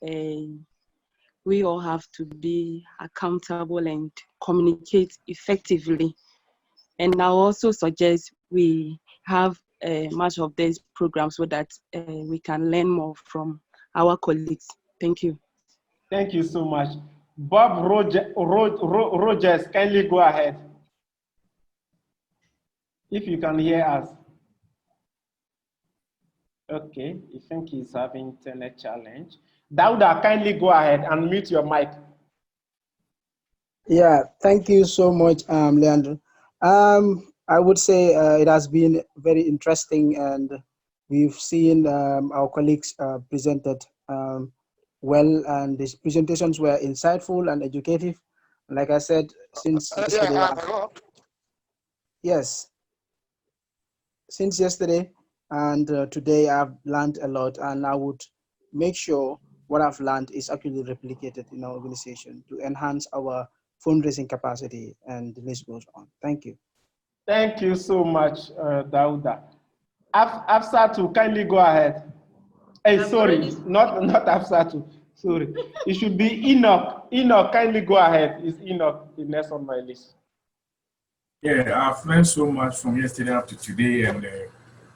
Speaker 12: we all have to be accountable and communicate effectively. And I also suggest we have much of these programs so that we can learn more from our colleagues. Thank you.
Speaker 2: Thank you so much. Bob Rogers, kindly go ahead. If you can hear us. Okay, I think he's having internet challenge. Dauda, kindly go ahead and mute your mic.
Speaker 9: Yeah, thank you so much, Leandro. I would say it has been very interesting, and we've seen our colleagues presented well, and these presentations were insightful and educative. Like I said, since yesterday, yes, since yesterday and today, I've learned a lot, and I would make sure what I've learned is actually replicated in our organization to enhance our fundraising capacity, and the list goes on. Thank you.
Speaker 2: Thank you so much, Dauda. Afsatu, kindly go ahead. Hey, sorry, not Afsatu. Sorry, it should be Enoch. Enoch, kindly go ahead. Is Enoch the next on my list?
Speaker 13: Yeah, I've learned so much from yesterday up to today, and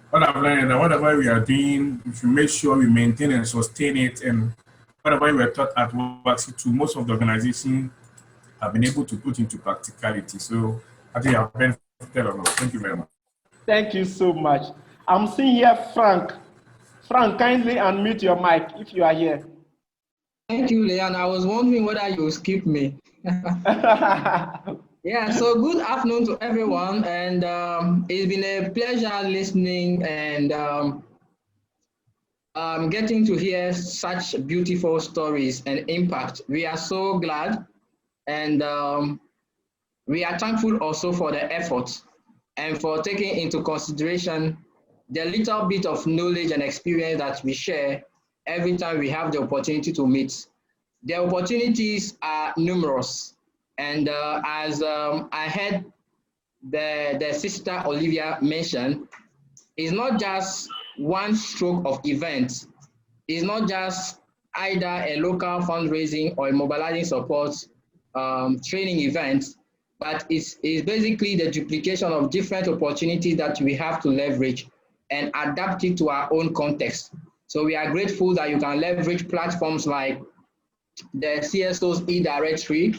Speaker 13: what I've learned that whatever we are doing, we should make sure we maintain and sustain it. And whatever we were taught at WACSI, to most of the organizations have been able to put into practicality. So I think I've benefited a lot. Thank you very much.
Speaker 2: Thank you so much. I'm seeing here Frank. Frank, kindly unmute your mic if you are here.
Speaker 14: Thank you, Leon. I was wondering whether you skipped me. Yeah, so good afternoon to everyone, and it's been a pleasure listening and getting to hear such beautiful stories and impact. We are so glad, and we are thankful also for the effort and for taking into consideration the little bit of knowledge and experience that we share every time we have the opportunity to meet. The opportunities are numerous, and as I heard the sister Olivia mention, it's not just one stroke of events. It's not just either a local fundraising or a mobilizing support training event, but it's basically the duplication of different opportunities that we have to leverage and adapt it to our own context. So we are grateful that you can leverage platforms like the CSOs e-directory.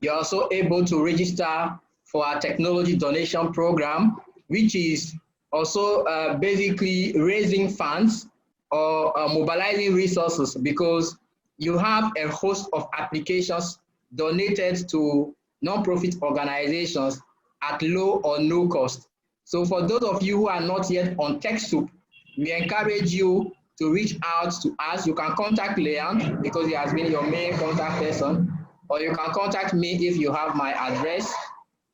Speaker 14: You're also able to register for our technology donation program, which is also basically raising funds or mobilizing resources, because you have a host of applications donated to non-profit organizations at low or no cost. So for those of you who are not yet on TechSoup, we encourage you to reach out to us. You can contact Leon because he has been your main contact person, or you can contact me if you have my address,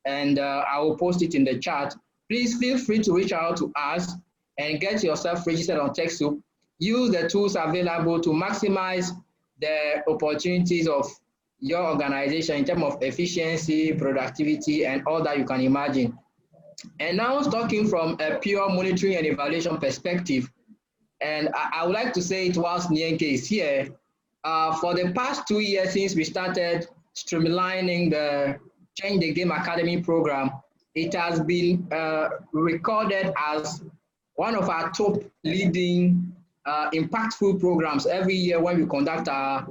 Speaker 14: and I will post it in the chat. Please feel free to reach out to us and get yourself registered on TechSoup. Use the tools available to maximize the opportunities of your organization in terms of efficiency, productivity, and all that you can imagine. And now talking from a pure monitoring and evaluation perspective, and I would like to say it whilst Nienke is here, for the past 2 years since we started streamlining the Change the Game Academy program, it has been recorded as one of our top leading impactful programs every year when we conduct our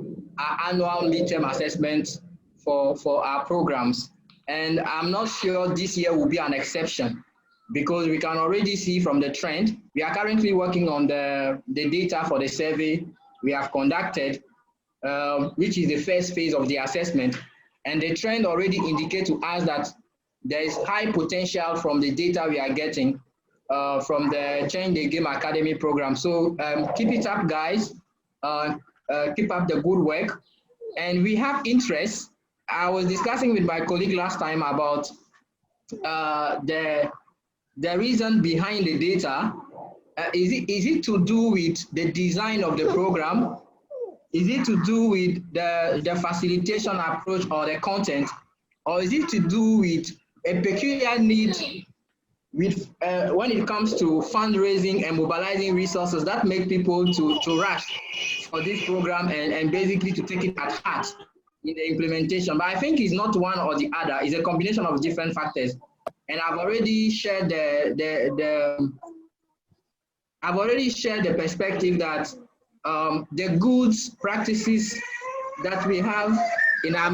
Speaker 14: annual midterm assessments for our programs. And I'm not sure this year will be an exception, because we can already see from the trend. We are currently working on the data for the survey we have conducted, which is the first phase of the assessment. And the trend already indicates to us that there is high potential from the data we are getting from the Change the Game Academy program. So keep it up, guys. Keep up the good work. And we have interest. I was discussing with my colleague last time about the reason behind the data. Is it to do with the design of the program? Is it to do with the facilitation approach or the content, or is it to do with a peculiar need with when it comes to fundraising and mobilizing resources that make people to rush for this program and basically to take it at heart in the implementation? But I think it's not one or the other. It's a combination of different factors. And I've already shared the perspective that the goods practices that we have in our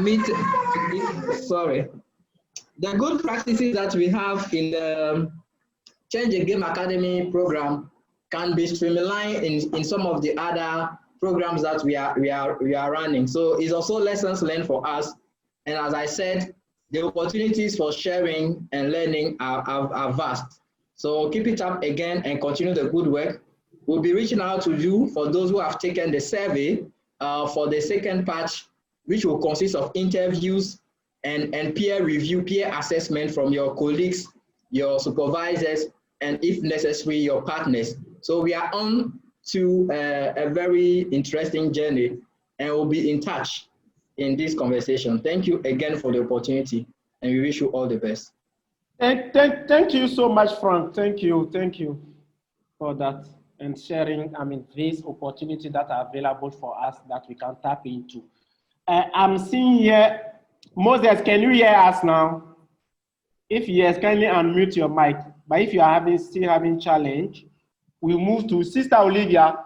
Speaker 14: the good practices that we have in the Change the Game Academy program can be streamlined in some of the other programs that we are running. So it's also lessons learned for us. And as I said, the opportunities for sharing and learning are vast. So keep it up again and continue the good work. We'll be reaching out to you for those who have taken the survey for the second batch, which will consist of interviews and peer review, peer assessment from your colleagues, your supervisors, and if necessary, your partners. So we are on to a very interesting journey, and we'll be in touch in this conversation. Thank you again for the opportunity, and we wish you all the best.
Speaker 2: Thank you so much, Frank. Thank you for that and sharing, these opportunities that are available for us that we can tap into. I'm seeing here, Moses, can you hear us now? If yes, kindly unmute your mic. But if you are still having challenge, we move to Sister Olivia.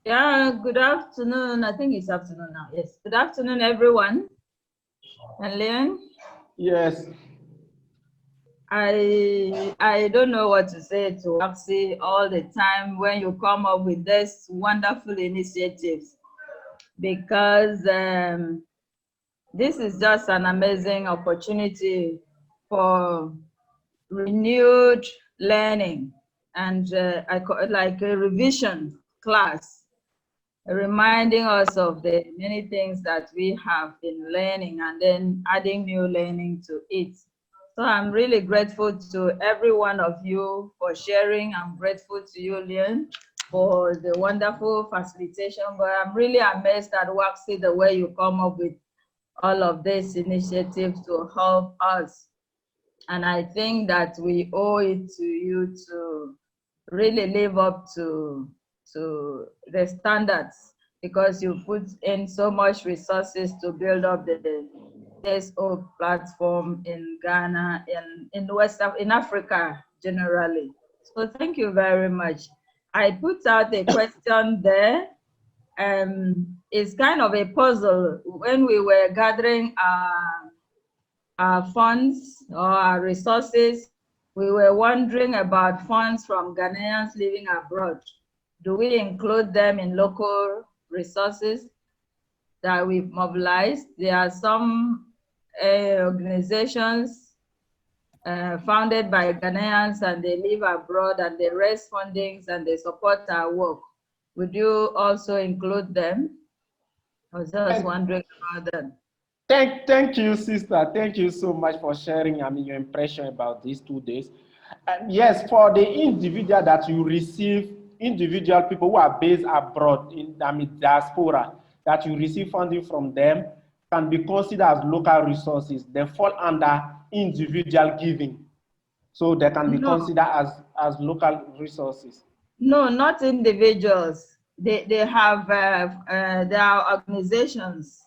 Speaker 1: Yeah, good afternoon. I think it's afternoon now. Yes. Good afternoon, everyone. And Leon?
Speaker 2: Yes.
Speaker 1: I don't know what to say to WACSI all the time when you come up with this wonderful initiatives, because this is just an amazing opportunity for renewed learning and I call it like a revision class, reminding us of the many things that we have been learning and then adding new learning to it. So I'm really grateful to every one of you for sharing. I'm grateful to you, Leon, for the wonderful facilitation. But I'm really amazed at WACSI, the way you come up with all of these initiatives to help us. And I think that we owe it to you to really live up to the standards, because you put in so much resources to build up the CSO platform in Ghana and in Africa generally. So thank you very much. I put out a question there. It's kind of a puzzle. When we were gathering our funds or our resources, we were wondering about funds from Ghanaians living abroad. Do we include them in local resources that we've mobilized? There are some organizations founded by Ghanaians and they live abroad and they raise fundings and they support our work. Would you also include them? I was just wondering about that.
Speaker 2: Thank you, sister. Thank you so much for sharing your impression about these 2 days. Yes, for the individual that you receive, individual people who are based abroad in diaspora, that you receive funding from them can be considered as local resources. They fall under individual giving. So they can be considered as local resources.
Speaker 1: No, not individuals. They have there are organizations.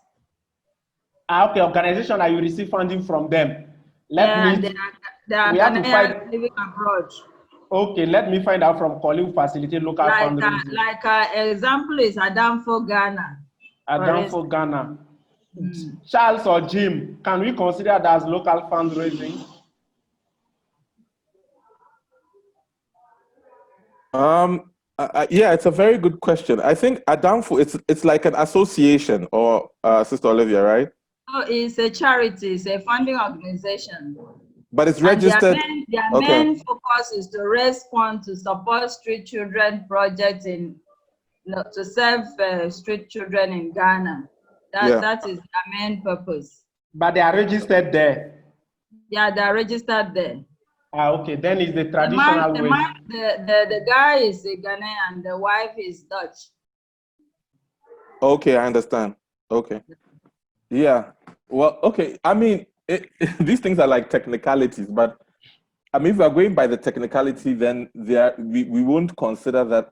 Speaker 2: Okay, organization that you receive funding from them. Let me.
Speaker 1: They are Ghanaians living abroad.
Speaker 2: Okay, let me find out from colleague who facilitate local fundraising.
Speaker 1: Like example is Adamfo Ghana.
Speaker 2: Adamfo Ghana. Charles or Jim, can we consider that as local fundraising?
Speaker 8: Yeah, it's a very good question. I think Adamfo, it's like an association, or Sister Olivia, right?
Speaker 1: No, it's a charity, it's a funding organization.
Speaker 8: But it's registered.
Speaker 1: Their main focus is to raise funds to support street children projects to serve street children in Ghana. That is their main purpose.
Speaker 2: But they are registered there.
Speaker 1: Yeah, they are registered there.
Speaker 2: Okay, then it's the traditional way.
Speaker 1: The guy is a Ghanaian and the wife is Dutch.
Speaker 8: Okay, I understand. Okay. Yeah. Well, okay. I mean, these things are like technicalities, but I mean, if we're going by the technicality, then we won't consider that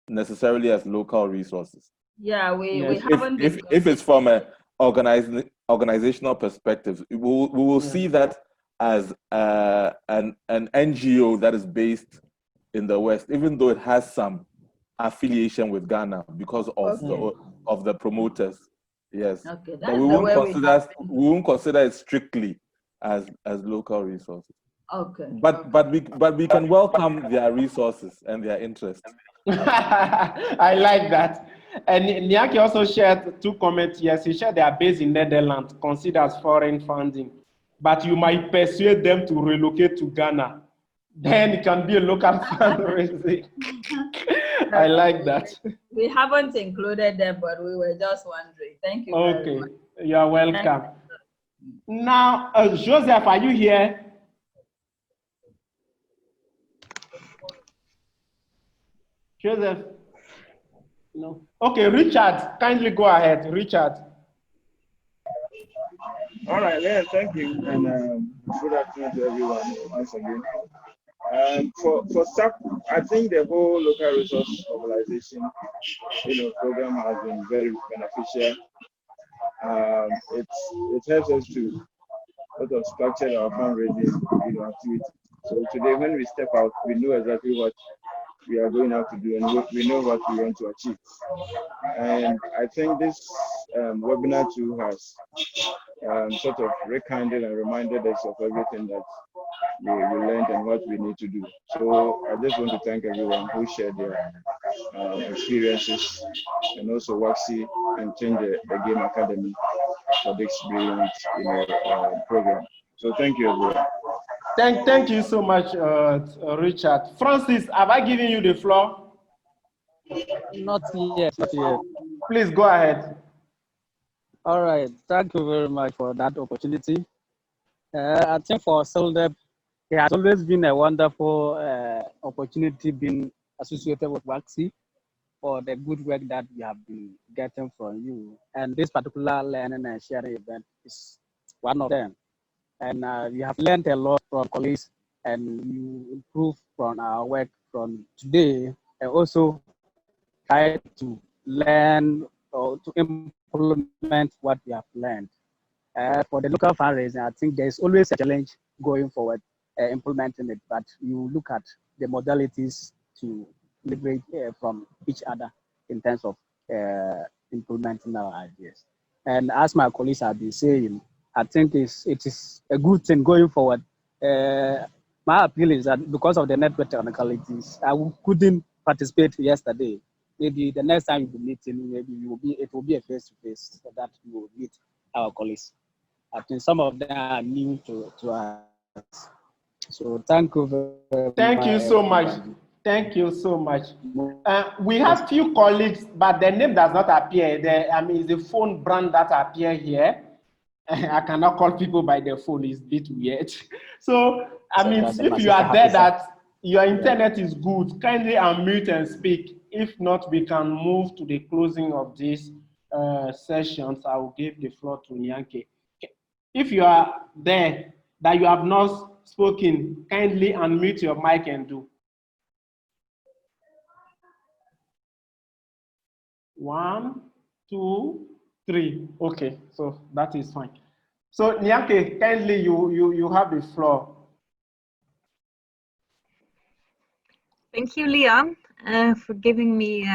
Speaker 8: necessarily as local resources.
Speaker 1: Yeah, we
Speaker 2: Yes.
Speaker 1: haven't
Speaker 8: If it's from a organizational perspective, we will see that as an NGO that is based in the West, even though it has some affiliation with Ghana because of the promoters. Yes.
Speaker 1: Okay,
Speaker 8: But we won't consider it strictly as local resources.
Speaker 1: Okay.
Speaker 8: But we can welcome their resources and their interests.
Speaker 2: I like that. And Nyaki also shared 2 comments. Yes, he shared they are based in Netherlands, considered as foreign funding, but you might persuade them to relocate to Ghana. Then it can be a local fundraising. I like that.
Speaker 1: We haven't included them, but we were just wondering. Thank you very much.
Speaker 2: You are welcome. Now, Joseph, are you here? Joseph? No. Okay, Richard, kindly go ahead. Richard.
Speaker 15: All right, yeah, thank you, and good afternoon to everyone once again. For SAP, I think the whole local resource mobilization, program has been very beneficial. It helps us to sort of structure our fundraising, activity. So today, when we step out, we know exactly what we are going out to do, and we know what we want to achieve. And I think this webinar too has sort of rekindled and reminded us of everything that we learned and what we need to do. So I just want to thank everyone who shared their experiences, and also WACSI and Change the Game Academy for this brilliant program. So thank you, everyone.
Speaker 2: Thank you so much, Richard. Francis, have I given you the floor?
Speaker 5: Not yet, not yet.
Speaker 2: Please go ahead.
Speaker 5: All right, thank you very much for that opportunity. I think for SILDEP, it has always been a wonderful opportunity being associated with WACSI for the good work that we have been getting from you. And this particular learning and sharing event is one of them. And we have learned a lot from colleagues, and you improve from our work from today, and also try to learn or to implement what we have learned. For the local fundraising, I think there's always a challenge going forward, implementing it, but you look at the modalities to liberate from each other in terms of implementing our ideas. And as my colleagues have been saying, I think it is a good thing going forward. My appeal is that because of the network technicalities, I couldn't participate yesterday. Maybe the next time you'll be meeting, maybe it will be a face-to-face so that you will meet our colleagues. I think some of them are new to us. So thank you very much.
Speaker 2: Thank you so much. Thank you so much. We have few colleagues, but their name does not appear. It's the phone brand that appear here. I cannot call people by their phone. It's a bit weird. So, if you are there that your internet is good, kindly unmute and speak. If not, we can move to the closing of these sessions. I will give the floor to Nyanke. If you are there that you have not spoken, kindly unmute your mic and do. 1, 2, 3. Okay, so that is fine. So Nyanke, kindly you have the floor.
Speaker 16: Thank you, Leon, for giving me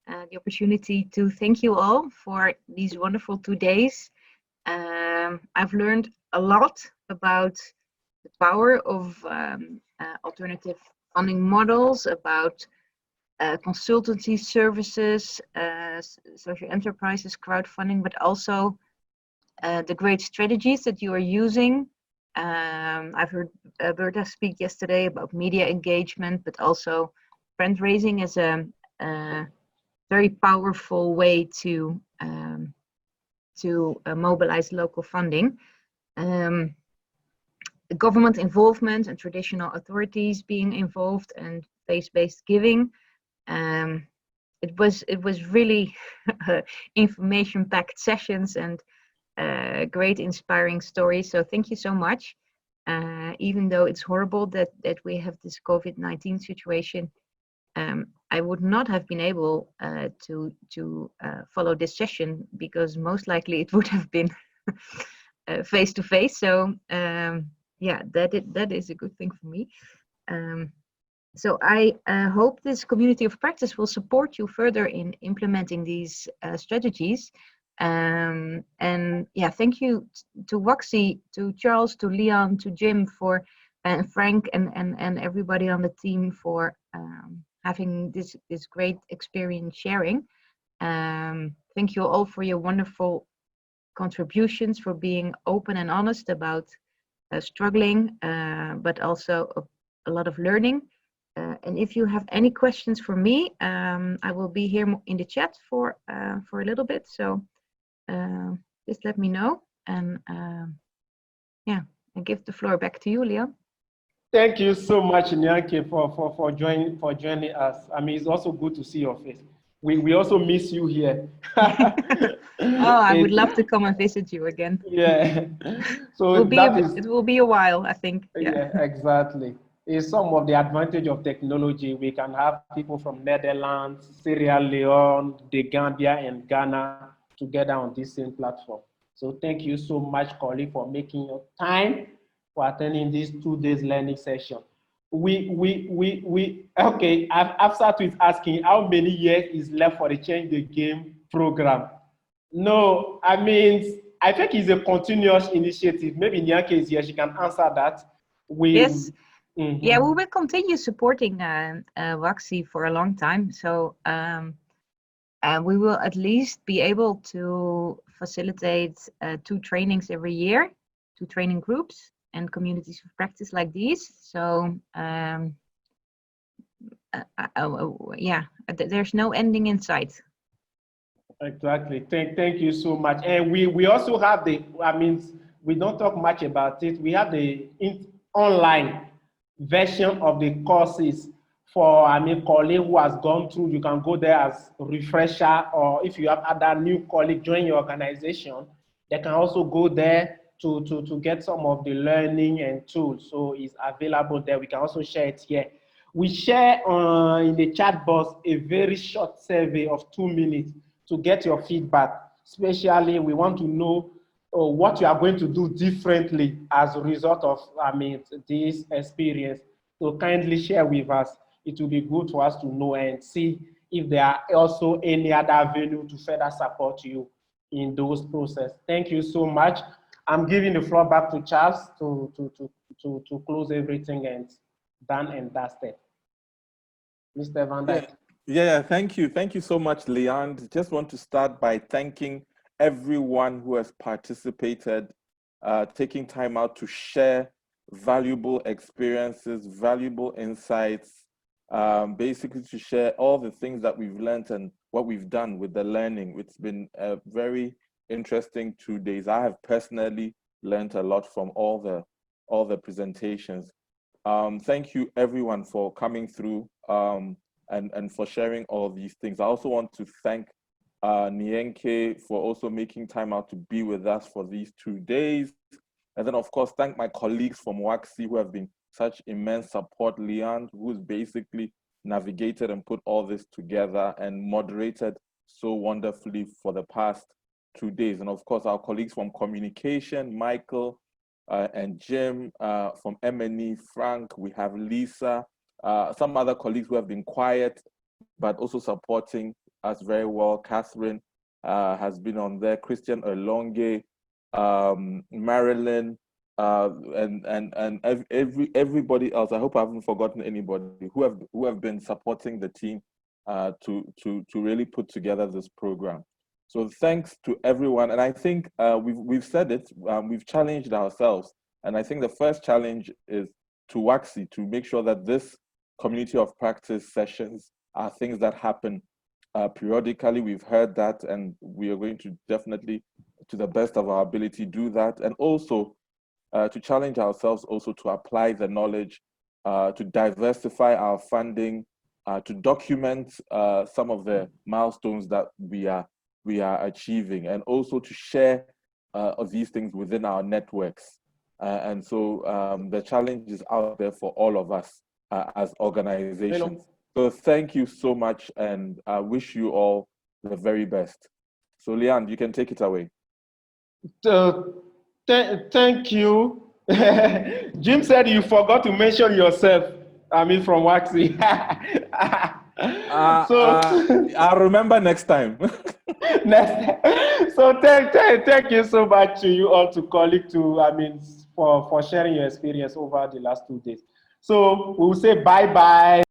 Speaker 16: the opportunity to thank you all for these wonderful 2 days. I've learned a lot about the power of alternative funding models, about consultancy services, social enterprises, crowdfunding, but also the great strategies that you are using. I've heard Berta speak yesterday about media engagement, but also fundraising is a very powerful way to mobilize local funding. government involvement and traditional authorities being involved and faith-based giving. It was really information-packed sessions and great inspiring stories. So thank you so much. Even though it's horrible that we have this COVID-19 situation, I would not have been able to follow this session, because most likely it would have been face to face. So yeah, that is a good thing for me. So I hope this community of practice will support you further in implementing these strategies. And yeah, thank you to WACSI, to Charles, to Leon, to Jim, for and Frank and everybody on the team for having this great experience sharing. Thank you all for your wonderful contributions, for being open and honest about struggling, but also a lot of learning. And if you have any questions for me, I will be here in the chat for a little bit. So just let me know. And yeah, I give the floor back to you, Leon.
Speaker 2: Thank you so much, Nyanke, for joining us. I mean, it's also good to see your face. We also miss you here.
Speaker 16: Oh, I would love to come and visit you again.
Speaker 2: Yeah. So
Speaker 16: it will be a while, I think.
Speaker 2: Yeah, exactly. It's some of the advantage of technology. We can have people from Netherlands, Sierra Leone, the Gambia, and Ghana together on this same platform. So thank you so much, colleague, for making your time for attending this 2 days learning session. Okay, Afsat is asking how many years is left for the Change the Game program. No, I mean, I think it's a continuous initiative. Maybe Nyanke is here, she can answer that.
Speaker 16: Yes. Yeah, we will continue supporting WACSI for a long time. So we will at least be able to facilitate 2 trainings every year, 2 training groups and communities of practice like these. So yeah, there's no ending in sight.
Speaker 2: Exactly. Thank you so much. And we also have we don't talk much about it. We have the online version of the courses for colleague who has gone through. You can go there as a refresher, or if you have other new colleagues join your organization, they can also go there to get some of the learning and tools. So it's available there. We can also share it here. We share in the chat box a very short survey of 2 minutes to get your feedback. Especially, we want to know what you are going to do differently as a result of this experience. So kindly share with us. It will be good for us to know and see if there are also any other avenue to further support you in those processes. Thank you so much. I'm giving the floor back to Charles to close everything and done and dusted. Mr. Van Dyke.
Speaker 8: Yeah, thank you. Thank you so much, Leon. Just want to start by thanking everyone who has participated, taking time out to share valuable experiences, valuable insights, basically to share all the things that we've learned and what we've done with the learning. It's been a very interesting 2 days. I have personally learned a lot from all the presentations. Thank you everyone for coming through and for sharing all these things. I also want to thank Nyanke for also making time out to be with us for these 2 days. And then of course, thank my colleagues from WACSI who have been such immense support. Leon, who's basically navigated and put all this together and moderated so wonderfully for the past 2 days. And of course, our colleagues from communication, Michael and Jim, from M&E, Frank, we have Lisa, some other colleagues who have been quiet, but also supporting us very well. Catherine has been on there, Christian Olonge, Marilyn, and everybody else. I hope I haven't forgotten anybody who have been supporting the team to really put together this program. So thanks to everyone. And I think we've said it, we've challenged ourselves. And I think the first challenge is to WACSI, to make sure that this community of practice sessions are things that happen periodically. We've heard that, and we are going to definitely, to the best of our ability, do that. And also to challenge ourselves also to apply the knowledge, to diversify our funding, to document some of the milestones that we are achieving, and also to share of these things within our networks. And so the challenge is out there for all of us as organizations. So thank you so much, and I wish you all the very best. So Leanne, you can take it away.
Speaker 2: Thank you. Jim said you forgot to mention yourself. I mean, from WACSI.
Speaker 8: I'll remember next time.
Speaker 2: So thank you so much to you all, to colleague, for sharing your experience over the last 2 days. So we'll say bye-bye.